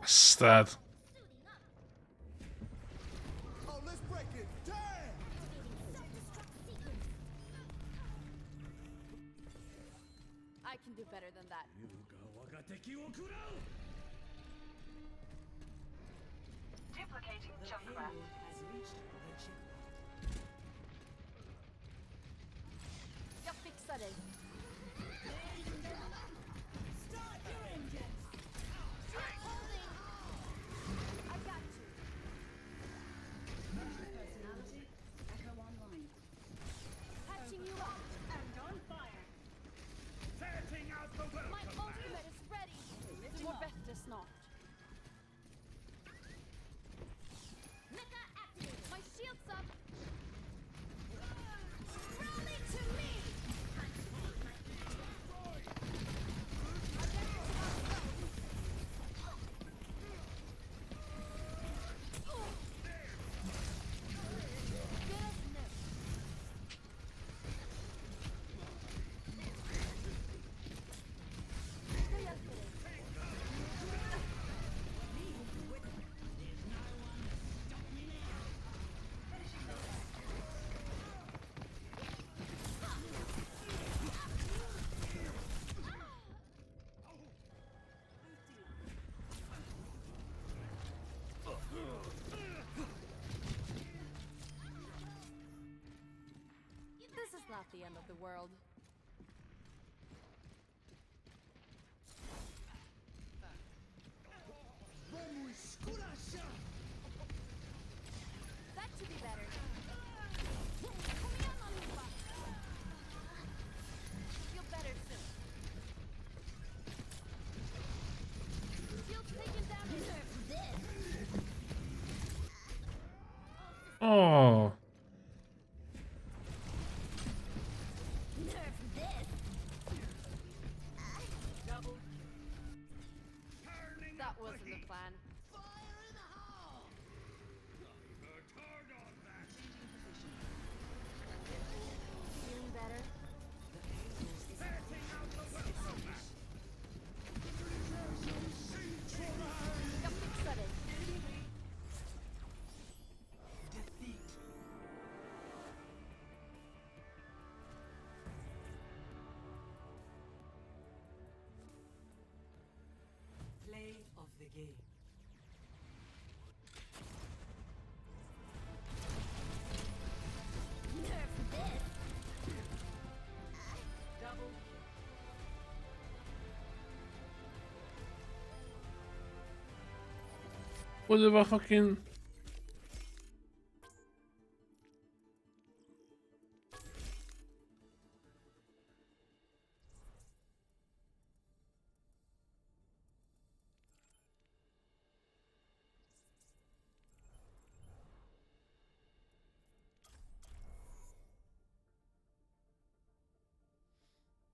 Bastard. Oh, let's break it. Damn! I can do better than that. The payload has reached the checkpoint. Jag fixar dig. Shield holding. I got you. Patching you up. My ultimate is ready. Vår bättre snart. My shield's up. Rally to me! the end of the world. That should be better. Come on, Anifa. Feel better soon. Shield's taking damage. Oh. That wasn't the plan. Feeling better? Got fixed at it. Play of the game. Double What the fucking...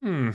Hmm.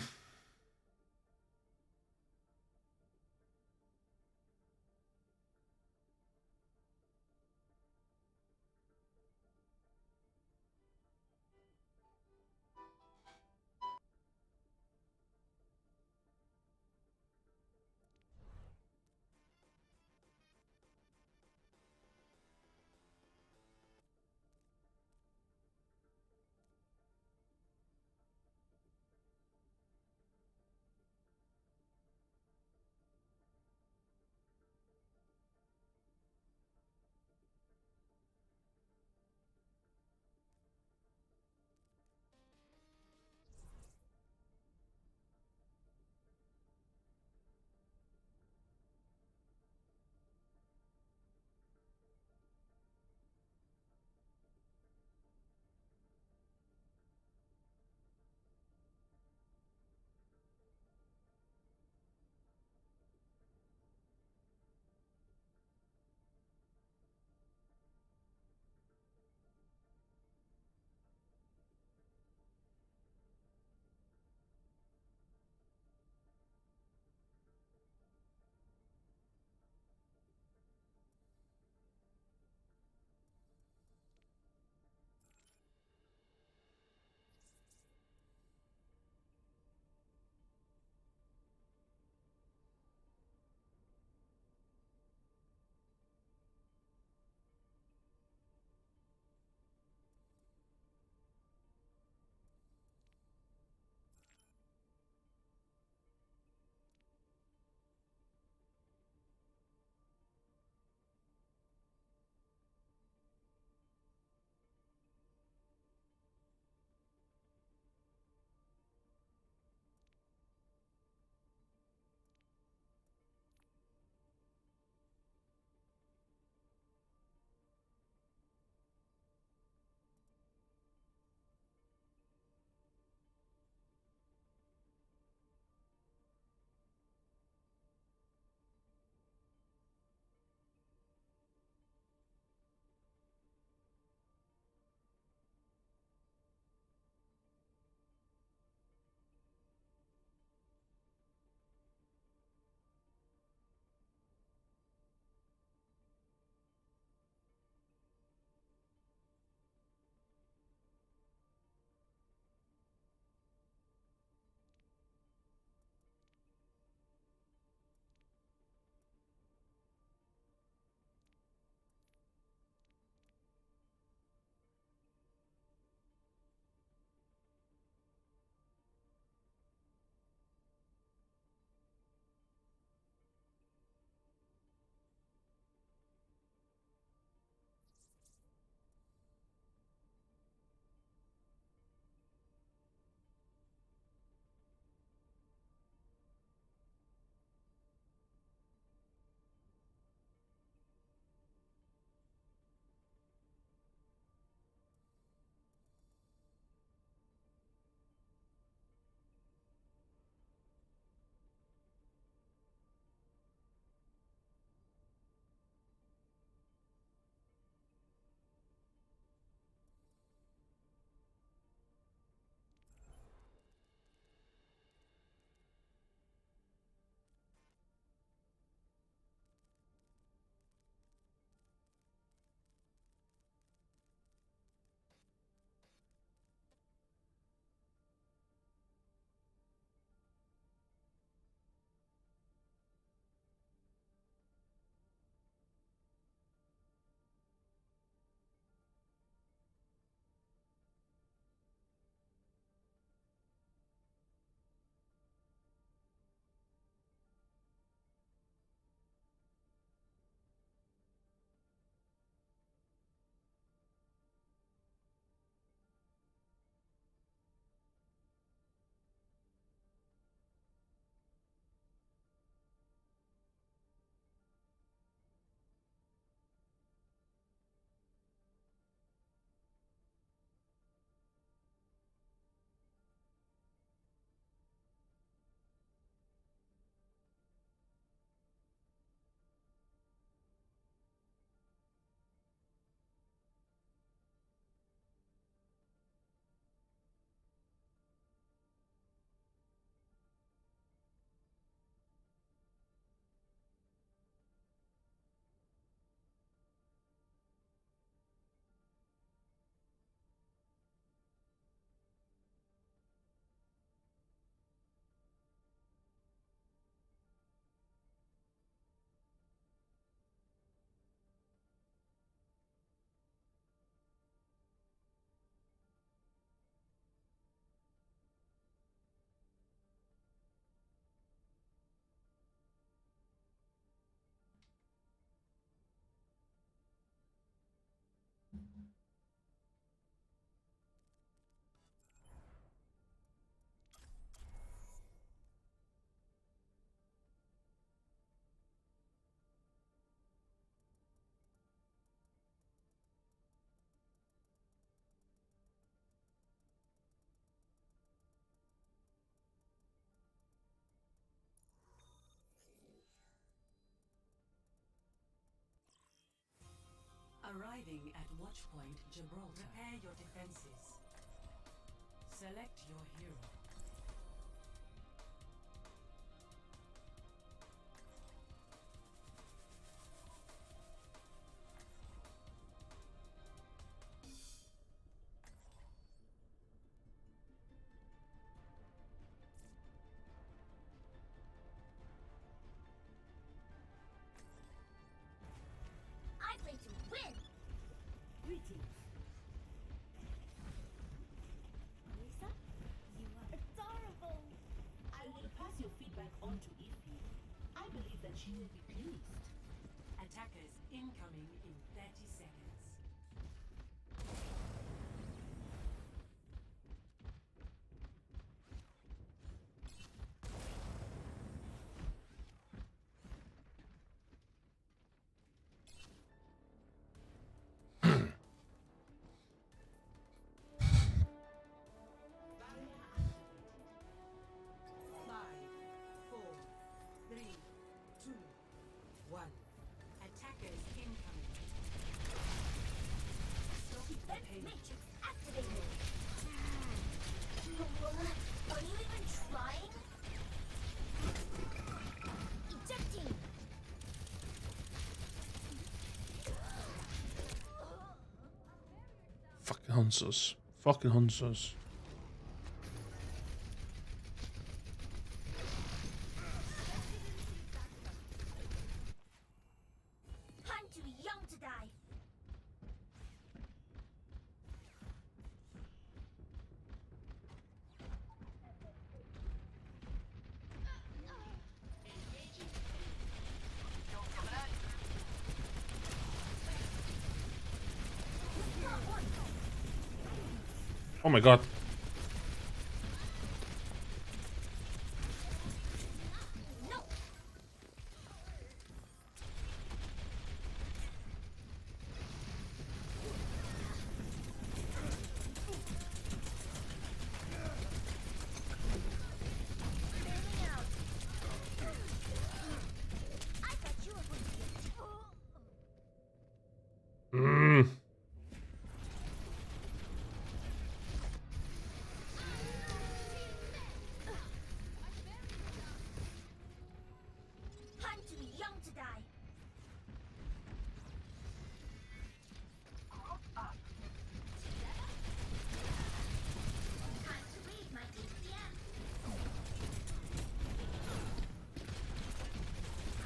Arriving at Watchpoint Gibraltar. Prepare your defenses. Select your hero. I play to win. Greetings. Lisa, you are adorable. I will pass your feedback on to Ify. I believe that she will be pleased. Attackers incoming in 30 seconds. Barrier activated. 5, 4, 3, 2, 1. Attackers incoming. Stop the pain. Matrix activated. Are you even trying? Ejecting. Fucking hunters. Fucking hunters. I'm too young to die. Oh my god. No. Bailing out. I thought you were going to be. Mm. I'm too young to die. Time to read my ATM.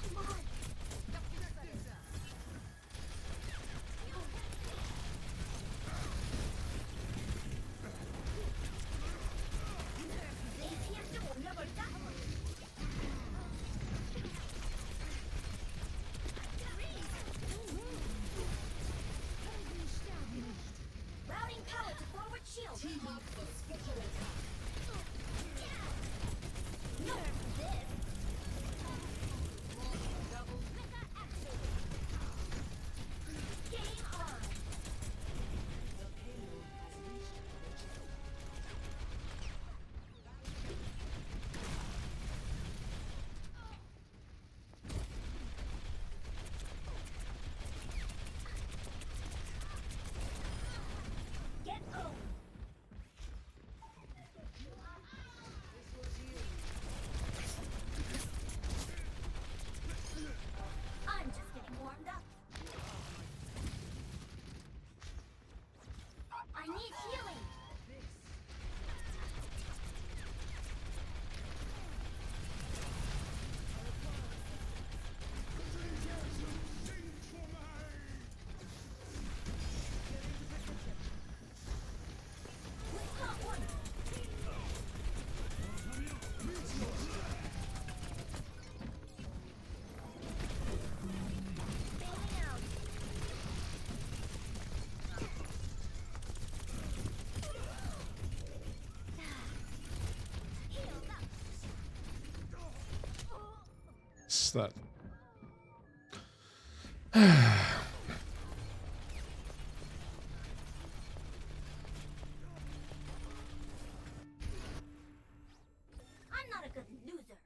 Come on. ATM 좀 올려볼까? Routing power to forward shield. Team up for special attack. No, this. Double mega activated. Game on. The payload has reached Get home. I'm just getting warmed up. I need healing. Got one. Bailing out. Healed up. It's that. I'm not a good loser.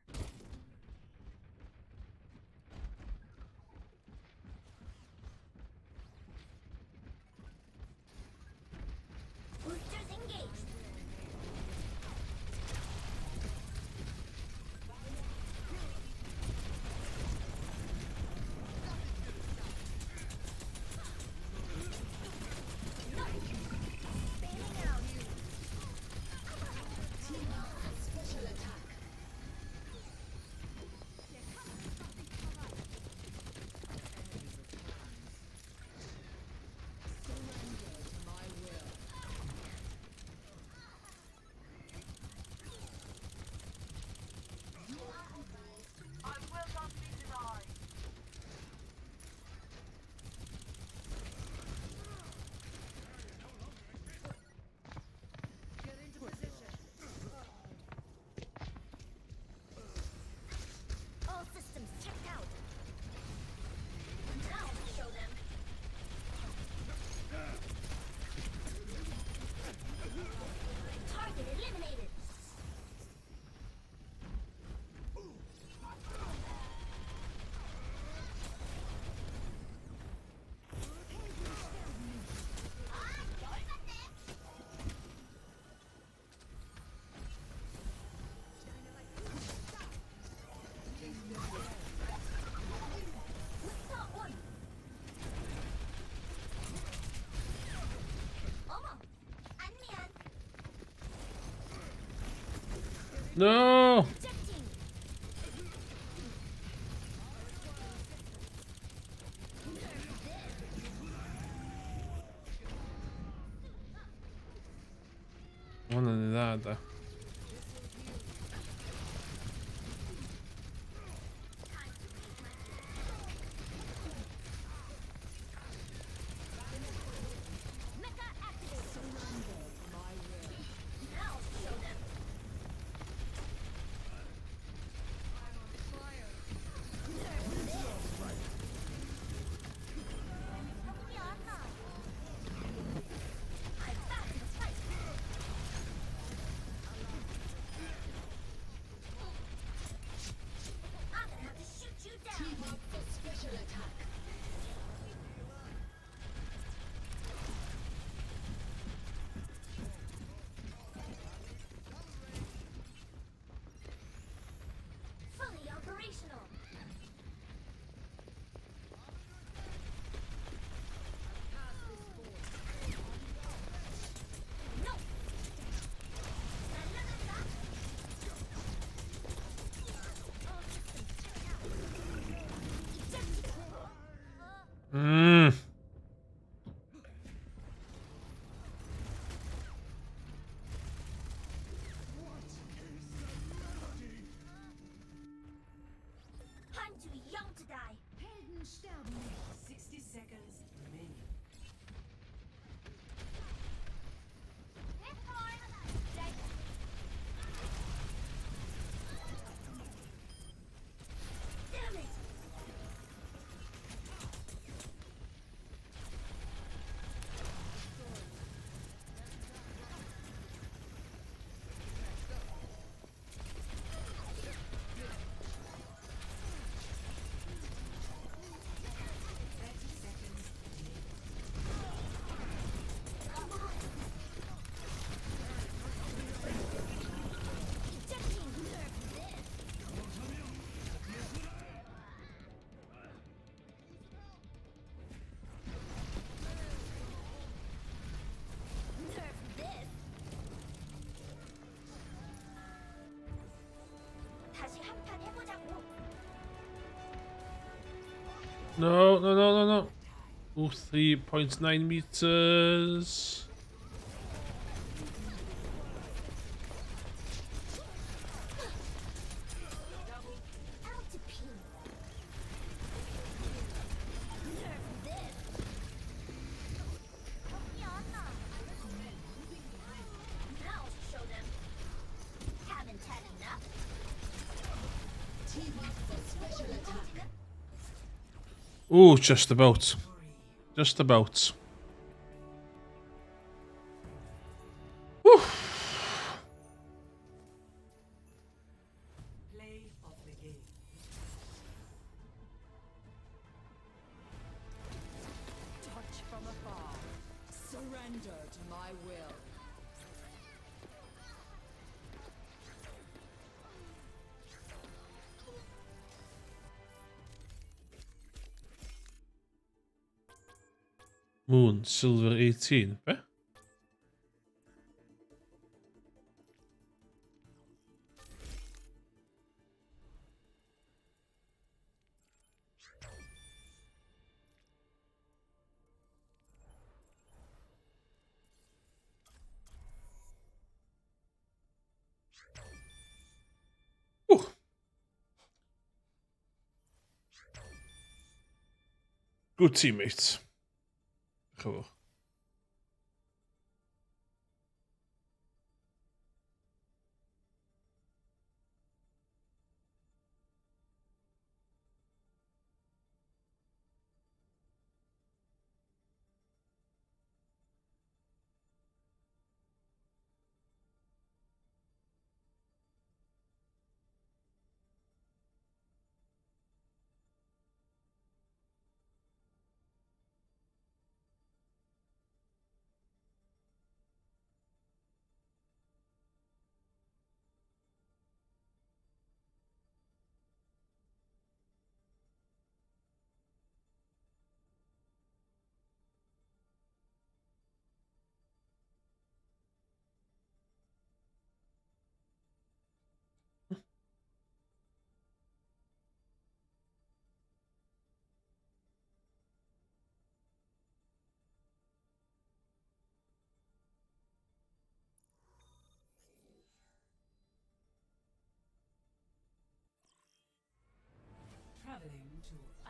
No! Non è data. Fully operational. Mm. I'm too young to die. Helden sterben nicht. 60 seconds remaining. Damn it! 다시 한판 해보자고. No, no, no, no, no. Oh, 3.9 meters. Out to pee. Nerf this. Now show them. Haven't had enough. Oh, just about. Just about. Whew. Play of the game. Touch from afar. Surrender to my will. Moon, silver 18. Eh? Oeh. Good teammates. Gewoon.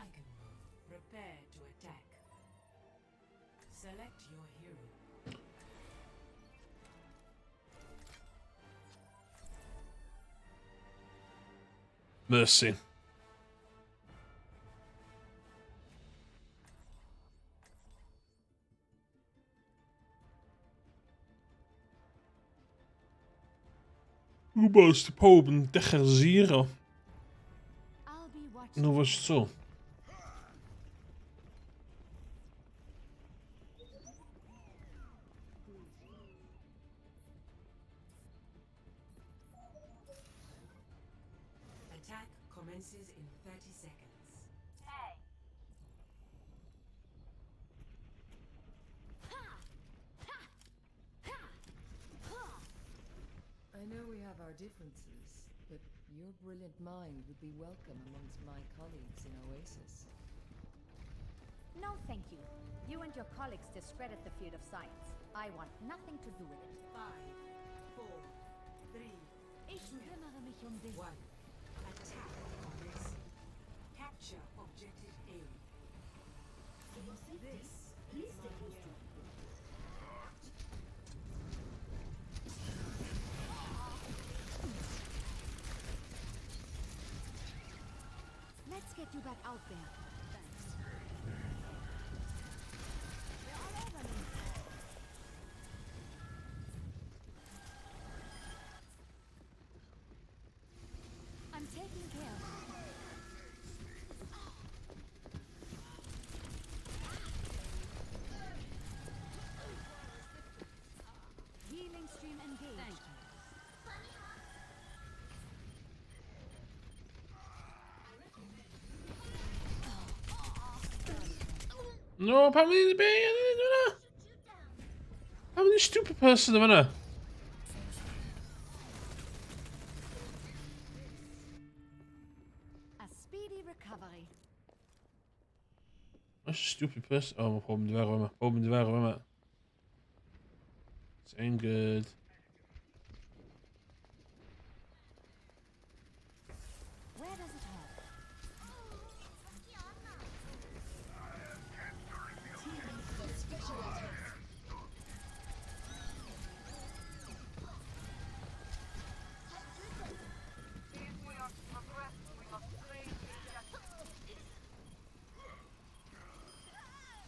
Icon. Prepare to attack. Select your hero. Mercy. Hoe was de poben degazeren? I'll be watching. En hoe was het zo? Attack commences in 30 seconds. I know we have our differences, but your brilliant mind would be welcome amongst my colleagues in Oasis. No, thank you. You and your colleagues discredit the field of science. I want nothing to do with it. 5, 4, 3, Ich kümmere mich um dich. 1. Attack commence. Capture objective A. This is my hero. Let's get you back out there. Thanks. They're all over me. I'm taking care of you. Healing stream engaged. No, apparently the winner. How many stupid person the winner? A speedy recovery. That's a stupid person. Oh, open the door. Open the door. This ain't good. Where does it hurt?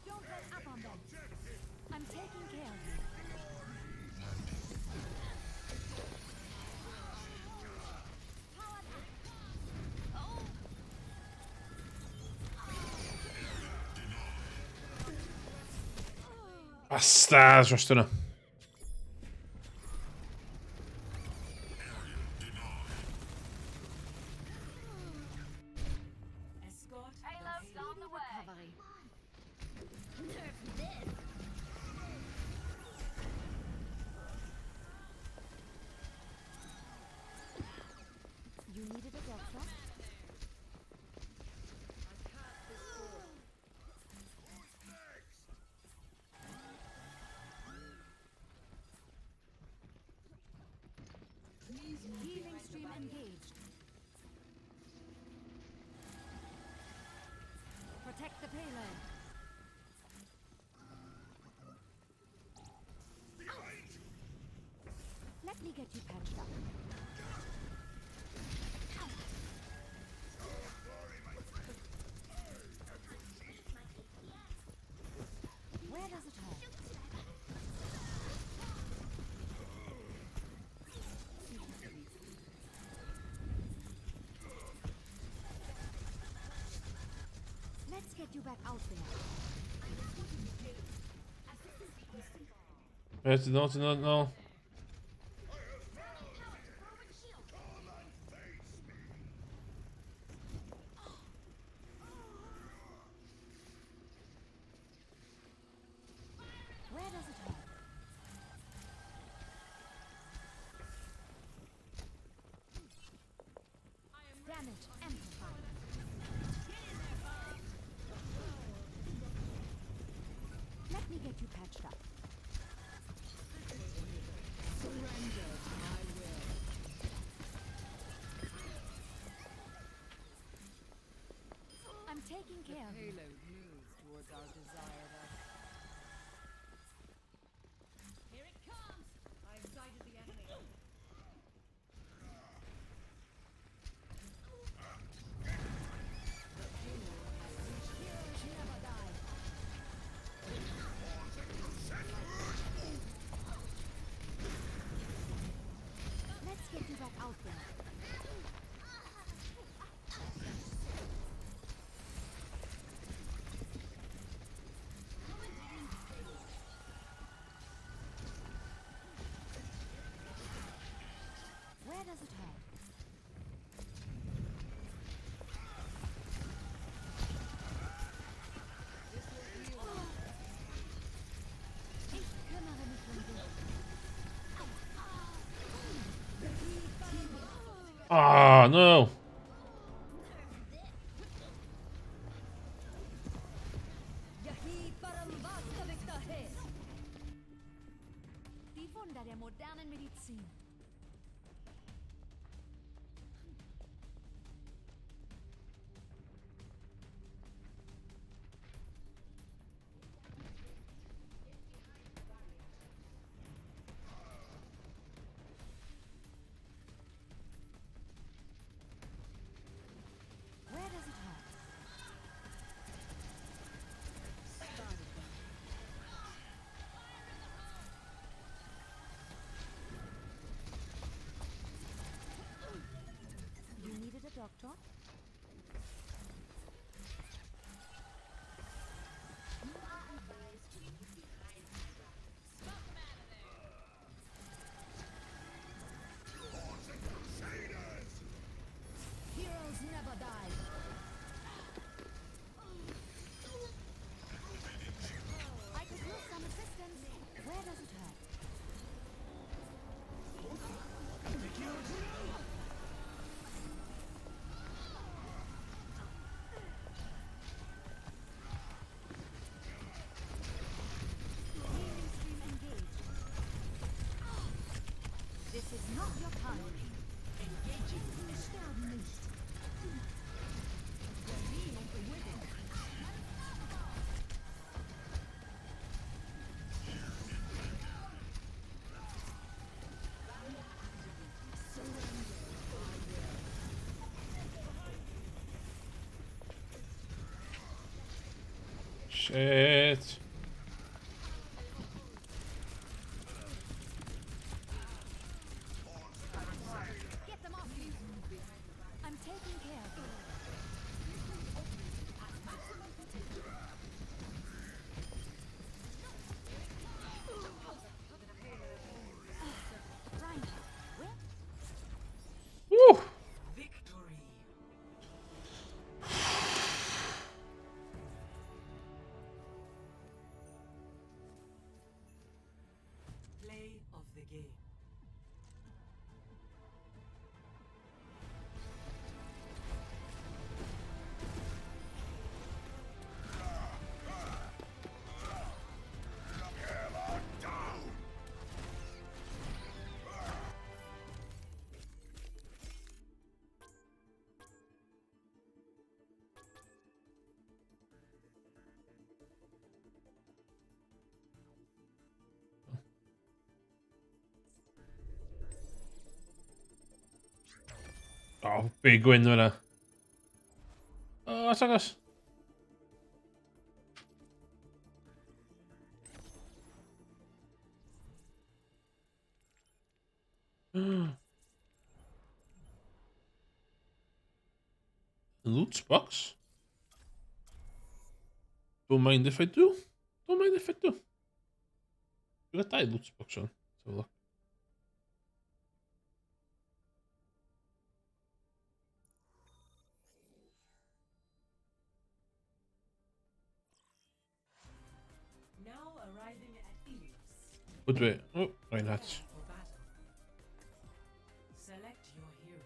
Don't let up on them. I'm taking care of you. Powered up. Oh. Basta, zwaar Escort Speedy recovery. You needed a doctor? Healing stream engaged. Protect the payload. Let me get you patched up. Where does it hurt? Let's get you back out there. No. Where does it hurt? Damage amplified. Let me get you patched up. I'm taking taking The care of you. payload moves towards our desired outcome. Here it comes! I've sighted the enemy. Heroes never die. Let's get you back out there. Where does it hurt? Ich kümmere mich um dich. Ah, no. Yahi param vastavikahe. Die Wunder der modernen Medizin. Where does it hurt? You needed a doctor? Heroes never die. I could use some assistance. Where does it hurt? Healing stream engaged. This is not your time. Engaging. Sterben nicht. Shit. Get them off you. I'm taking care of you. Right. Well, Woo. Victory. Play of the game. Oh, big win winner. Oh, that's us. Loot box. Don't mind if I do. Don't mind if I do. You got that loot box on. Let's have a look. Now arriving at Eos. Good way. Oh, right, that's. For battle. Select your hero.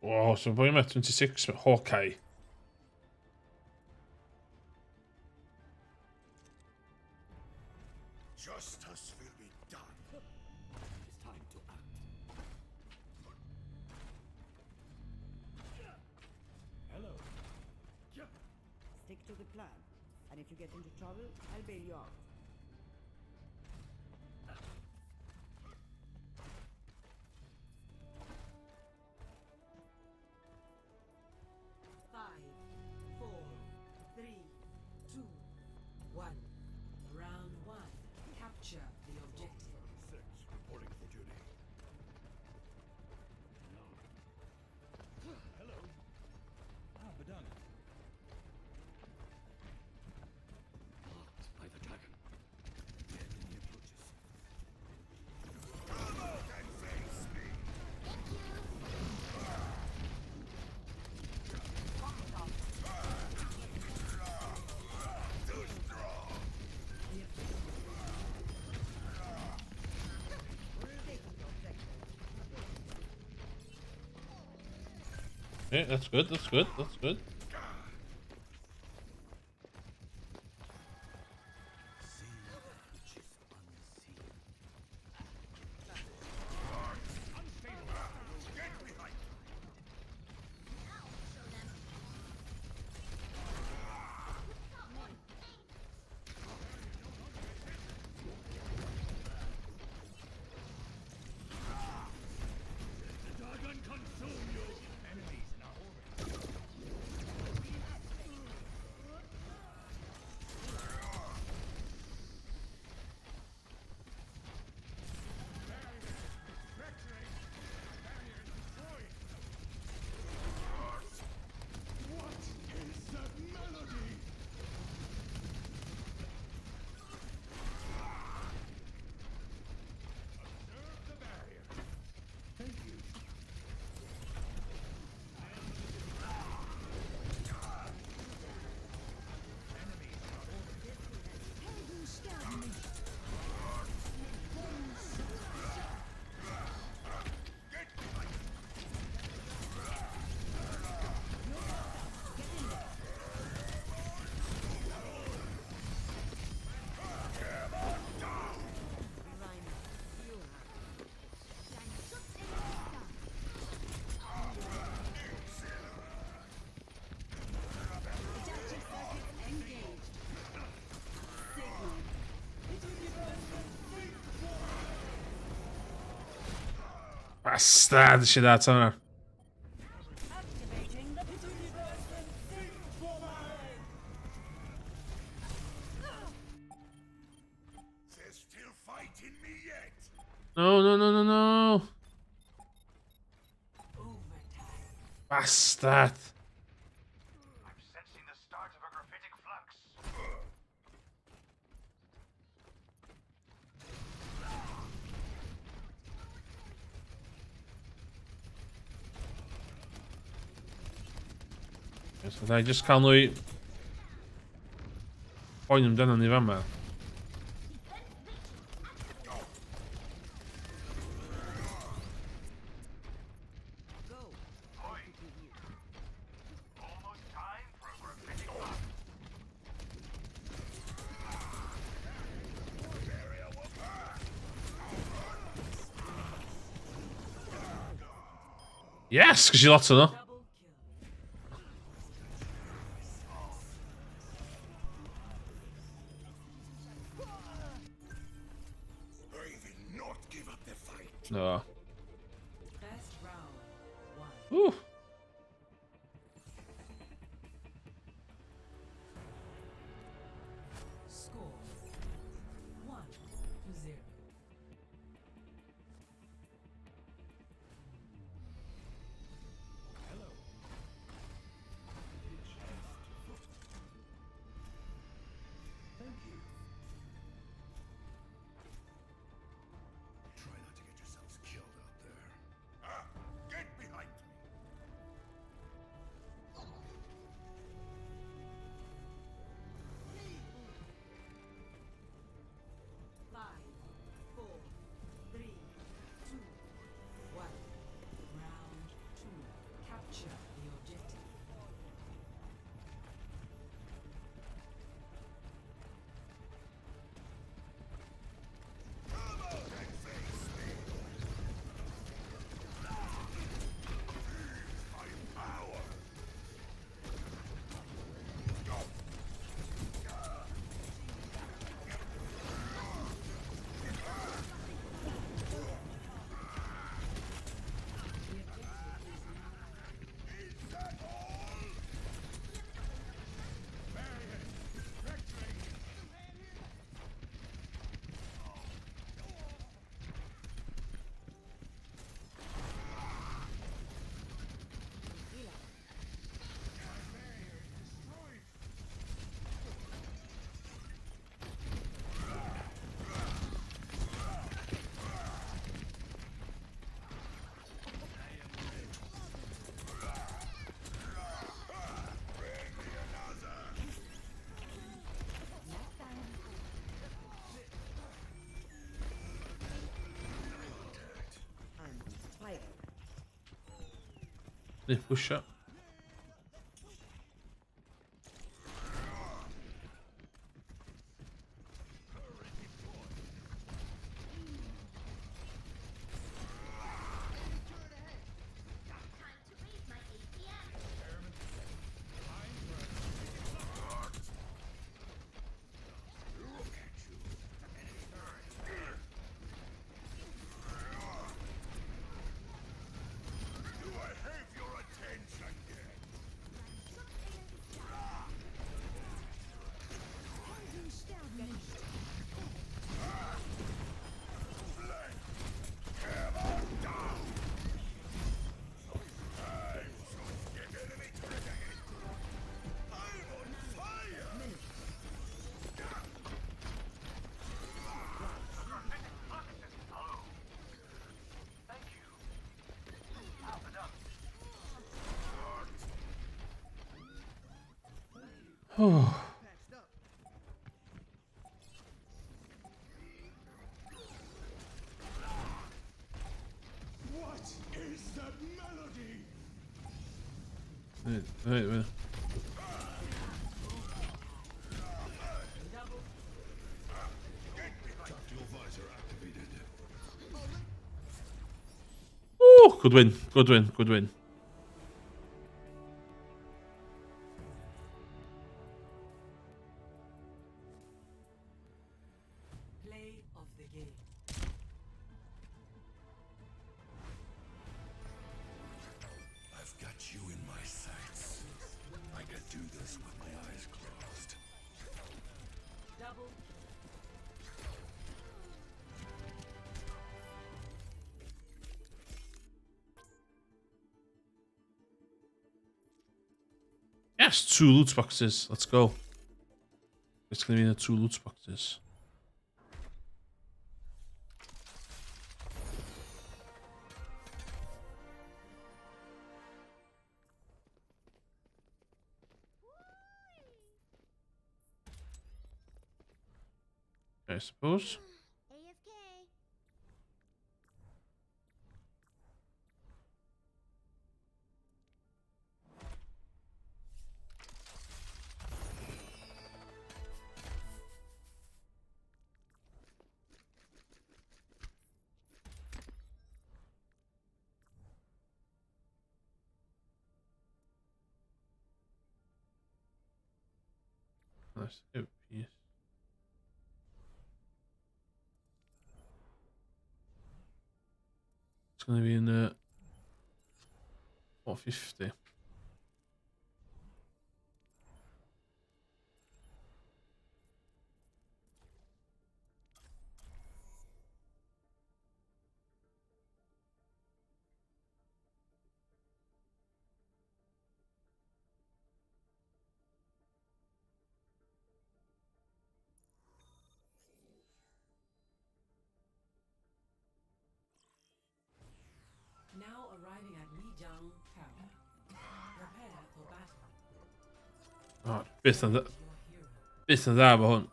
Oh, så börjar med 26 med Hawkeye. Justice will be done. It is time to act. Hello. Stick to the plan. And if you get into trouble, I'll bail you out. Five, four, three, two, one. Round one. Capture the objective. 6, reporting for duty. Hello. Ah, Badang. Marked by the dragon. The enemy approaches. Come out and face me! Too strong! Okay, that's good. That's good. That's good. See that which is unseen. Get behind! The dragon consume you! Enemies in our orbit. What is that melody? Observe the barrier. Thank you. Bastard shit out of her. There's still fight in me yet. No, no, no, no, no. Overtime. Bastard. I'm sensing the start of a graphitic flux. So I just can't really point them down on the rammer. Go. Almost time for a graphitic flux. Barrier will burn. Yes, because you lots of them. Double kill. Or even not give up the fight. No. Best round one. Ooh. Score 1-0. Hello. Thank you. Try not to get yourselves killed. They push up. Oh. What is that melody? Wait. Tactical visor activated. Oh, good win. Play of the game. I've got you in my sights. I can do this with my eyes closed. Double. Yes, 2 loot boxes. Let's go. It's gonna be the 2 loot boxes. I suppose. AFK. Nice. Oh, yes. It's gonna be in the 450. Now arriving at Lijiang Tower. Prepare for battle. Ja, visste Your hero. inte där var hon.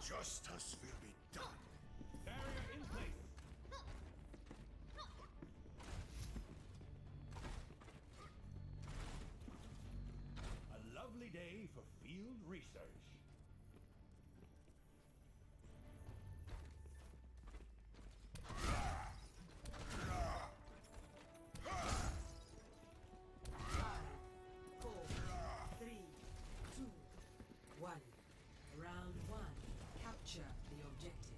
Justice will be done. Barrier in place. A lovely day for field research. Four, three, two, one. Round one. Capture the objective.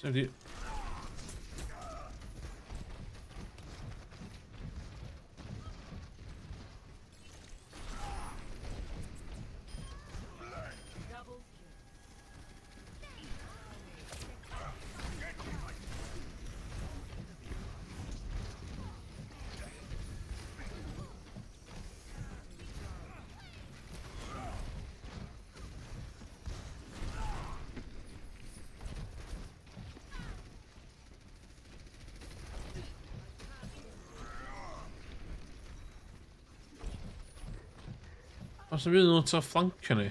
70. That's a really no tough flank, can he?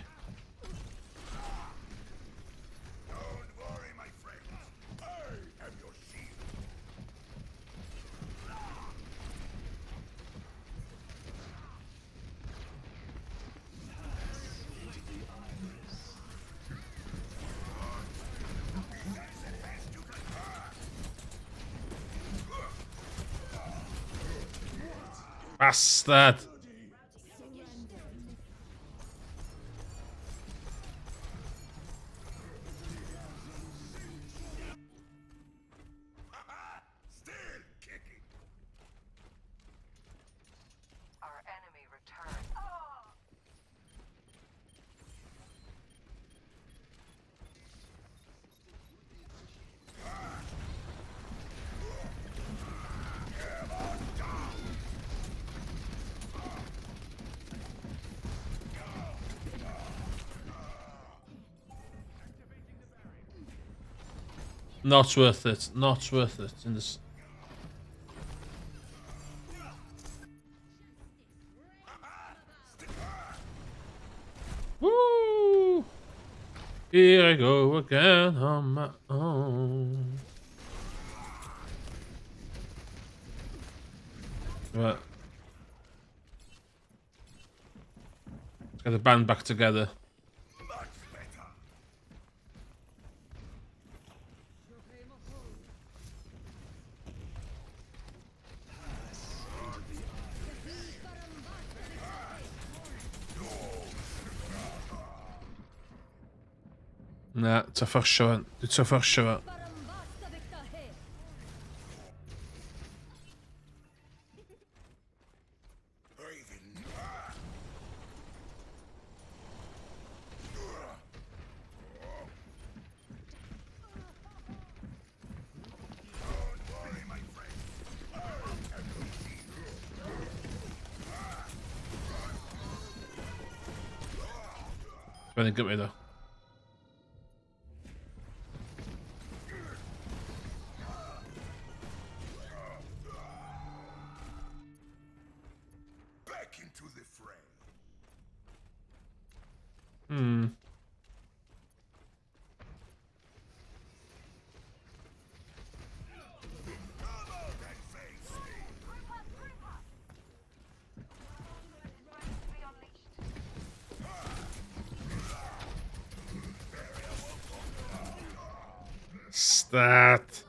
Don't worry, my friend. I am your shield. Bastard! Still kicking. Our enemy returned. Not worth it. Not worth it. In this. Woo! Here I go again on my own. Right. Let's get the band back together. Much better. Nah, it's a first shot. It's a first shot. Raven. Don't worry, my friend. Running good way though. Back into the fray. Hmm. Come out and face me. Stat.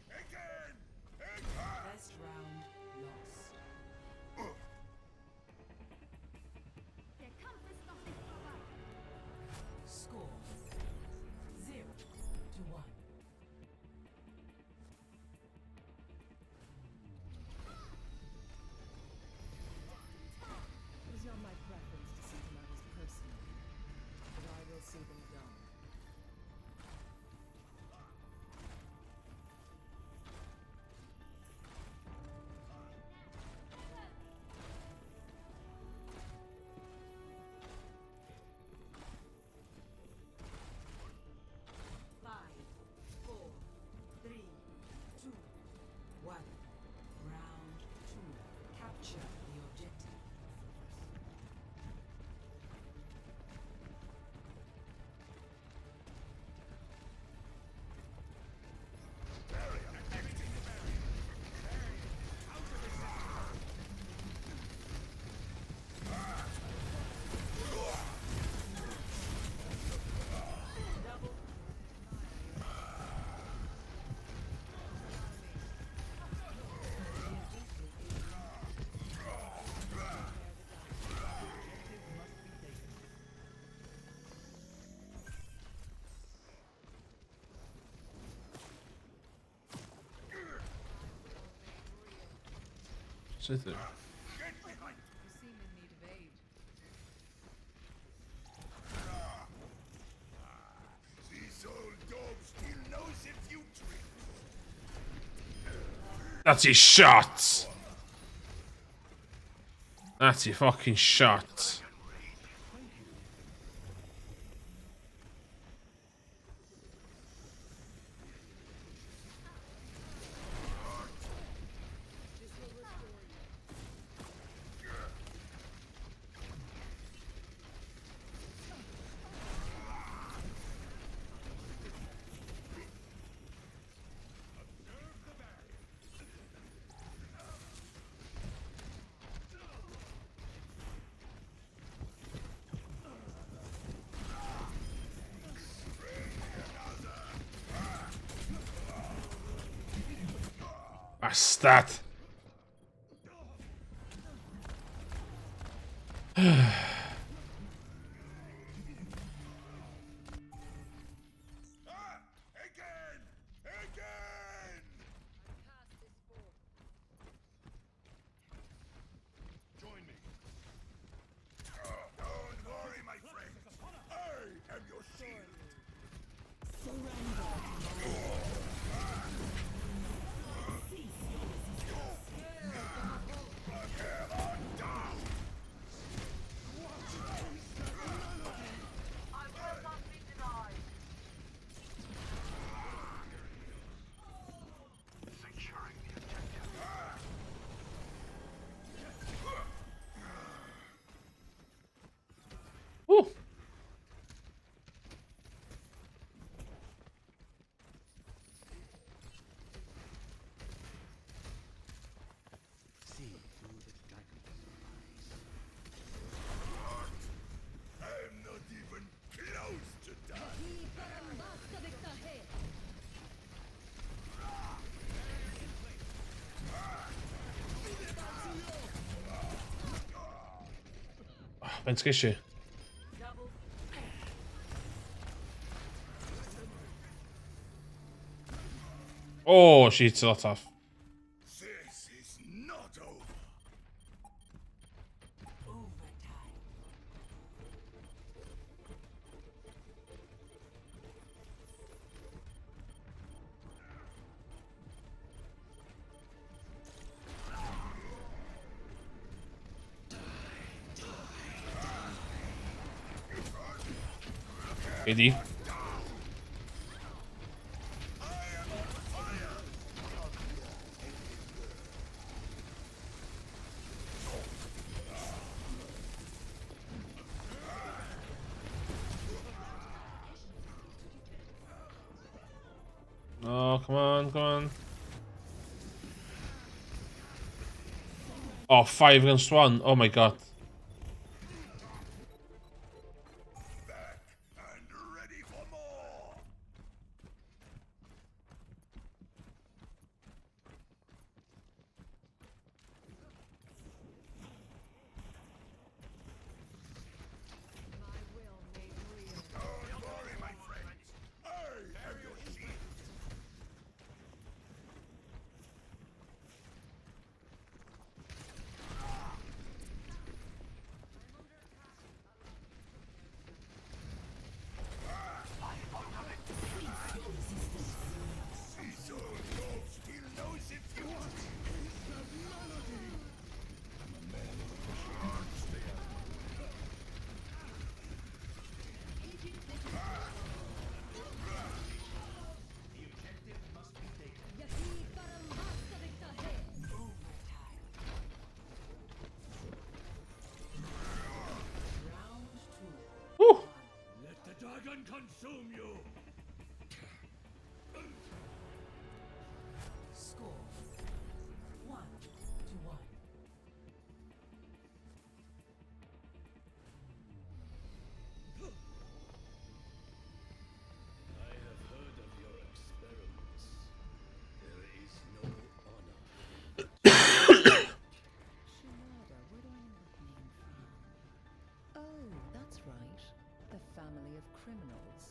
Again. Best round lost. Score 0-1. Sit there. Get behind! You seem in need of aid. This old dog still knows a few tricks. That's his shot. That's your fucking shot. Bastard. Again! Again! Join me. Don't worry, my friend. I am your shield. Woo. I'm not even close to dying. Vent kişi. Oh, she's a lot off. This is not over. Eddie. Oh, come on, come on. Oh, 5 against 1. Oh my god. Back and ready for more. Don't worry, my friends. I am your shield. This old dog still knows a few tricks. Woo. Let the dragon consume you! Score 1-1. I have heard of your experiments. There is no honor. Shinada, where do I know that name from? Oh, that's right. The family of criminals.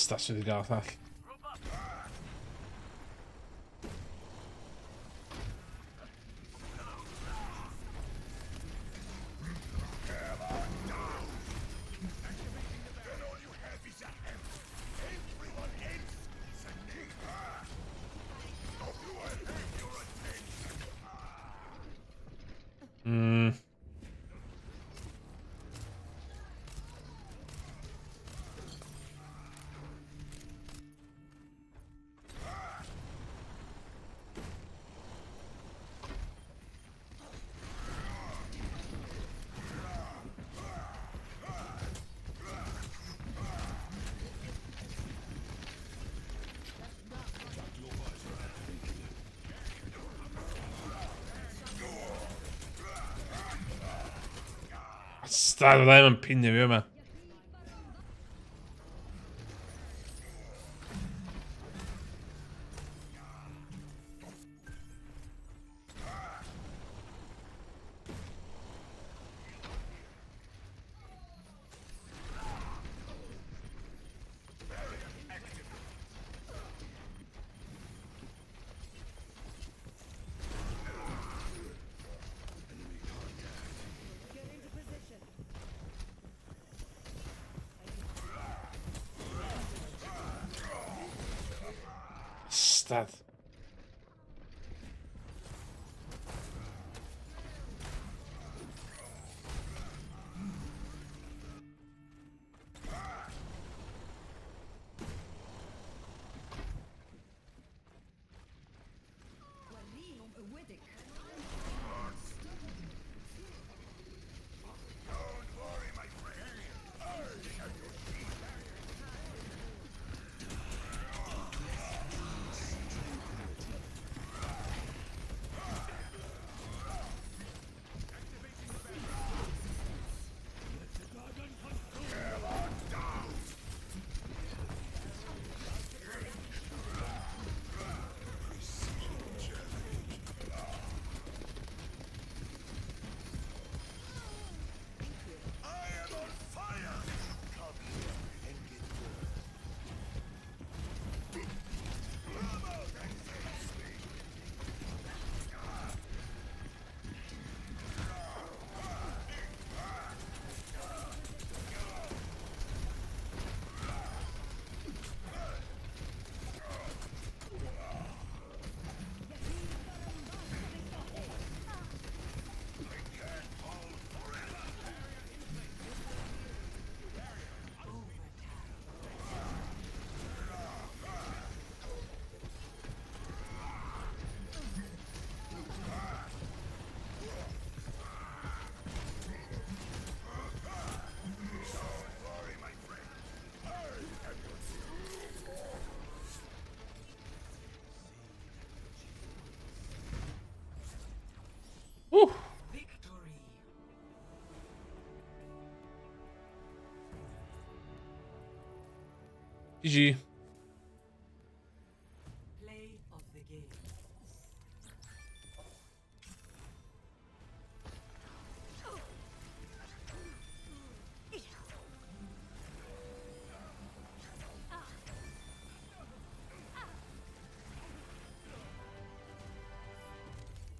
That's really gath all. Ställ dig med en pinne i med. Stad. GG. Play of the game.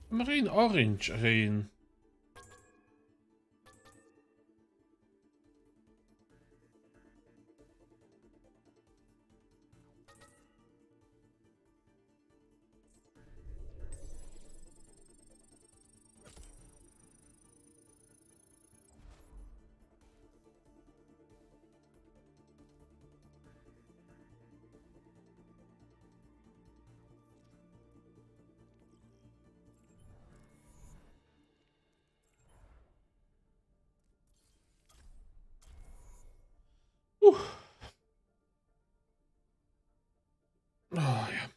Maar geen orange, geen. Oh ja.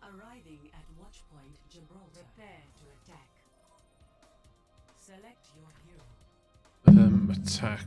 Arriving at Watchpoint Gibraltar. Prepare to attack. Select your hero. Attack.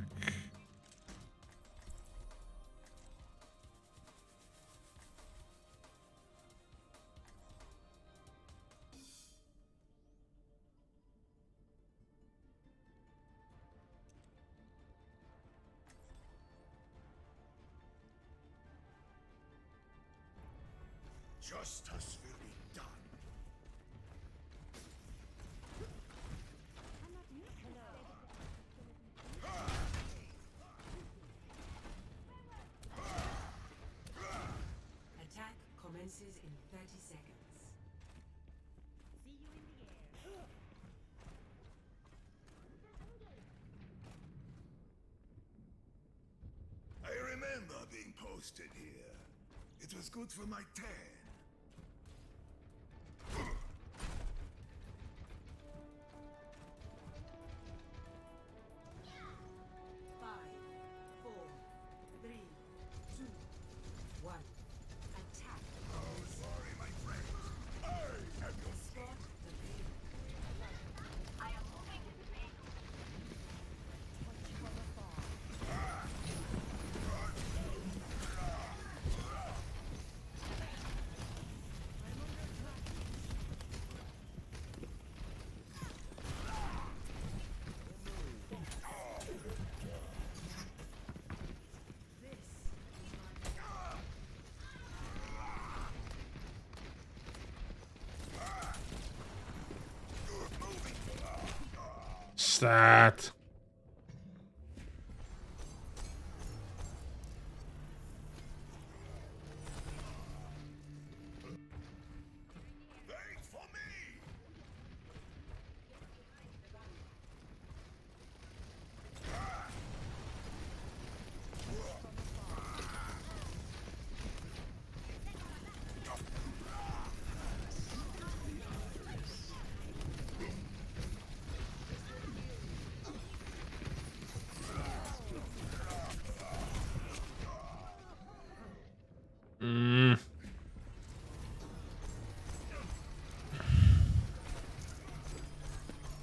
Justice will be done. Attack commences in 30 seconds. See you in the air. I remember being posted here. It was good for my tan. Five, four, three, two, one. Attack. Oh, sorry, my friend. I am your Spot the veil. I am moving to the veil. Stat. Wait for me!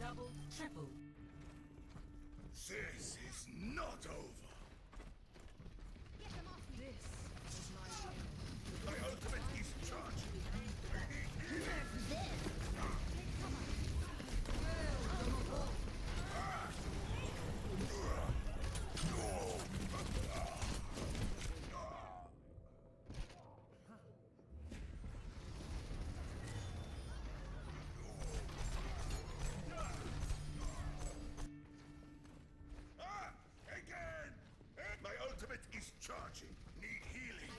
Double, triple. This is not over. My ultimate is charging. Again! My ultimate is charging. Need healing.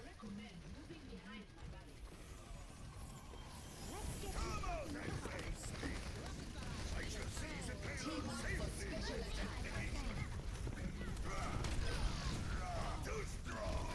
Come out and face me. I shall seize a payload safely. Too strong.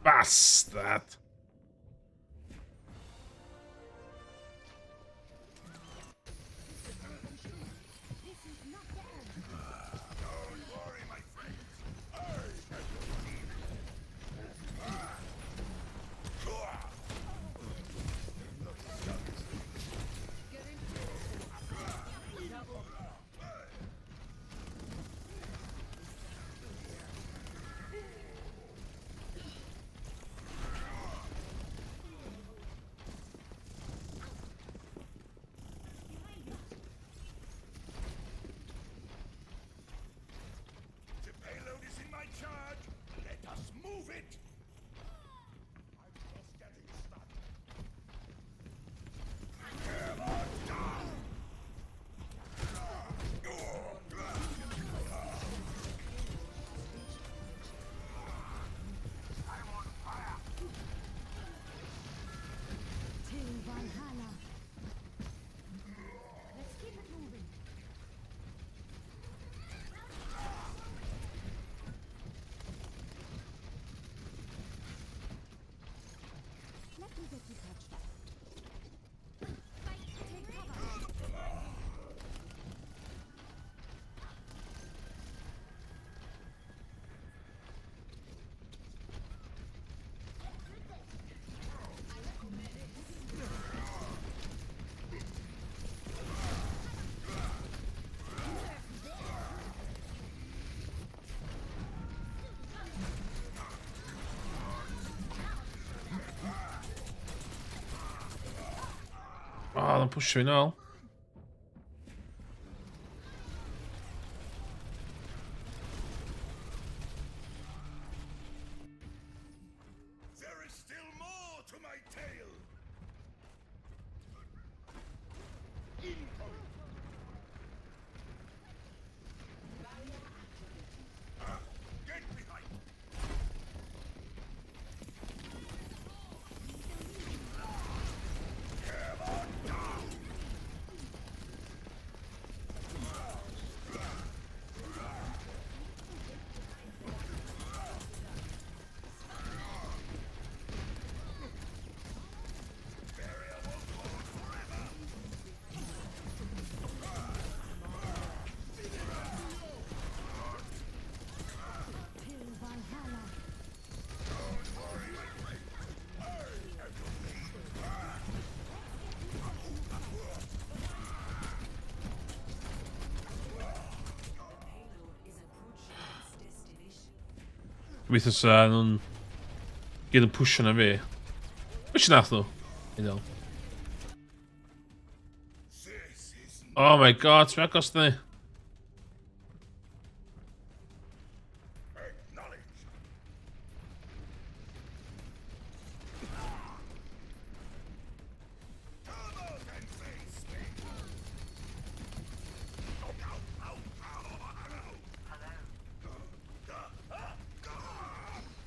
Bastard. Don't worry, my friends. I am Can't push through now. There is still more to my tale. Incoming. Get behind. Gobeithio sa nhw'n gyd yn pwysio na fi. Which nath nhw? You know. Oh my god, ti'n agos ni?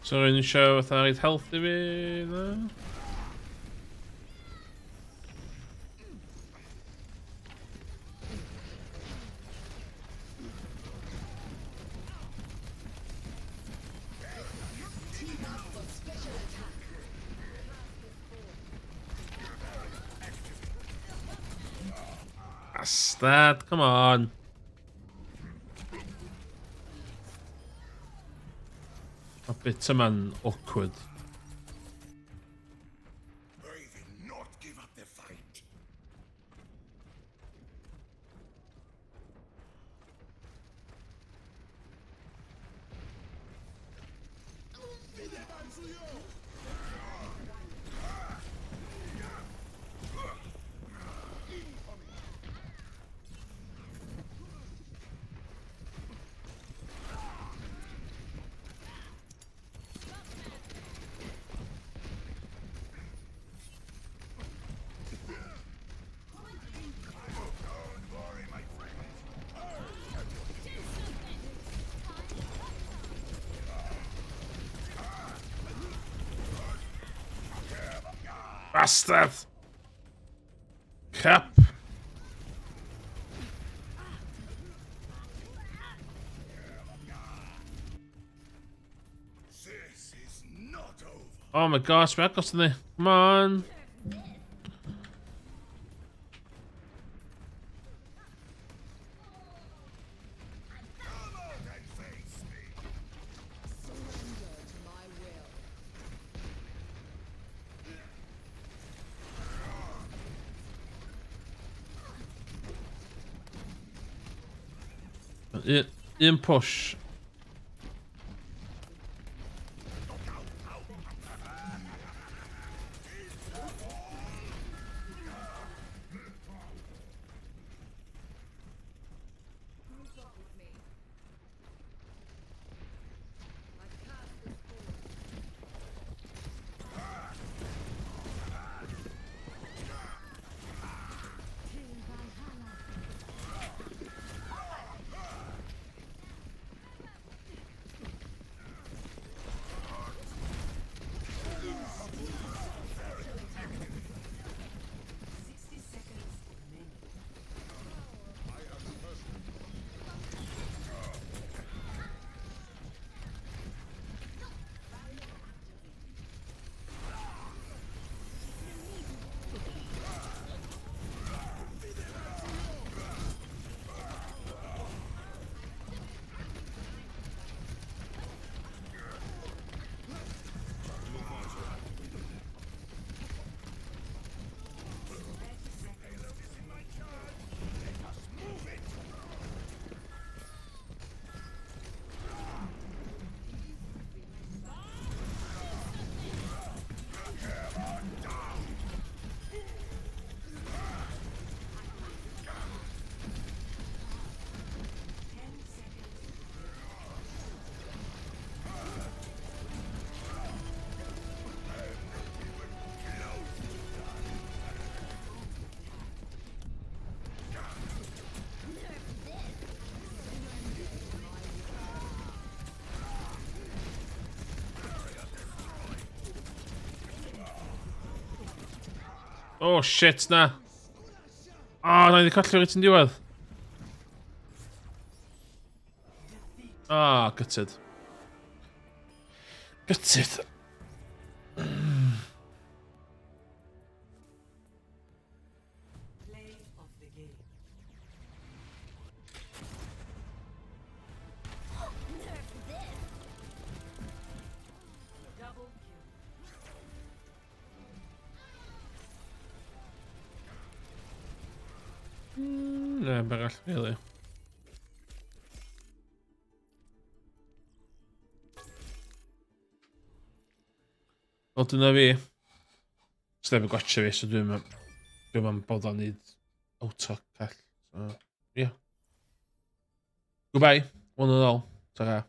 So rwy'n siarad fatha reid health i fi, no? Bastard, come on. A bit man awkward. I will not give up the fight. Bastard! Cap! This is not over. Oh my gosh, we're agos ni. Come on! Come out and face me. Surrender to my will. In push. Oh shit, na. O, na i wedi colli reit yn diwedd. O, gutted. Gutted. Play of the game. Double kill. Ne, berall, really. Wel, dyna fi. Os ddim yn gotcha fi, so dwi'n yn bod o'n neud auto call. So, yeah. Goodbye. One and all. Ta-ra.